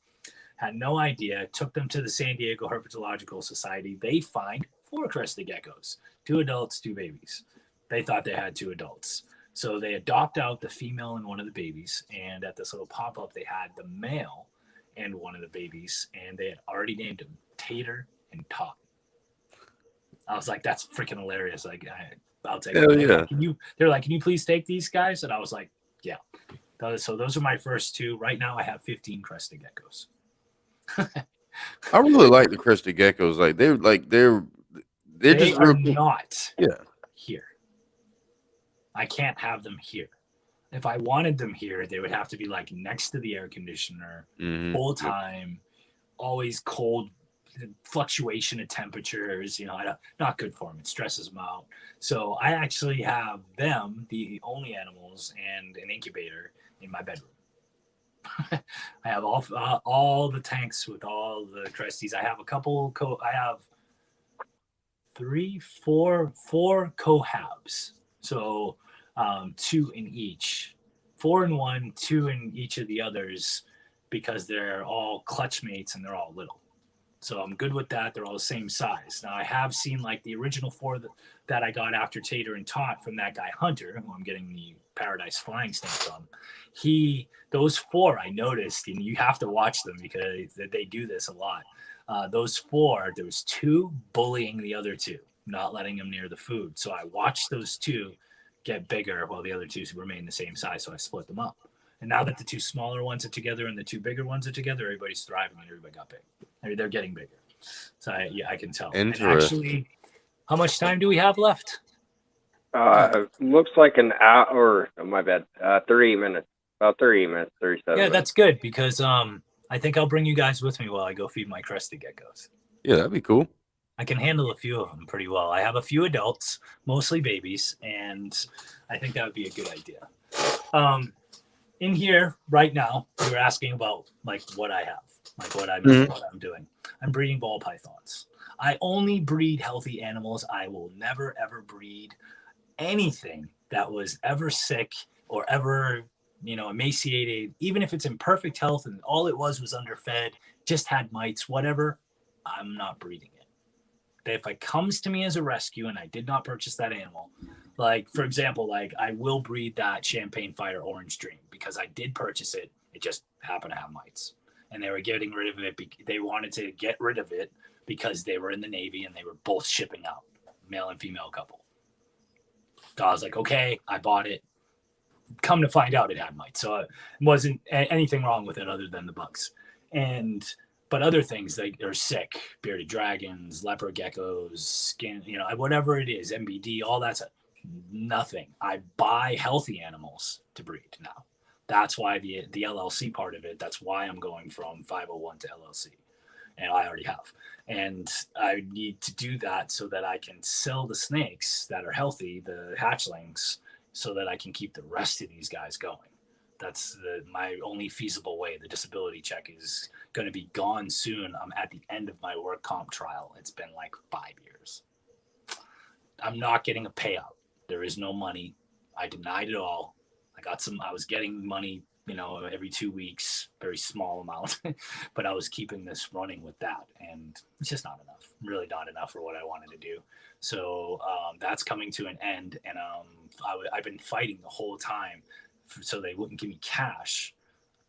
Had no idea, took them to the San Diego Herpetological Society. They find 4 Crested Geckos, 2 adults, 2 babies. They thought they had 2 adults. So they adopt out the female and one of the babies. And at this little pop-up, they had the male and one of the babies. And they had already named them Tater and Tot. I was like, that's freaking hilarious. Like, I'll take Hell it. yeah. They're like, can you please take these guys? And I was like, yeah. So those are my first 2. Right now I have 15 Crested Geckos. I really like the Crested Geckos. They're They just are real cool. not Yeah. here. I can't have them here. If I wanted them here, they would have to be like next to the air conditioner, full time, always cold, fluctuation of temperatures. Not good for them. It stresses them out. So I actually have them, the only animals, and an incubator in my bedroom. I have all the tanks with all the Cresties. I have a couple. I have 4 cohabs. So 2 in each, 4 in one, 2 in each of the others, because they're all clutch mates and they're all little. So I'm good with that. They're all the same size. Now I have seen like the original 4 that I got after Tater and Tot from that guy Hunter, who I'm getting the Paradise Flying Snake from. Those 4 I noticed, and you have to watch them because they do this a lot. Those 4, there was 2 bullying the other 2, not letting them near the food. So I watched those 2 get bigger while the other 2 remain the same size. So I split them up. And now that the 2 smaller ones are together and the 2 bigger ones are together, everybody's thriving and everybody got big. They're getting bigger. So I can tell. Interesting. And actually, how much time do we have left? Looks like an hour. Oh, my bad. 30 minutes. About 30 minutes, 37 Yeah, that's good because I think I'll bring you guys with me while I go feed my Crested Geckos. Yeah, that'd be cool. I can handle a few of them pretty well. I have a few adults, mostly babies, and I think that would be a good idea. In here right now, we were asking about like what I have, like what I'm doing. I'm breeding ball pythons. I only breed healthy animals. I will never ever breed anything that was ever sick or ever emaciated, even if it's in perfect health and all it was underfed, just had mites, whatever. I'm not breeding it. If it comes to me as a rescue and I did not purchase that animal, like for example, like I will breed that Champagne Fire Orange Dream because I did purchase it. It just happened to have mites, and they were getting rid of it. They wanted to get rid of it because they were in the Navy and they were both shipping out, male and female couple. So I was like, okay, I bought it. Come to find out, it had mites, so it wasn't anything wrong with it other than the bugs. But other things like they're sick, bearded dragons, leopard geckos, skin, whatever it is, MBD, all that stuff. Nothing. I buy healthy animals to breed now. That's why the LLC part of it. That's why I'm going from 501 to LLC, and I already have. And I need to do that so that I can sell the snakes that are healthy, the hatchlings, so that I can keep the rest of these guys going. That's my only feasible way. The disability check is going to be gone soon. I'm at the end of my work comp trial. It's been like 5 years. I'm not getting a payout. There is no money. I denied it all. I was getting money, every 2 weeks, very small amount, but I was keeping this running with that. And it's just not enough, really not enough for what I wanted to do. So that's coming to an end. And I've been fighting the whole time so they wouldn't give me cash.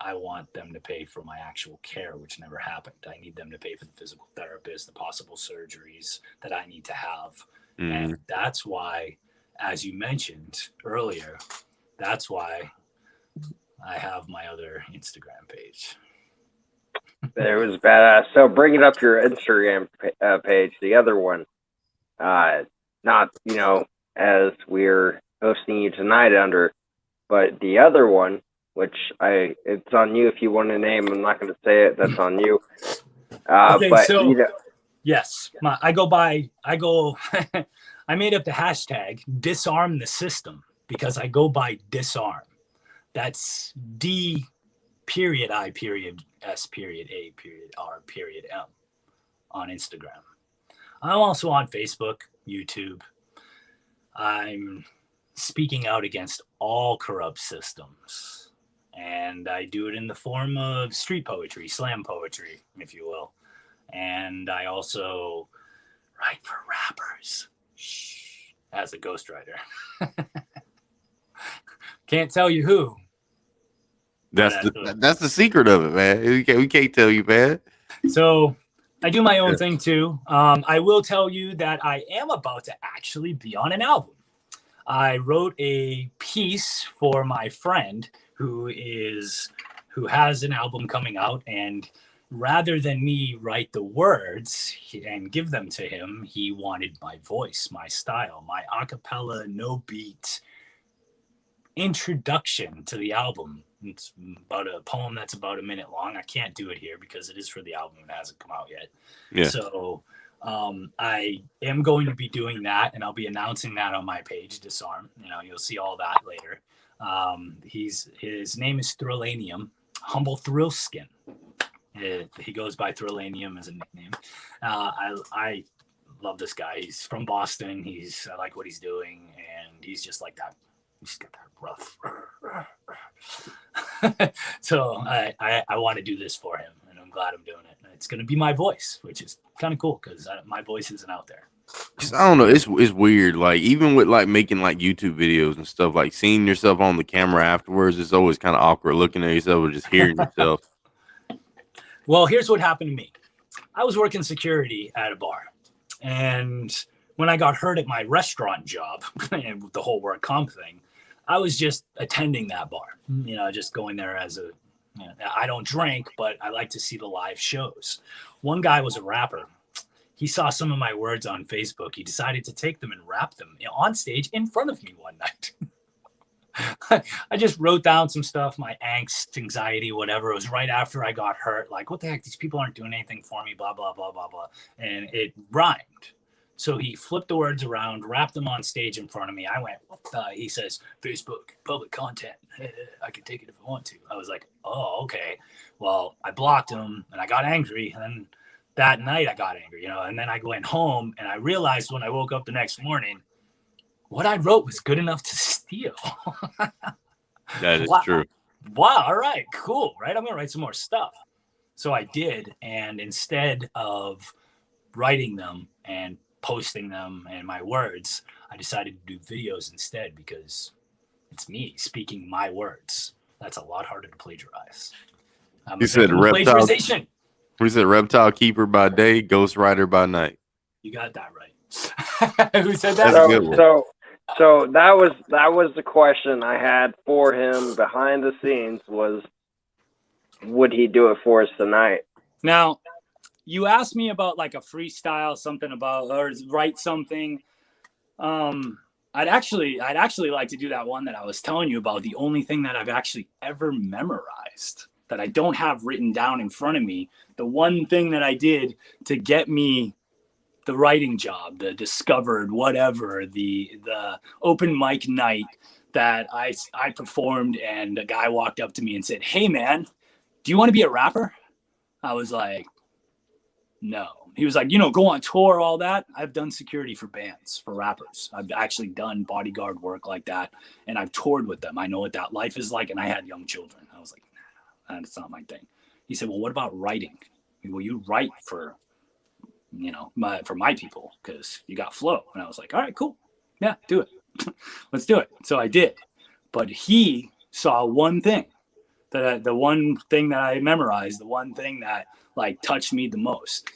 I want them to pay for my actual care, which never happened. I need them to pay for the physical therapist, the possible surgeries that I need to have. And that's why, as you mentioned earlier, that's why I have my other Instagram page. It was badass. So bringing up your Instagram page, the other one, not, you know, as we're hosting you tonight under, but the other one, which it's on you if you want to name. I'm not going to say it. That's on you. Okay, but so you know, yes, I made up the hashtag disarm the system because I go by disarm. That's D period I period S period A period R period M on Instagram. I'm also on Facebook, YouTube. I'm speaking out against all corrupt systems. And I do it in the form of street poetry, slam poetry, if you will. And I also write for rappers as a ghostwriter. Can't tell you who. That's the secret of it, man. We can't tell you, man. So I do my own thing too. I will tell you that I am about to actually be on an album. I wrote a piece for my friend who has an album coming out, and rather than me write the words and give them to him, he wanted my voice, my style, my a cappella, no beat introduction to the album. It's about a poem that's about a minute long. I can't do it here because it is for the album and it hasn't come out yet. Yeah. So I am going to be doing that, and I'll be announcing that on my page, Disarm. You know, you'll see all that later. His name is Thrillanium, Humble Thrill Skin. He goes by Thrillanium as a nickname. I love this guy. He's from Boston. I like what he's doing, and he's just like that. He's got that rough. So I want to do this for him, and I'm glad I'm doing it. It's going to be my voice, which is kind of cool because my voice isn't out there. I don't know. It's weird. Like, even with like making like YouTube videos and stuff, like seeing yourself on the camera afterwards, it's always kind of awkward looking at yourself or just hearing yourself. Well, here's what happened to me. I was working security at a bar, and when I got hurt at my restaurant job and with the whole work comp thing, I was just attending that bar, you know, just going there as I don't drink, but I like to see the live shows. One guy was a rapper. He saw some of my words on Facebook. He decided to take them and rap them on stage in front of me one night. I just wrote down some stuff, my angst, anxiety, whatever. It was right after I got hurt. Like, what the heck? These people aren't doing anything for me, blah, blah, blah, blah, blah. And it rhymed. So he flipped the words around, rapped them on stage in front of me. I went, he says, Facebook, public content. I can take it if I want to. I was like, oh, okay. Well, I blocked him and I got angry. And then that night I got angry, you know, and then I went home and I realized when I woke up the next morning, what I wrote was good enough to steal. That is true. Wow. All right, cool. Right. I'm going to write some more stuff. So I did. And instead of writing them and posting them and my words, I decided to do videos instead because it's me speaking my words. That's a lot harder to plagiarize. You said reptile. We said reptile keeper by day, ghost rider by night. You got that right. Who said that? So that was the question I had for him behind the scenes was, would he do it for us tonight? Now, you asked me about like a freestyle, something about, or write something. I'd actually like to do that one that I was telling you about. The only thing that I've actually ever memorized that I don't have written down in front of me. The one thing that I did to get me the writing job, the discovered whatever, the open mic night that I performed, and a guy walked up to me and said, "Hey man, do you want to be a rapper?" I was like, no. He was like, go on tour, all that. I've done security for bands, for rappers. I've actually done bodyguard work like that, and I've toured with them. I know what that life is like, and I had young children. I was like, nah, that's not my thing. He said, well, what about writing? Will you write for, for my people? Because you got flow. And I was like, all right, cool. Yeah, do it. Let's do it. So I did. But he saw one thing. The one thing that I memorized, the one thing that like touched me the most.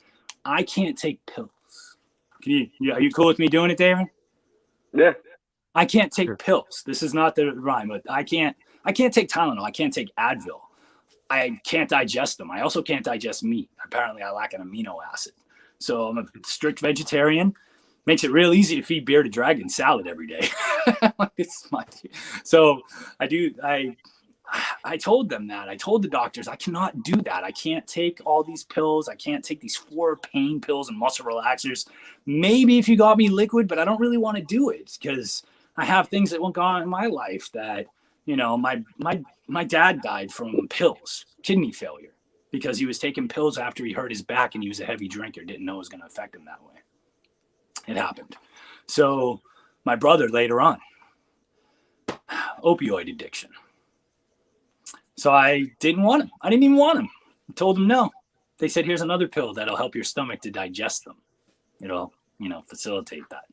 I can't take pills. Are you cool with me doing it, David? Yeah. I can't take pills. This is not the rhyme, but I can't I can't take Tylenol. I can't take Advil. I can't digest them. I also can't digest meat. Apparently, I lack an amino acid. So I'm a strict vegetarian. Makes it real easy to feed bearded dragon salad every day. So I told them that. I told the doctors, I cannot do that. I can't take all these pills. I can't take these 4 pain pills and muscle relaxers. Maybe if you got me liquid, but I don't really want to do it because I have things that won't go on in my life that, you know, my dad died from pills, kidney failure, because he was taking pills after he hurt his back and he was a heavy drinker, didn't know it was going to affect him that way. It happened. So my brother later on, opioid addiction. So I didn't want him. I didn't even want him. I told him no. They said, here's another pill that'll help your stomach to digest them. It'll, you know, facilitate that.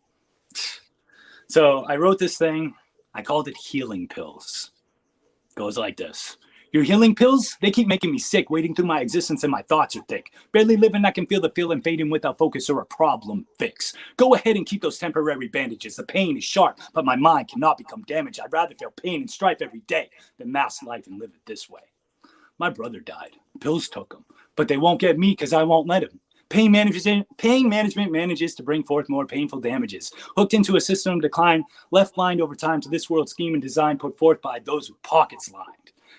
So I wrote this thing. I called it healing pills. Goes like this. Your healing pills, they keep making me sick, wading through my existence and my thoughts are thick. Barely living, I can feel the feeling fading without focus or a problem fix. Go ahead and keep those temporary bandages. The pain is sharp, but my mind cannot become damaged. I'd rather feel pain and strife every day than mask life and live it this way. My brother died. Pills took him, but they won't get me because I won't let him. Pain management manages to bring forth more painful damages. Hooked into a system of decline, left blind over time to this world scheme and design put forth by those with pockets lined.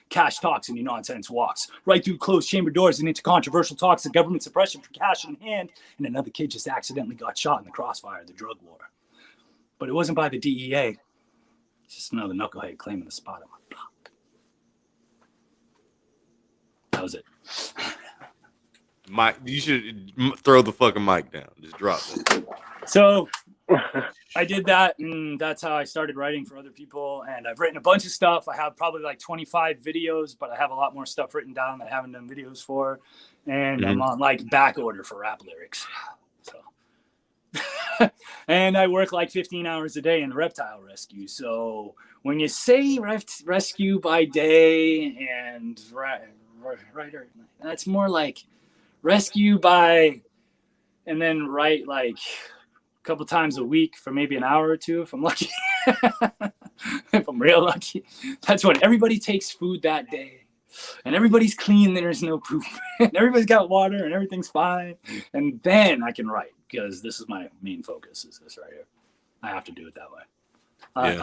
Cash talks and your nonsense walks right through closed chamber doors and into controversial talks of government suppression for cash in hand. And another kid just accidentally got shot in the crossfire of the drug war. But it wasn't by the DEA. It's just another knucklehead claiming the spot on my block. That was it. Mike, you should throw the fucking mic down. Just drop it. So I did that, and that's how I started writing for other people. And I've written a bunch of stuff. I have probably like 25 videos, but I have a lot more stuff written down that I haven't done videos for. And I'm on like back order for rap lyrics. So, and I work like 15 hours a day in reptile rescue. So when you say rescue by day and writer, that's more like rescue by, and then write like a couple times a week for maybe an hour or two if I'm lucky. If I'm real lucky. That's when everybody takes food that day and everybody's clean. There's no poop and everybody's got water and everything's fine. And then I can write because this is my main focus is this right here. I have to do it that way.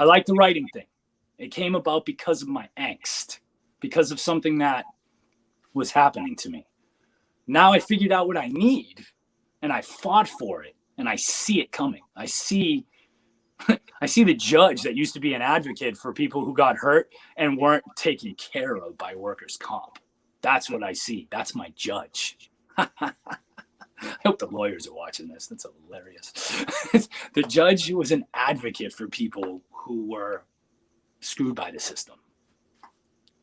I like the writing thing. It came about because of my angst, because of something that was happening to me. Now I figured out what I need and I fought for it and I see it coming. I see the judge that used to be an advocate for people who got hurt and weren't taken care of by workers' comp. That's what I see. That's my judge. I hope the lawyers are watching this. That's hilarious. The judge was an advocate for people who were screwed by the system.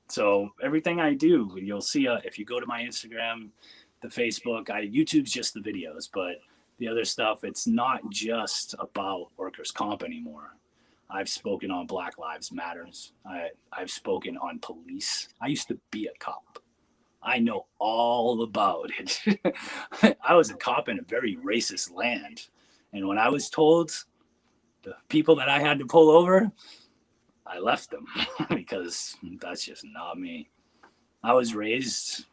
So everything I do, you'll see if you go to my Instagram, the Facebook, YouTube's just the videos, but the other stuff, it's not just about workers' comp anymore. I've spoken on Black Lives Matters. I've spoken on police. I used to be a cop. I know all about it. I was a cop in a very racist land. And when I was told the people that I had to pull over, I left them because that's just not me. I was raised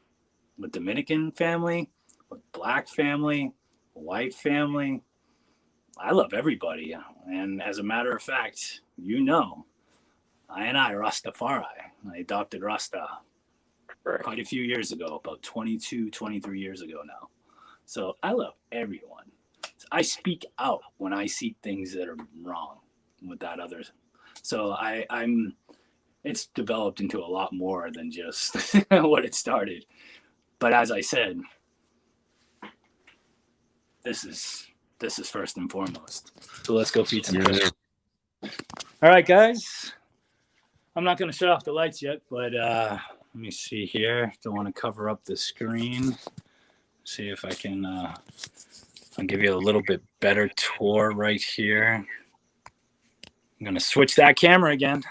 with Dominican family, with Black family, white family. I love everybody. And as a matter of fact, you know, I Rastafari. I adopted Rasta quite a few years ago, about 22, 23 years ago now. So I love everyone. I speak out when I see things that are wrong with that others. So it's developed into a lot more than just what it started. But as I said, this is first and foremost. So let's go feed some fish. All right, guys. I'm not going to shut off the lights yet, but let me see here. Don't want to cover up the screen. See if I can I'll give you a little bit better tour right here. I'm going to switch that camera again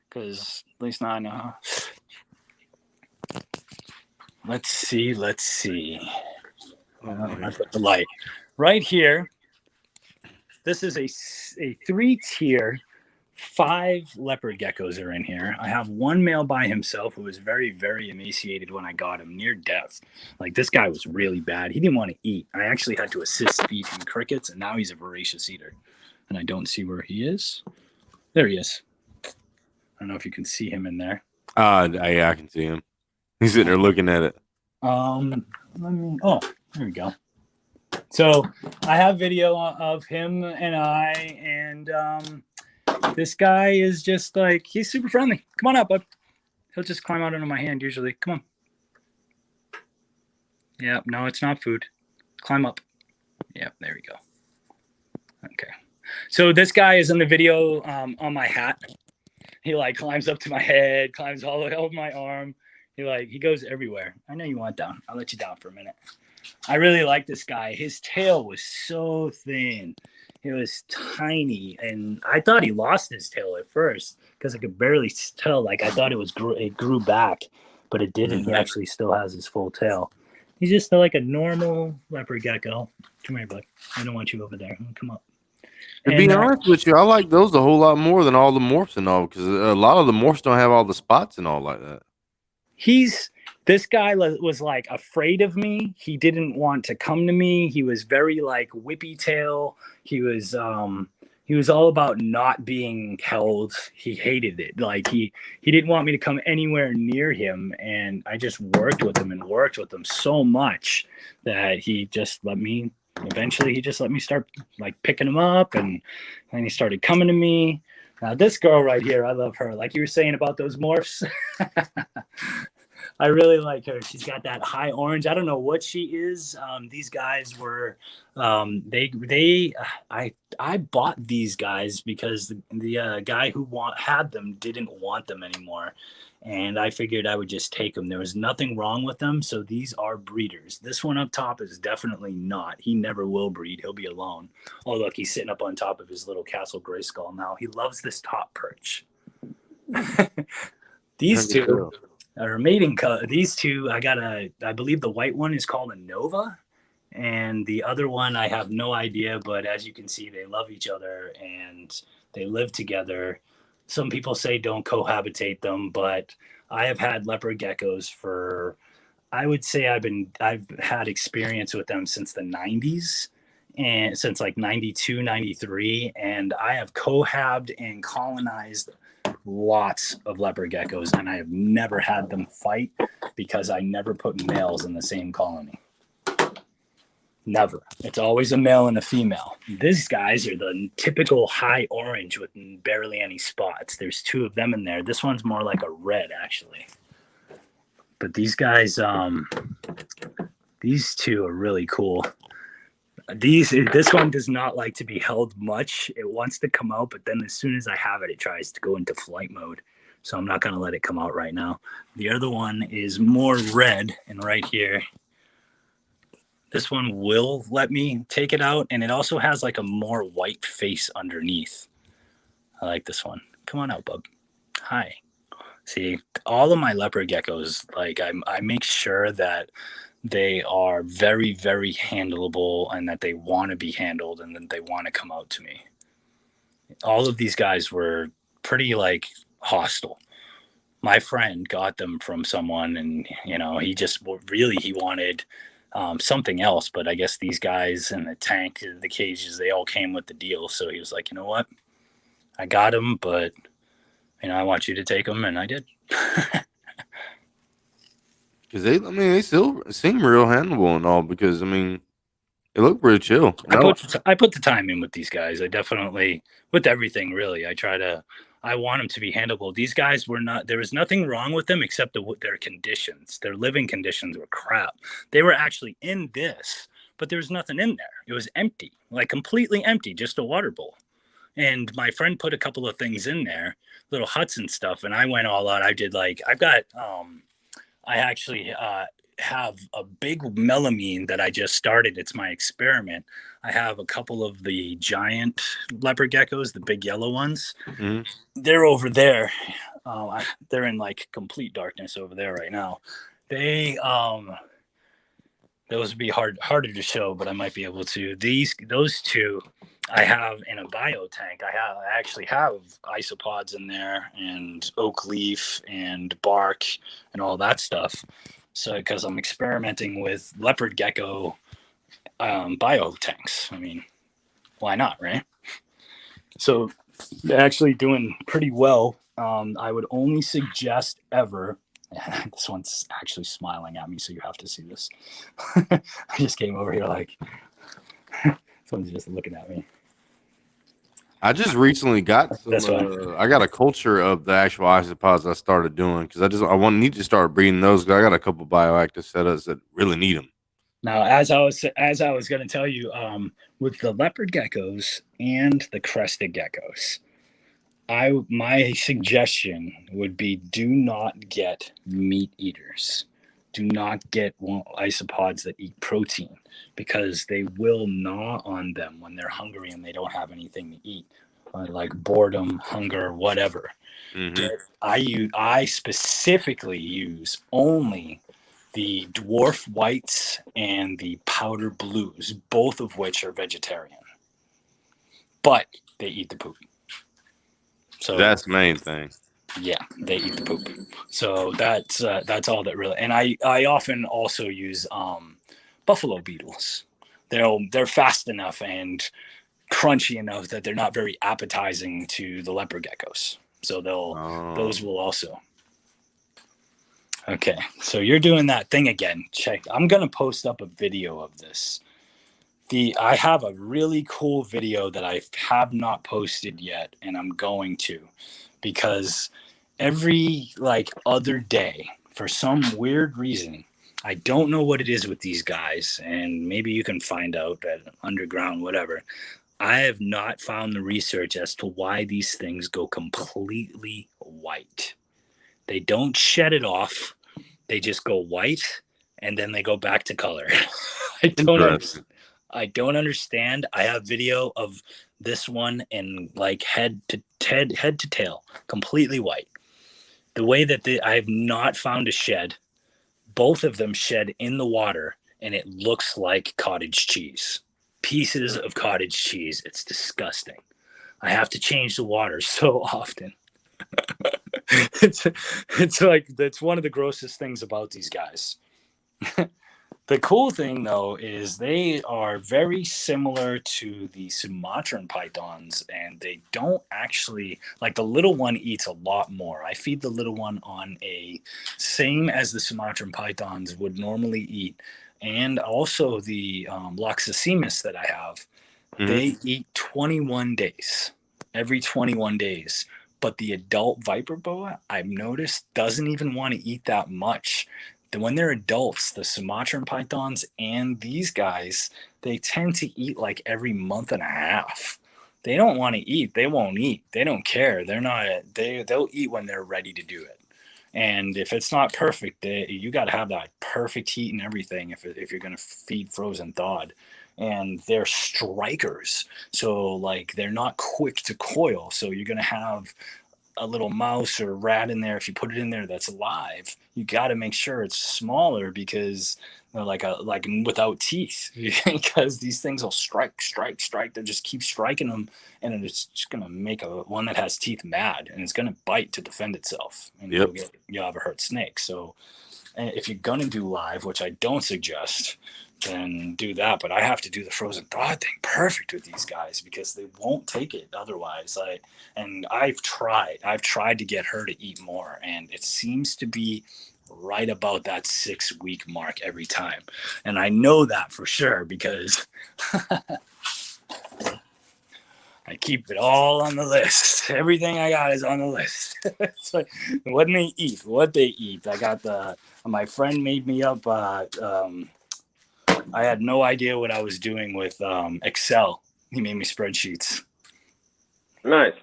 because at least now I know. Let's see. I put the light right here. This is a 3-tier 5 leopard geckos are in here. I have one male by himself who was very, very emaciated when I got him, near death. Like, this guy was really bad. He didn't want to eat. I actually had to assist feed him crickets, and now he's a voracious eater. And I don't see where he is. There he is. I don't know if you can see him in there. Yeah, I can see him. He's sitting there looking at it. There we go. So I have video of him and I, and this guy is just like, he's super friendly. Come on up, bud. He'll just climb out under my hand usually. Come on. Yeah, no, it's not food. Climb up. Yeah, there we go. Okay. So this guy is in the video on my hat. He like climbs up to my head, climbs all the way over my arm. He goes everywhere. I know you want down. I'll let you down for a minute. I really like this guy. His tail was so thin. It was tiny, and I thought he lost his tail at first because I could barely tell. Like, I thought it grew back, but it didn't. He actually still has his full tail. He's just like a normal leopard gecko. Come here, bud. I don't want you over there. Come up. To be honest with you, I like those a whole lot more than all the morphs and all, because a lot of the morphs don't have all the spots and all like that. This guy was like afraid of me. He didn't want to come to me. He was very like whippy tail. He was all about not being held. He hated it. Like he didn't want me to come anywhere near him. And I just worked with him so much that he just let me. Eventually, he just let me start like picking him up, and then he started coming to me. Now this girl right here, I love her. Like you were saying about those morphs. I really like her. She's got that high orange. I don't know what she is. These guys were, I bought these guys because the guy who had them didn't want them anymore. And I figured I would just take them. There was nothing wrong with them. So these are breeders. This one up top is definitely not. He never will breed. He'll be alone. Oh, look, he's sitting up on top of his little Castle Grayskull now. He loves this top perch. These two are mating. These two, I believe the white one is called a Nova. And the other one, I have no idea. But as you can see, they love each other and they live together. Some people say don't cohabitate them, but I have had leopard geckos for, I would say I've had experience with them since the 90s, and since like 92, 93, and I have cohabbed and colonized lots of leopard geckos, and I have never had them fight because I never put males in the same colony. Never. It's always a male and a female. These guys are the typical high orange with barely any spots. There's 2 of them in there. This one's more like a red, actually. But these guys, these 2 are really cool. This one does not like to be held much. It wants to come out, but then as soon as I have it, it tries to go into flight mode. So I'm not going to let it come out right now. The other one is more red, and right here, this one will let me take it out, and it also has like a more white face underneath. I like this one. Come on out, bub. Hi. See, all of my leopard geckos, like I make sure that they are very, very handleable and that they want to be handled and that they want to come out to me. All of these guys were pretty like hostile. My friend got them from someone, and he just he wanted something else, but I guess these guys and the tank, the cages, they all came with the deal. So he was like, you know what? I got them, but I want you to take them, and I did. Because they still seem real handleable and all. Because they look pretty chill. I put the time in with these guys. I definitely, with everything really, I want them to be handleable. These guys were not, there was nothing wrong with them except their conditions. Their living conditions were crap. They were actually in this, but there was nothing in there. It was empty, like completely empty, just a water bowl. And my friend put a couple of things in there, little huts and stuff. And I went all out. I did I actually have a big melamine that I just started. It's my experiment. I have a couple of the giant leopard geckos, the big yellow ones. Mm-hmm. They're over there. They're in like complete darkness over there right now. Those would be harder to show, but I might be able to. Those 2 I have in a bio tank. I actually have isopods in there and oak leaf and bark and all that stuff. So because I'm experimenting with leopard gecko bio tanks. I mean, why not, right? So they're actually doing pretty well. I would only suggest ever. This one's actually smiling at me, so you have to see this. I just came over here like someone's just looking at me. I just recently got some. I got a culture of the actual isopods I started doing because I need to start breeding those because I got a couple bioactive setups that really need them. Now, as I was going to tell you, with the leopard geckos and the crested geckos, my suggestion would be do not get meat eaters. Do not get isopods that eat protein because they will gnaw on them when they're hungry and they don't have anything to eat, like boredom, hunger, whatever. Mm-hmm. I specifically use only the dwarf whites and the powder blues, both of which are vegetarian, but they eat the poop. So that's the main thing. Yeah, they eat the poop. So that's all that really. And I often also use buffalo beetles. They're fast enough and crunchy enough that they're not very appetizing to the leopard geckos. So those will also. Okay, so you're doing that thing again. Check. I'm gonna post up a video of this. I have a really cool video that I have not posted yet, and I'm going to, because every other day, for some weird reason, I don't know what it is with these guys, and maybe you can find out at underground, whatever. I have not found the research as to why these things go completely white. They don't shed it off. They just go white, and then they go back to color. I don't understand. I have video of this one in head to tail, completely white. The way that I have not found a shed. Both of them shed in the water, and it looks like cottage cheese. Pieces of cottage cheese. It's disgusting. I have to change the water so often. That's one of the grossest things about these guys. The cool thing, though, is they are very similar to the Sumatran Pythons, and they don't actually, the little one eats a lot more. I feed the little one on a same as the Sumatran Pythons would normally eat, and also the Loxosimus that I have, they eat 21 days, every 21 days. But the adult Viper Boa, I've noticed, doesn't even want to eat that much. When they're adults, the Sumatran Pythons and these guys, they tend to eat every month and a half. They don't want to eat. They won't eat. They don't care. They'll eat when they're ready to do it. And if it's not perfect, you got to have that perfect heat and everything if you're going to feed frozen thawed. And they're strikers. So they're not quick to coil. So you're going to have a little mouse or rat in there. If you put it in there that's alive, you got to make sure it's smaller because they're like without teeth, because these things will strike. They just keep striking them, and it's just gonna make one that has teeth mad, and it's gonna bite to defend itself, and you'll have a hurt snake. So if you're gonna do live, which I don't suggest, then do that. But I have to do the frozen thaw thing perfect with these guys because they won't take it otherwise. And I've tried to get her to eat more, and it seems to be right about that 6-week mark every time. And I know that for sure because I keep it all on the list. Everything I got is on the list. So what they eat. I got my friend made me up. I had no idea what I was doing with Excel. He made me spreadsheets. Nice.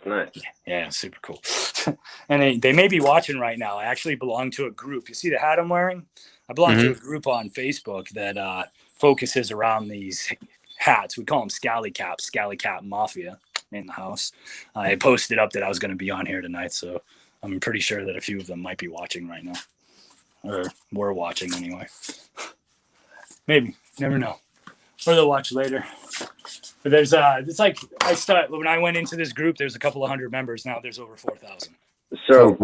Yeah, super cool. And they may be watching right now. I actually belong to a group. You see the hat I'm wearing? I belong to a group on Facebook that focuses around these hats. We call them Scally Cap Mafia in the house. I posted up that I was going to be on here tonight, so I'm pretty sure that a few of them might be watching right now. Or were watching anyway. Maybe. Never know. Or they'll watch later. But there's it's like when I went into this group, there's a couple of hundred members. Now there's over 4,000. So,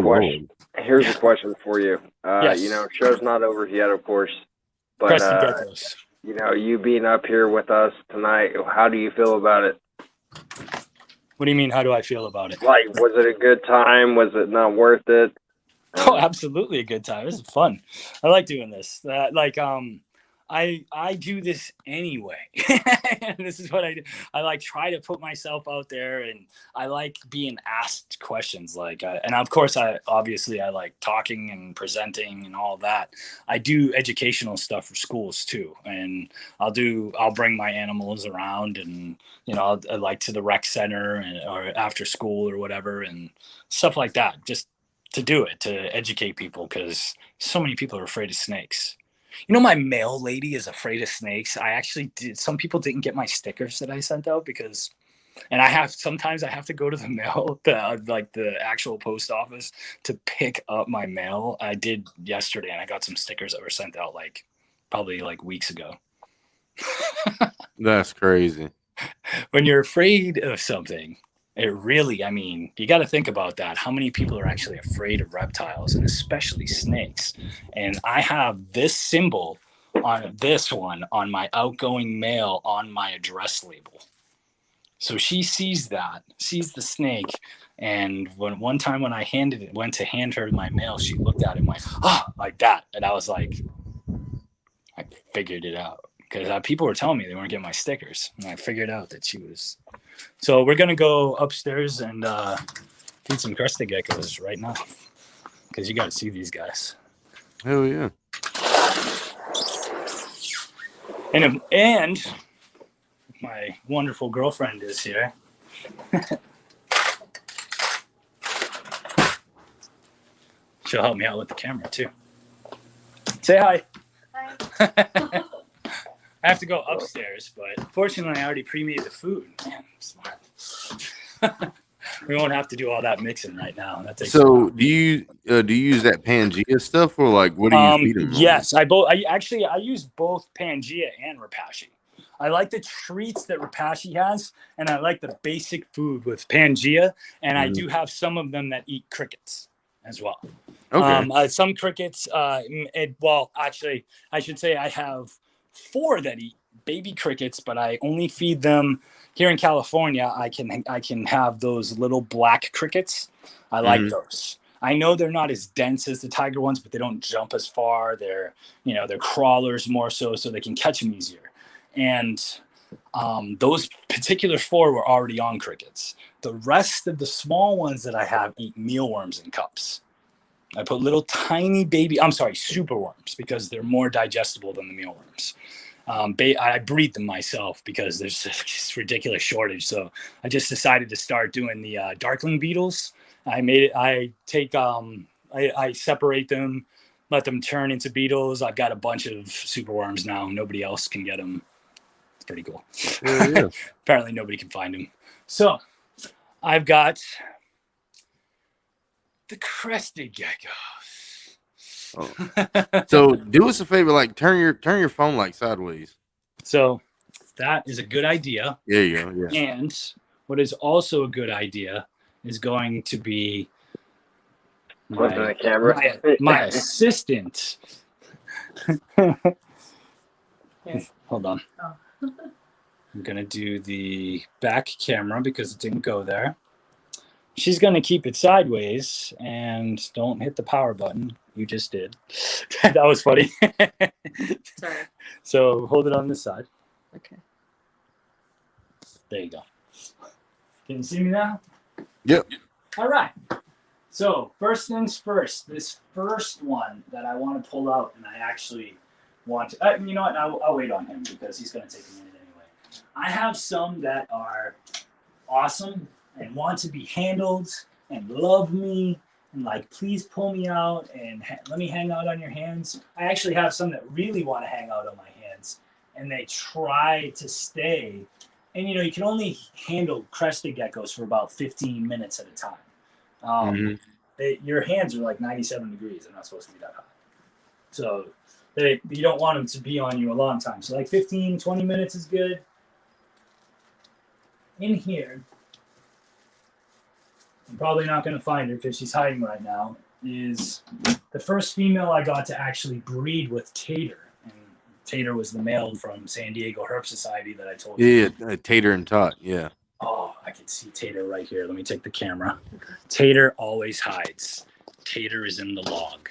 here's a question for you. Yes. You know, show's not over yet, of course, but Crested Geckos. you know, you being up here with us tonight, how do you feel about it? What do you mean? How do I feel about it? Like, was it a good time? Was it not worth it? Oh, absolutely a good time. This is fun. I like doing this. I do this anyway. This is what I do. I like try to put myself out there, and I like being asked questions. And of course, I like talking and presenting and all that. I do educational stuff for schools too, and I'll bring my animals around, and you know, I like to the rec center or after school or whatever, and stuff like that. Just to do it, to educate people, because so many people are afraid of snakes. You know, my mail lady is afraid of snakes. I actually did. Some people didn't get my stickers that I sent out sometimes I have to go to the mail, the actual post office to pick up my mail. I did yesterday, and I got some stickers that were sent out probably weeks ago. That's crazy. When you're afraid of something, it really, you got to think about that. How many people are actually afraid of reptiles, and especially snakes? And I have this symbol on this one on my outgoing mail on my address label. So she sees the snake. And one time when I went to hand her my mail, she looked at it and went, like that. And I was like, I figured it out. Because people were telling me they weren't getting my stickers. And I figured out that she was. So we're going to go upstairs and feed some Crested Geckos right now. Because you got to see these guys. Hell yeah. And my wonderful girlfriend is here. She'll help me out with the camera too. Say hi. Hi. I have to go upstairs, but fortunately I already pre-made the food. Man, I'm smart. We won't have to do all that mixing right now. That takes so do you use that Pangea stuff, or what do you feed them? Yes, I use both Pangea and Repashy. I like the treats that Repashy has, and I like the basic food with Pangea, and I do have some of them that eat crickets as well. Okay. Some crickets, actually, I should say I have 4 that eat baby crickets, but I only feed them here in California. I can have those little black crickets. I like those. I know they're not as dense as the tiger ones, but they don't jump as far. They're crawlers more so they can catch them easier. And those particular 4 were already on crickets. The rest of the small ones that I have eat mealworms in cups. I put little tiny super worms, because they're more digestible than the mealworms. I breed them myself because there's this ridiculous shortage. So I just decided to start doing the darkling beetles. I separate them, let them turn into beetles. I've got a bunch of super worms now. Nobody else can get them. It's pretty cool. Yeah. Apparently nobody can find them. So I've got the Crested Geckos. Oh. So do us a favor, turn your phone sideways. So that is a good idea. There you go. Yeah. And what is also a good idea is going to be the camera. my assistant. Hold on. Oh. I'm gonna do the back camera because it didn't go there. She's going to keep it sideways, and don't hit the power button. You just did. That was funny. Sorry. So hold it on this side. Okay. There you go. Can you see me now? Yep. All right. So first things first, this first one that I want to pull out, and I actually want to, you know what, I'll wait on him because he's going to take a minute anyway. I have some that are awesome and want to be handled and love me and please pull me out and let me hang out on your hands. I actually have some that really want to hang out on my hands, and they try to stay. And you can only handle Crested Geckos for about 15 minutes at a time. Your hands are 97 degrees. They're not supposed to be that hot. So you don't want them to be on you a long time. So 15, 20 minutes is good. in here, I'm probably not going to find her because she's hiding right now, is the first female I got to actually breed with Tater. And Tater was the male from San Diego Herp Society that I told you. Yeah, Tater and Tot. Yeah. Oh, I can see Tater right here. Let me take the camera. Tater always hides. Tater is in the log.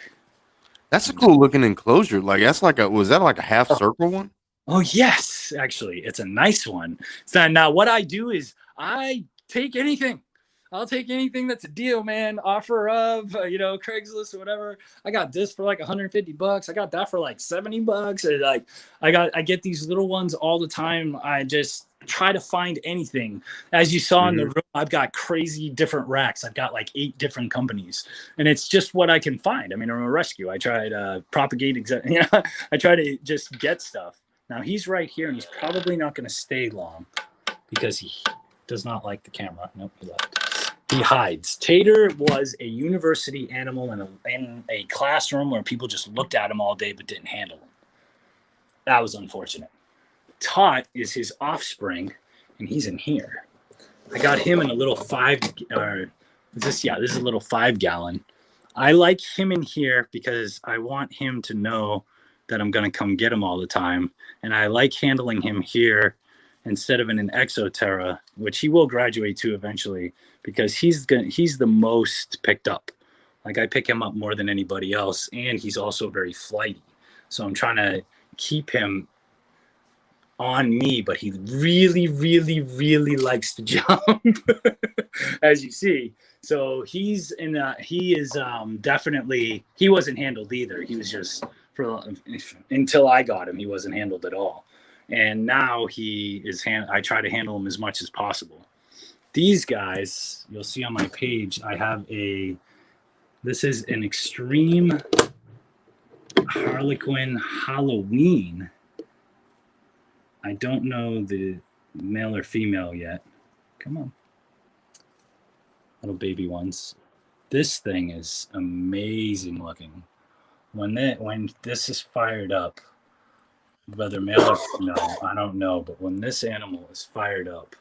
That's a cool looking enclosure. Like was that like a half circle one? Oh yes, actually, it's a nice one. So now what I do is I take anything. I'll take anything that's a deal, man. Offer of, Craigslist or whatever. I got this for like $150. I got that for like $70. And like, I get these little ones all the time. I just try to find anything. As you saw in the room, I've got crazy different racks. I've got like 8 different companies, and it's just what I can find. I mean, I'm a rescue. I try to propagate. I try to just get stuff. Now he's right here, and he's probably not going to stay long because he does not like the camera. Nope, he left. He hides. Tater was a university animal in a classroom where people just looked at him all day but didn't handle him. That was unfortunate. Tot is his offspring, and he's in here. I got him in a little this is a little 5-gallon. I like him in here because I want him to know that I'm going to come get him all the time. And I like handling him here instead of in an Exoterra, which he will graduate to eventually, because he's the most picked up. Like, I pick him up more than anybody else, and he's also very flighty. So I'm trying to keep him on me, but he really, really, really likes to jump, as you see. So he wasn't handled either. He was just, until I got him, he wasn't handled at all. And now I try to handle him as much as possible. These guys, you'll see on my page, this is an extreme Harlequin Halloween. I don't know the male or female yet. Come on. Little baby ones. This thing is amazing looking. When this is fired up, whether male or female, I don't know, but when this animal is fired up,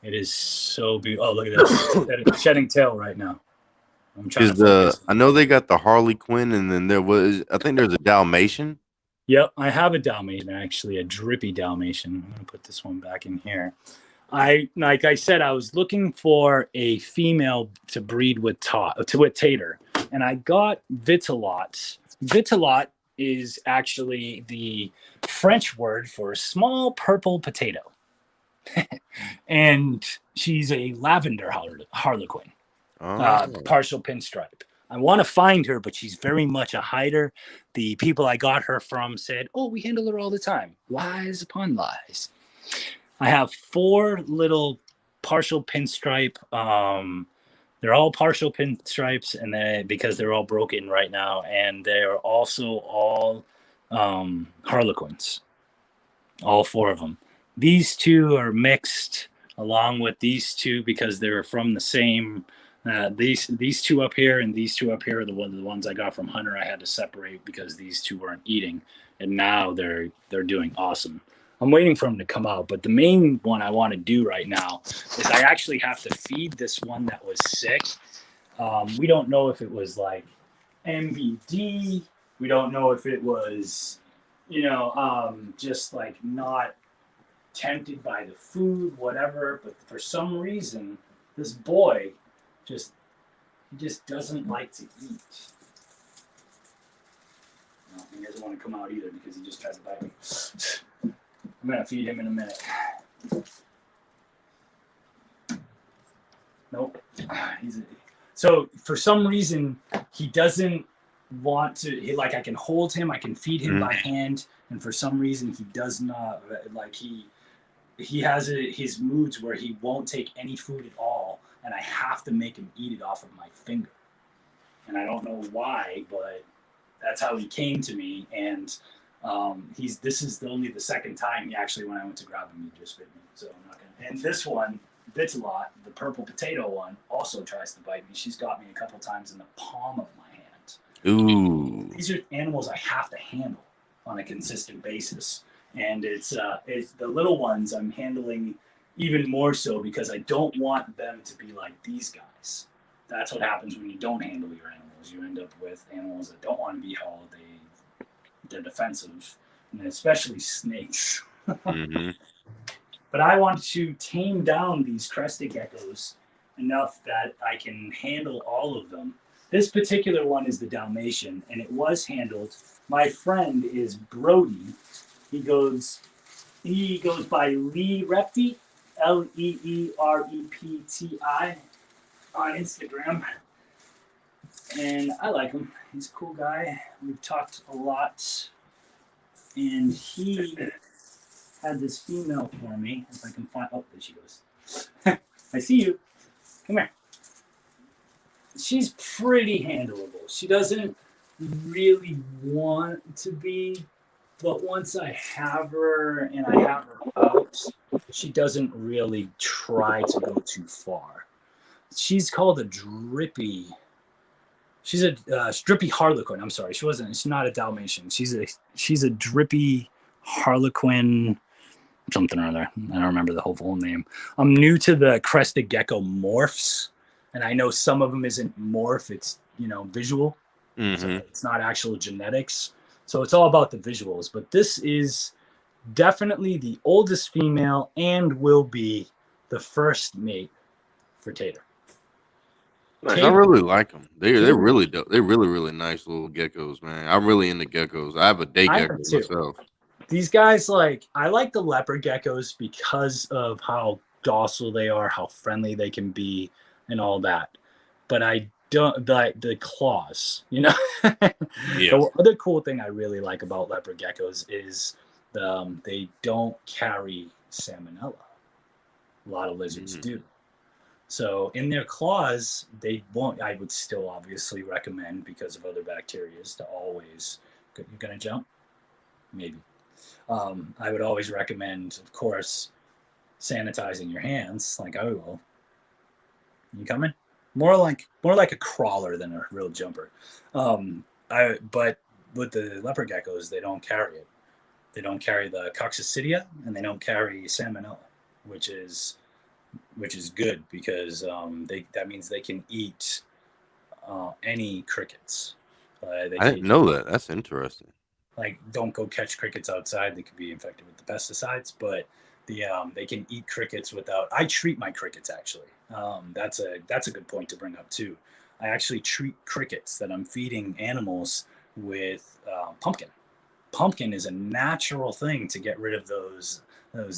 it is so beautiful. Oh, look at this. Shedding tail right now. I know they got the Harley Quinn, and then I think there's a Dalmatian. Yep, I have a Dalmatian, actually, a drippy Dalmatian. I'm going to put this one back in here. Like I said, I was looking for a female to breed with Tater, and I got Vitalot. Vitalot is actually the French word for small purple potato. And she's a lavender harlequin, partial pinstripe. I want to find her, but she's very much a hider. The people I got her from said, "Oh, we handle her all the time." Lies upon lies. I have 4 little partial pinstripe. They're all partial pinstripes, and because they're all broken right now, and they're also all harlequins. All 4 of them. These 2 are mixed along with these 2 because they're from the same. These 2 up here and these 2 up here are the ones I got from Hunter. I had to separate because these 2 weren't eating, and now they're doing awesome. I'm waiting for them to come out, but the main one I want to do right now is I actually have to feed this one that was sick. We don't know if it was like MVD. We don't know if it was, just like not tempted by the food, whatever. But for some reason, this boy just doesn't like to eat. No, he doesn't want to come out either because he just tried to bite me. I'm going to feed him in a minute. Nope. So for some reason, he doesn't want to, I can hold him, I can feed him by hand, and for some reason he does not, he has his moods where he won't take any food at all, and I have to make him eat it off of my finger. And I don't know why, but that's how he came to me, and this is only the second time when I went to grab him, he just bit me. So I'm not gonna. And this one, Vitalot, the purple potato one, also tries to bite me. She's got me a couple times in the palm of my hand. Ooh. These are animals I have to handle on a consistent basis, and it's the little ones I'm handling even more so because I don't want them to be like these guys. That's what happens when you don't handle your animals. You end up with animals that don't want to be held. They're defensive, and especially snakes. Mm-hmm. But I want to tame down these Crested Geckos enough that I can handle all of them. This particular one is the Dalmatian, and it was handled. My friend is Brody. He goes by Lee Repti, Leerepti on Instagram. And I like him. He's a cool guy. We've talked a lot. And he had this female for me. If I can find, oh, there she goes. I see you. Come here. She's pretty handleable. She doesn't really want to be, but once I have her and I have her out, she doesn't really try to go too far. She's called a drippy. She's a drippy Harlequin. I'm sorry, she's not a Dalmatian. She's a drippy Harlequin something or other. I don't remember the whole full name. I'm new to the Crested Gecko morphs, and I know some of them isn't morph. It's visual. Mm-hmm. So it's not actual genetics. So it's all about the visuals. But this is definitely the oldest female and will be the first mate for Tater. Nice. I really like them. They're really dope. They're really nice little geckos, man. I'm really into geckos. I have a day gecko myself. These guys, I like the leopard geckos because of how docile they are, how friendly they can be, and all that. But I don't like the claws, Yeah. The other cool thing I really like about leopard geckos is they don't carry salmonella. A lot of lizards do. So in their claws, they won't. I would still obviously recommend, because of other bacteria, to always. You're gonna jump? Maybe. I would always recommend, of course, sanitizing your hands, like I will. You coming? More like a crawler than a real jumper. But with the leopard geckos, they don't carry it. They don't carry the coccidia, and they don't carry salmonella, which is good because that means they can eat any crickets. I didn't know that. That's interesting. Don't go catch crickets outside. They could be infected with the pesticides, but they can eat crickets without. I treat my crickets actually. That's a good point to bring up too. I actually treat crickets that I'm feeding animals with pumpkin. Pumpkin is a natural thing to get rid of those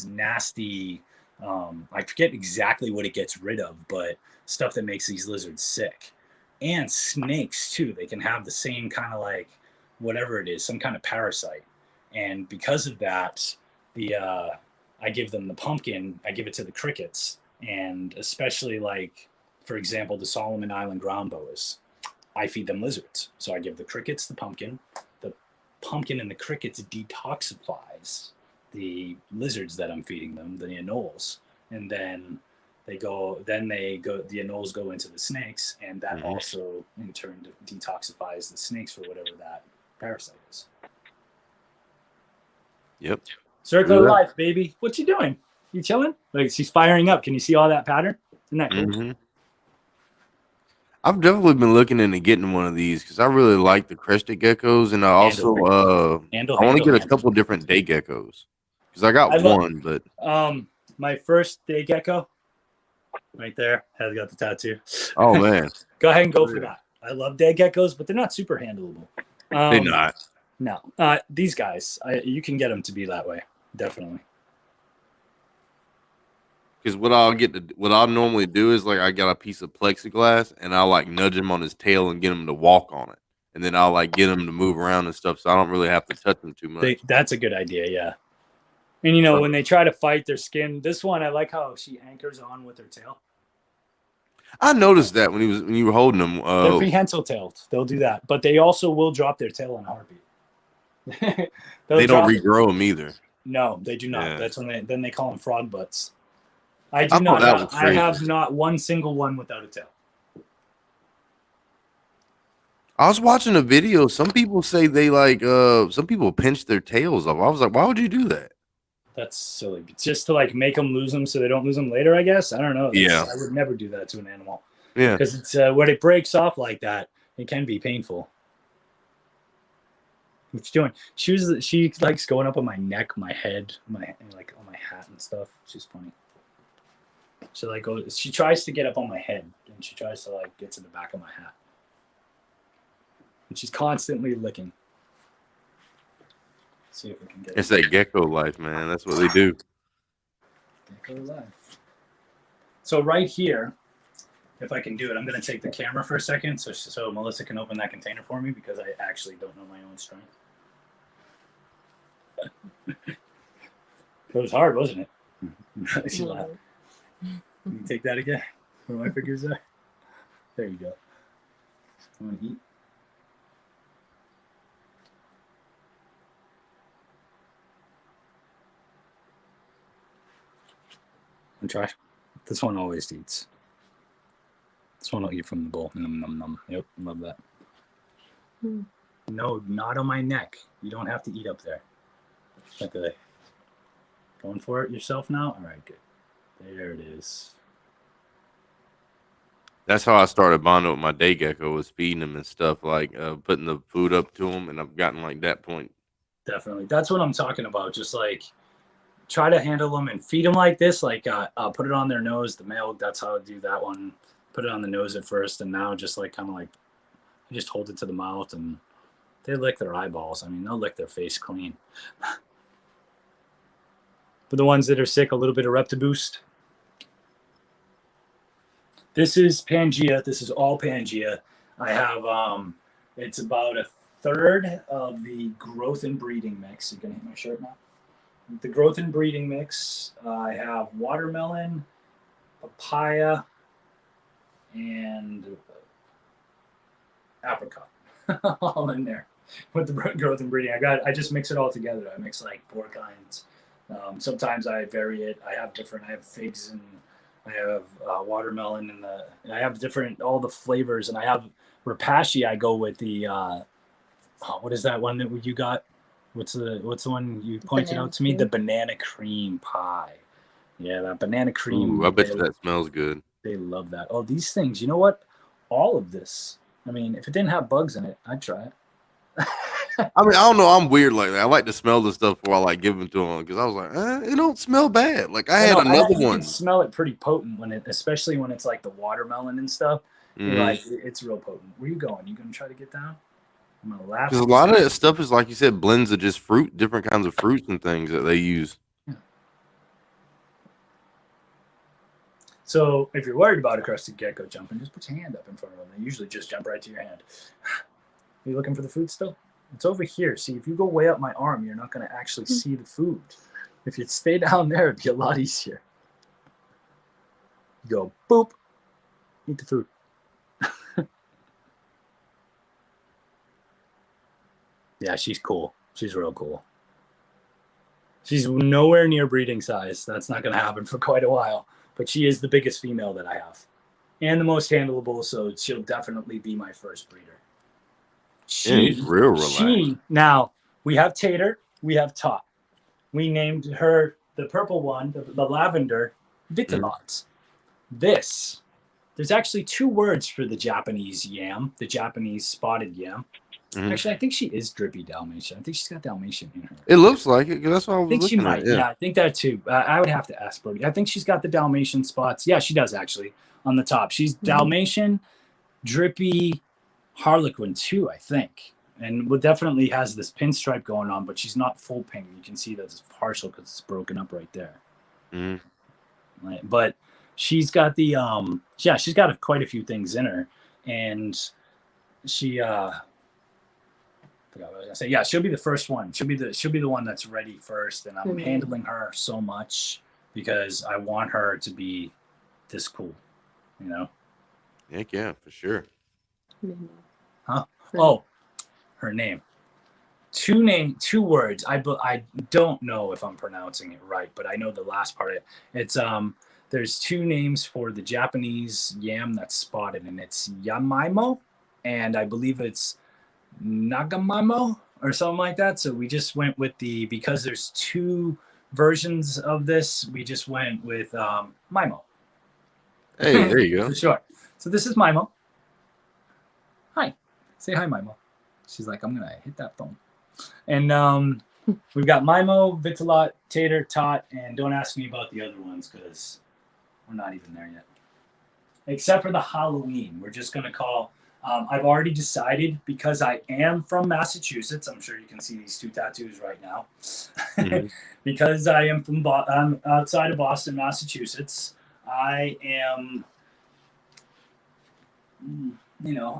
nasty. I forget exactly what it gets rid of, but stuff that makes these lizards sick. And snakes too. They can have the same kind of whatever it is, some kind of parasite. And because of that, I give them the pumpkin, I give it to the crickets. And especially for example, the Solomon Island ground boas, I feed them lizards. So I give the crickets the pumpkin and the crickets detoxifies the lizards that I'm feeding them, the anoles. And then the anoles go into the snakes, and that also in turn detoxifies the snakes for whatever that parasite is. Yep. Circle of life, baby. What you doing? You chilling? She's firing up. Can you see all that pattern? Isn't that cool? Mm-hmm. I've definitely been looking into getting one of these because I really like the Crested Geckos, and I also I want to get a couple different day geckos because I got one, but my first day gecko right there has got the tattoo. Oh man. Go ahead and go for that. I love day geckos, but they're not super handleable. They're not. No. These guys, you can get them to be that way. Definitely. Because what I'll normally do is I got a piece of plexiglass and I'll nudge him on his tail and get him to walk on it. And then I'll get him to move around and stuff. So I don't really have to touch him too much. That's a good idea. Yeah. And when they try to fight their skin, this one, I like how she anchors on with her tail. I noticed that when you were holding them. They're prehensile tailed. They'll do that, but they also will drop their tail in a heartbeat. They don't regrow them either. No, they do not. Yeah. That's when they call them frog butts. I have not one single one without a tail. I was watching a video. Some people say they some people pinch their tails off. I was like, why would you do that? That's silly. Just to like make them lose them so they don't lose them later, I guess. I don't know. Yeah. I would never do that to an animal. Yeah. Because it's when it breaks off like that, it can be painful. What you doing? She likes going up on my neck, my head, like on my hat and stuff. She's funny. She tries to get up on my head, and she tries to like get to the back of my hat. And she's constantly licking. Let's see if we can get It's that gecko life, man. That's what they do. Gecko life. So right here, if I can do it, I'm going to take the camera for a second so Melissa can open that container for me because I actually don't know my own strength. It was hard, wasn't it? She laughed. Can you take that again? Where my fingers are? There you go. You want to eat? And try. This one always eats. This one will eat from the bowl. Num, num, num. Yep, love that. No, not on my neck. You don't have to eat up there. Okay. Going for it yourself now? All right, good. There it is. That's how I started bonding with my day gecko, was feeding him and stuff, like putting the food up to him, and I've gotten like that point. Definitely. That's what I'm talking about. Just like try to handle them and feed them like this. Like put it on their nose, the male, that's how I do that one. Put it on the nose at first, and now just like kind of like I just hold it to the mouth, and they lick their eyeballs. I mean, they'll lick their face clean. For the ones that are sick, a little bit of Reptiboost. This is Pangea. This is all Pangea. I have, it's about a third of the growth and breeding mix. You can hit my shirt now. The growth and breeding mix, I have watermelon, papaya, and apricot all in there with the growth and breeding. I just mix it all together. I mix like 4 kinds. Sometimes I vary it. I have figs and I have watermelon and I have all the flavors, and I have Rapashi. I go with the what is that one that you got? What's the one you pointed out to me? The banana cream pie. Yeah, that banana cream. Ooh, I bet you that smells good. They love that. Oh, these things. You know what? All of this. I mean, if it didn't have bugs in it, I'd try it. I mean, I don't know. I'm weird like that. I like to smell the stuff before I like give them to them because I was like, it don't smell bad. Like I had another one. You can smell it pretty potent especially when it's like the watermelon and stuff. Mm-hmm. Like it's real potent. Where you going? You gonna try to get down? I'm gonna laugh. Because a lot of that stuff is like you said, blends of just fruit, different kinds of fruits and things that they use. Yeah. So if you're worried about a crested gecko jumping, just put your hand up in front of them. They usually just jump right to your hand. Are you looking for the food still? It's over here. See, if you go way up my arm, you're not going to actually see the food. If you stay down there, it'd be a lot easier. You go, boop, eat the food. Yeah, she's cool. She's real cool. She's nowhere near breeding size. That's not going to happen for quite a while. But she is the biggest female that I have. And the most handleable, so she'll definitely be my first breeder. She's real relaxed. Now, we have Tater, we have Tot. We named her, the purple one, the lavender, Vitalot. There's actually 2 words for the Japanese yam, the Japanese spotted yam. Actually, I think she is drippy Dalmatian. I think she's got Dalmatian in her. It looks like it. That's what I was think she might. at. Yeah, I think that too. I would have to ask Brody. I think she's got the Dalmatian spots. Yeah, she does actually on the top. She's Dalmatian, drippy, Harlequin too, I think. And definitely has this pinstripe going on, but she's not full pink. You can see that it's partial because it's broken up right there. Right. But she's got the she's got quite a few things in her, and she I forgot what I was gonna say. Yeah, she'll be the first one. She'll be the one that's ready first, and I'm handling her so much because I want her to be this cool, you know. Heck yeah, for sure. Huh? Oh, her name. 2 words. I don't know if I'm pronouncing it right, but I know the last part of it. It's there's 2 names for the Japanese yam that's spotted, and it's Yamaimo, and I believe it's Nagamamo or something like that. So we just went with because there's 2 versions of this, we just went with Mimo. Hey, there you go. For sure. So this is Mimo. Hi. Say hi, Mimo. She's like, I'm going to hit that phone. And we've got Mimo, Vitalot, Tater, Tot, and don't ask me about the other ones because we're not even there yet. Except for the Halloween. We're just going to call... I've already decided, because I am from Massachusetts, I'm sure you can see these two tattoos right now. Mm-hmm. Because I am from I'm outside of Boston, Massachusetts, I am,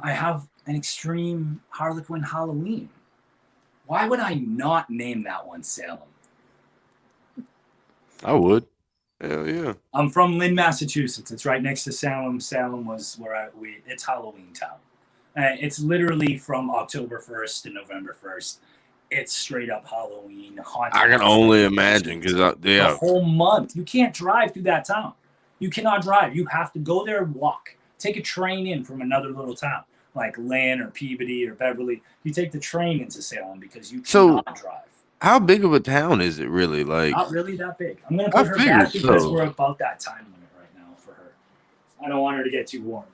I have an extreme Harlequin Halloween. Why would I not name that one Salem? I would. Hell yeah. I'm from Lynn, Massachusetts. It's right next to Salem. Salem was where it's Halloween town. It's literally from October 1st to November 1st. It's straight up Halloween. I can only imagine because the whole month. You can't drive through that town. You cannot drive. You have to go there and walk. Take a train in from another little town like Lynn or Peabody or Beverly. You take the train into Salem because you cannot drive. How big of a town is it really? Like, not really that big. I'm gonna put her back because we're about that time limit right now for her. I don't want her to get too warm.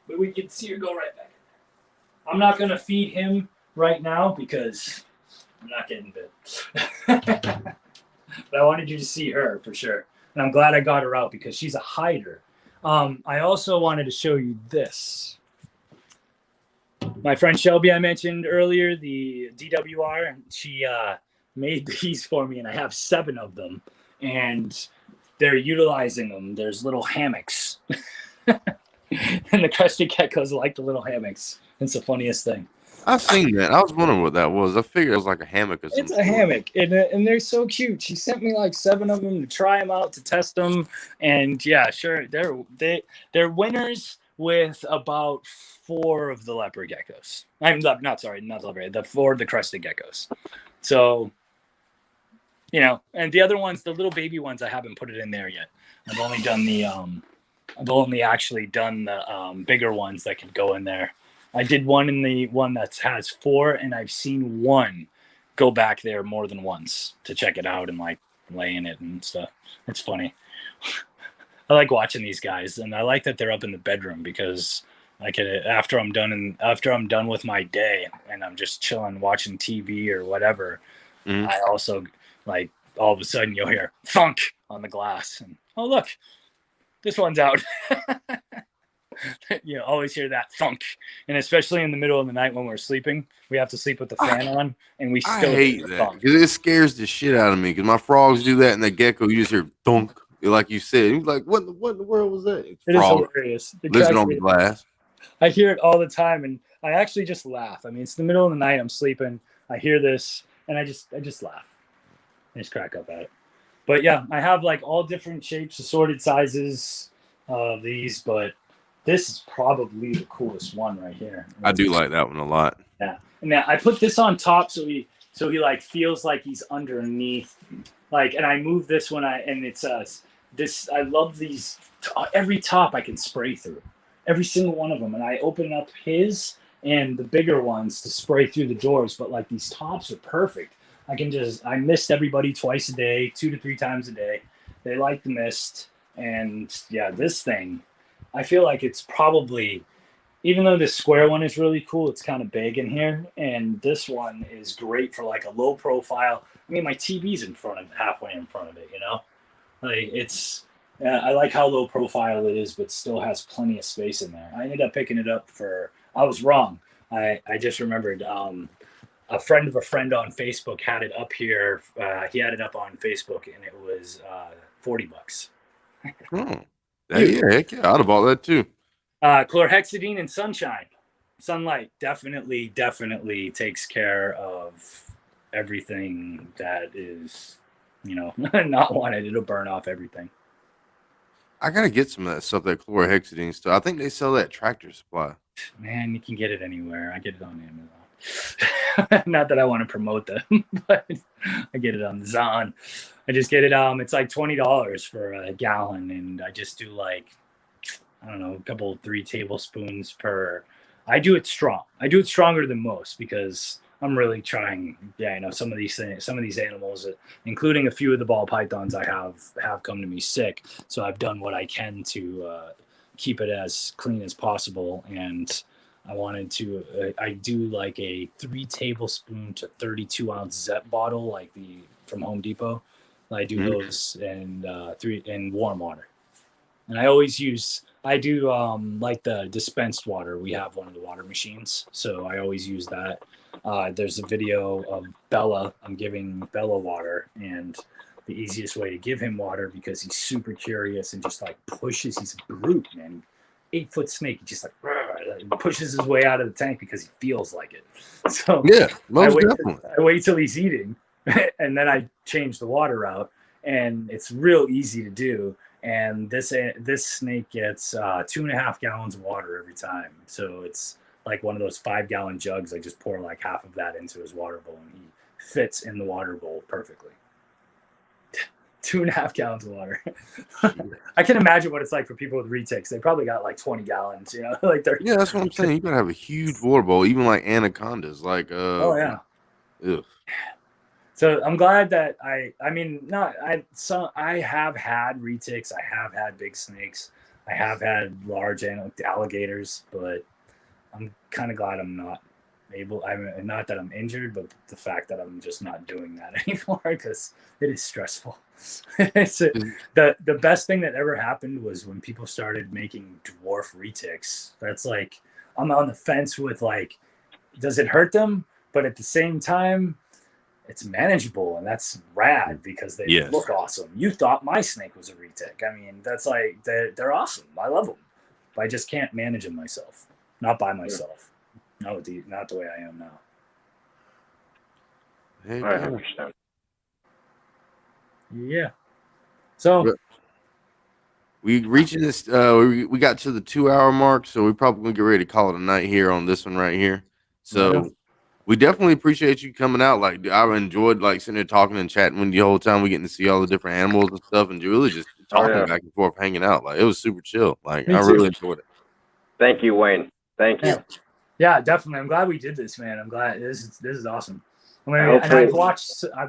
But we can see her go right back in there. I'm not going to feed him right now because I'm not getting bit. But I wanted you to see her for sure. And I'm glad I got her out because she's a hider. I also wanted to show you this. My friend Shelby I mentioned earlier, the DWR, she made these for me, and I have 7 of them. And they're utilizing them. There's little hammocks. And the Crested Geckos like the little hammocks. It's the funniest thing. I've seen that. I was wondering what that was. I figured it was like a hammock or something. It's a hammock, and they're so cute. She sent me like 7 of them to try them out, to test them. And yeah, sure, they're winners with about 4 of the Leopard Geckos. I'm not Leopard, the 4 of the Crested Geckos. So, and the other ones, the little baby ones, I haven't put it in there yet. I've only actually done the bigger ones that can go in there. I did one in the one that has 4, and I've seen one go back there more than once to check it out and like lay in it and stuff. It's funny. I like watching these guys, and I like that they're up in the bedroom because I can, after I'm done with my day and I'm just chilling watching TV or whatever, I also like all of a sudden you'll hear thunk on the glass and oh look, this one's out. You always hear that thunk, and especially in the middle of the night when we're sleeping, we have to sleep with the fan on, and we still hate that because it scares the shit out of me. Because my frogs do that, and the gecko, you just hear thunk, like you said. You're like, what in the world was that? It's it is hilarious. Listen on the glass. I hear it all the time, and I actually just laugh. I mean, it's the middle of the night. I'm sleeping. I hear this, and I just laugh. I just crack up at it. But yeah, I have like all different shapes, assorted sizes of these, but this is probably the coolest one right here. I do like that one a lot. Yeah. And now I put this on top so he like feels like he's underneath. Like, and I move this one and it's this, I love these, every top I can spray through. Every single one of them. And I open up his and the bigger ones to spray through the doors, but like these tops are perfect. I mist everybody twice a day, 2 to 3 times a day. They like the mist. And yeah, this thing, I feel like it's probably, even though this square one is really cool, it's kind of big in here. And this one is great for like a low profile. I mean, my TV's halfway in front of it, Like I like how low profile it is, but still has plenty of space in there. I ended up picking it up I was wrong. I just remembered a friend of a friend on Facebook had it up here. He had it up on Facebook and it was $40. Oh. Yeah, heck yeah, I'd have bought that too. Chlorhexidine and sunlight definitely takes care of everything that is, not wanted. It'll burn off everything. I gotta get some of that stuff, that chlorhexidine stuff. I think they sell that at Tractor Supply. Man, you can get it anywhere. I get it on Amazon. Not that I want to promote them, but I get it on Zon. I just get it. It's like $20 for a gallon, and I just do like, I don't know, 3 tablespoons per. I do it strong. I do it stronger than most because I'm really trying. Yeah, some of these things, some of these animals, including a few of the ball pythons, I have come to me sick. So I've done what I can to keep it as clean as possible. And I wanted to. I do like a 3 tablespoon to 32 ounce Zep bottle, like from Home Depot. I do those in warm water, and I always use. I do like the dispensed water. We have one of the water machines, so I always use that. There's a video of Bella. I'm giving Bella water, and the easiest way to give him water, because he's super curious and just like pushes. He's a brute, man. 8-foot snake. He just like pushes his way out of the tank because he feels like it. So yeah, I wait till he's eating, and then I change the water out, and it's real easy to do. And this snake gets 2.5 gallons of water every time. So it's like one of those 5-gallon jugs. I just pour like half of that into his water bowl, and he fits in the water bowl perfectly. 2.5 gallons of water. I can imagine what it's like for people with retics. They probably got like 20 gallons, like they're. Yeah, that's what I'm saying. You gotta have a huge water bowl, even like anacondas. Like, oh yeah. Ugh. So I'm glad that I have had retics. I have had big snakes. I have had large alligators, but I'm kind of glad I'm not able. Not that I'm injured, but the fact that I'm just not doing that anymore, because it is stressful. The best thing that ever happened was when people started making dwarf retics. That's like, I'm on the fence with like, does it hurt them? But at the same time, it's manageable, and that's rad because they look awesome. You thought my snake was a retic. I mean, that's like, they're awesome. I love them, but I just can't manage them myself. Not by myself. Not the way I am now. I understand. Yeah. So we reaching this. We got to the 2-hour mark, so we probably gonna get ready to call it a night here on this one right here. So. We definitely appreciate you coming out. Like, I enjoyed like sitting there talking and chatting with you the whole time. We getting to see all the different animals and stuff, and really just talking back and forth, hanging out. Like, it was super chill. Like, I really enjoyed it. Thank you, Wayne. Thank you. Yeah, definitely. I'm glad we did this, man. I'm glad this is awesome. I mean, and I've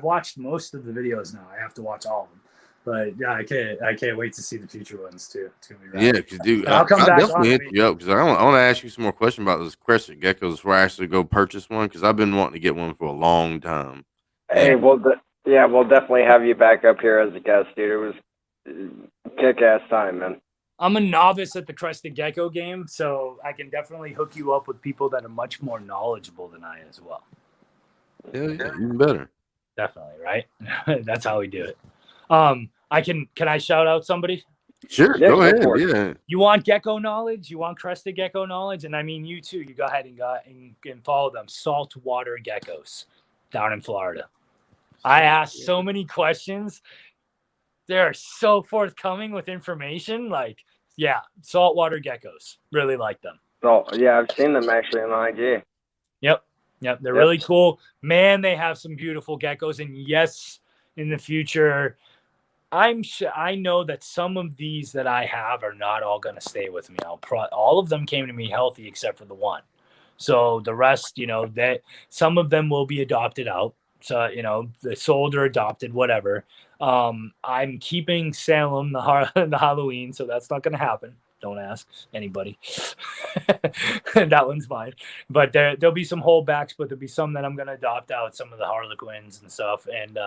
watched most of the videos now. I have to watch all of them. But yeah, I can't wait to see the future ones too. It's gonna be rad. Yeah, because dude, I'll definitely hit you up, because I want to ask you some more questions about those Crested Geckos before I actually go purchase one, because I've been wanting to get one for a long time. Hey, we'll definitely have you back up here as a guest, dude. It was kick-ass time, man. I'm a novice at the Crested Gecko game, so I can definitely hook you up with people that are much more knowledgeable than I as well. Yeah, even better. Definitely, right? That's how we do it. Can I shout out somebody? Sure, go ahead. Yeah. You want gecko knowledge? You want Crested Gecko knowledge? And I mean, you too. You go ahead and follow them. Saltwater geckos down in Florida. I asked so many questions. They're so forthcoming with information. Like, yeah, saltwater geckos. Really like them. Oh, yeah, I've seen them actually on IG. Yep. They're really cool. Man, they have some beautiful geckos. And yes, in the future, I know that some of these that I have are not all going to stay with me. All of them came to me healthy except for the one. So the rest, that some of them will be adopted out. So, the sold or adopted, whatever. I'm keeping Salem, the Halloween, so that's not going to happen. Don't ask anybody. That one's mine. But there'll be some holdbacks, but there'll be some that I'm going to adopt out, some of the Harlequins and stuff. And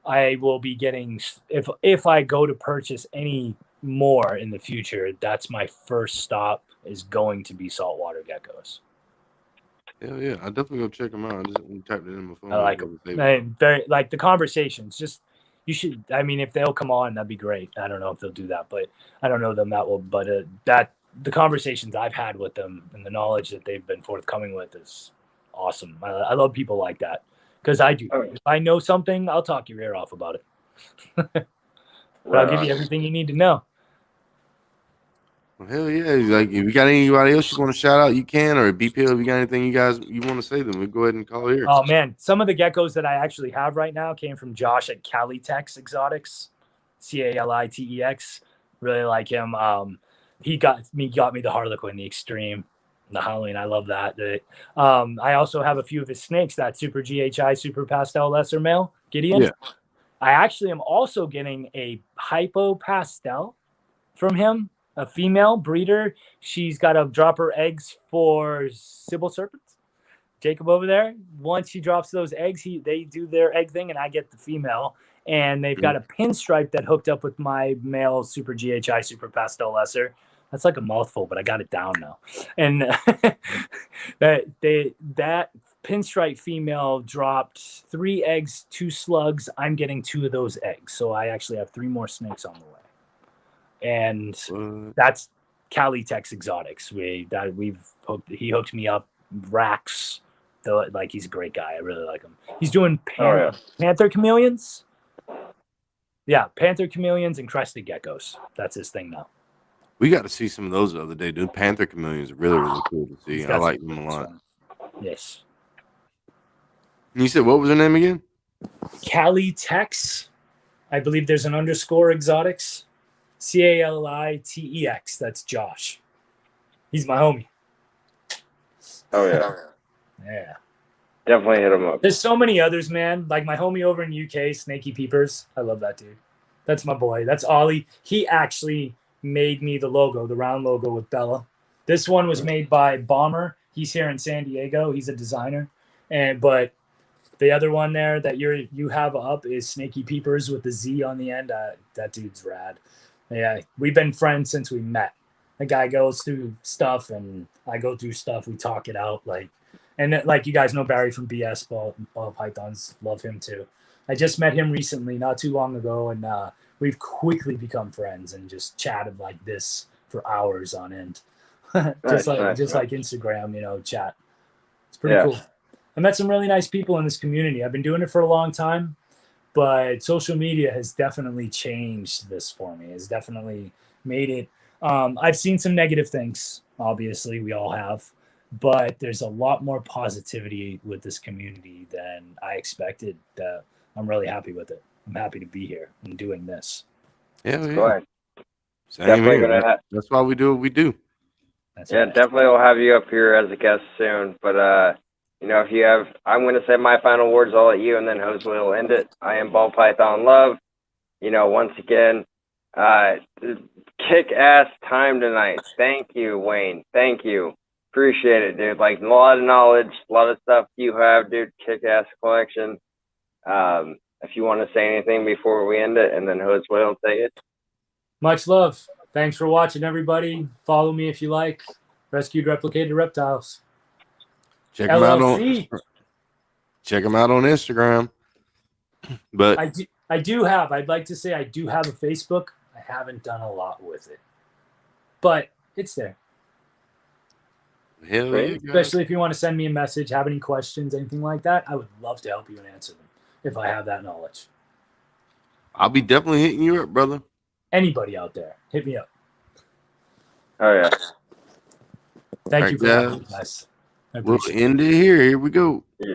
I will be getting, if I go to purchase any more in the future, that's my first stop, is going to be saltwater geckos. Yeah, I'll definitely go check them out. I just typed it in my phone. I like them. Very, like the conversations. Just, you should. I mean, if they'll come on, that'd be great. I don't know if they'll do that, but I don't know them that well. But the conversations I've had with them and the knowledge that they've been forthcoming with is awesome. I love people like that, because I do. If I know something, I'll talk your ear off about it. But I'll give you everything you need to know. Well, hell yeah. Like, if you got anybody else you want to shout out, you can. Or BPL, if you got anything you want to say, then we go ahead and call here. Oh, man. Some of the geckos that I actually have right now came from Josh at Calitex Exotics, Calitex. Really like him. He got me the Harlequin, the Extreme. The Halloween, I love that. I also have a few of his snakes, that Super GHI, Super Pastel Lesser Male, Gideon. Yeah. I actually am also getting a Hypo Pastel from him, a female breeder. She's got to drop her eggs for Sybil Serpents. Jacob over there, once she drops those eggs, they do their egg thing, and I get the female. And they've got a pinstripe that hooked up with my male Super GHI, Super Pastel Lesser. That's like a mouthful, but I got it down now. And that pinstripe female dropped 3 eggs, 2 slugs. I'm getting 2 of those eggs. So I actually have 3 more snakes on the way. And that's Calitex Exotics. He hooked me up. Rax. Like, he's a great guy. I really like him. He's doing Panther Chameleons. Yeah, Panther Chameleons and Crested Geckos. That's his thing now. We got to see some of those the other day, dude. Panther Chameleons are really, really cool to see. I like them a lot. Yes. You said, what was her name again? Calitex. I believe there's an underscore exotics. Calitex. That's Josh. He's my homie. Oh, yeah. Yeah. Definitely hit him up. There's so many others, man. Like my homie over in UK, Snaky Peepers. I love that dude. That's my boy. That's Ollie. He actually made me the logo, the round logo with Bella. This one was made by Bomber. He's here in San Diego. He's a designer. But the other one there that you have up is Snaky Peepers with the Z on the end. That dude's rad. Yeah, we've been friends since we met. The guy goes through stuff and I go through stuff. We talk it out. And like you guys know Barry from BS Ball Pythons. Love him too. I just met him recently, not too long ago, and we've quickly become friends and just chatted like this for hours on end. just like Instagram, chat. It's pretty cool. I met some really nice people in this community. I've been doing it for a long time, but social media has definitely changed this for me. It's definitely made it. I've seen some negative things, obviously, we all have, but there's a lot more positivity with this community than I expected. I'm really happy with it. I'm happy to be here and doing this. Yeah. Go ahead. Same here. That's why we do what we do. Definitely we'll have you up here as a guest soon. But, if you have, I'm going to say my final words. I'll let you, and then Jose will end it. I am Ball Python Love. Once again, kick-ass time tonight. Thank you, Wayne. Thank you. Appreciate it, dude. Like, a lot of knowledge, a lot of stuff you have, dude. Kick-ass collection. If you want to say anything before we end it, and then Jose will take it. Much love. Thanks for watching, everybody. Follow me if you like. Rescued Replicated Reptiles. Check them out on Instagram. But I'd like to say I do have a Facebook. I haven't done a lot with it, but it's there. Hell yeah, especially if you want to send me a message, have any questions, anything like that, I would love to help you and answer them if I have that knowledge. I'll be definitely hitting you up, brother. Anybody out there, hit me up. Oh yeah. Thank you for having me, guys. We'll end it here. Here we go. Yeah.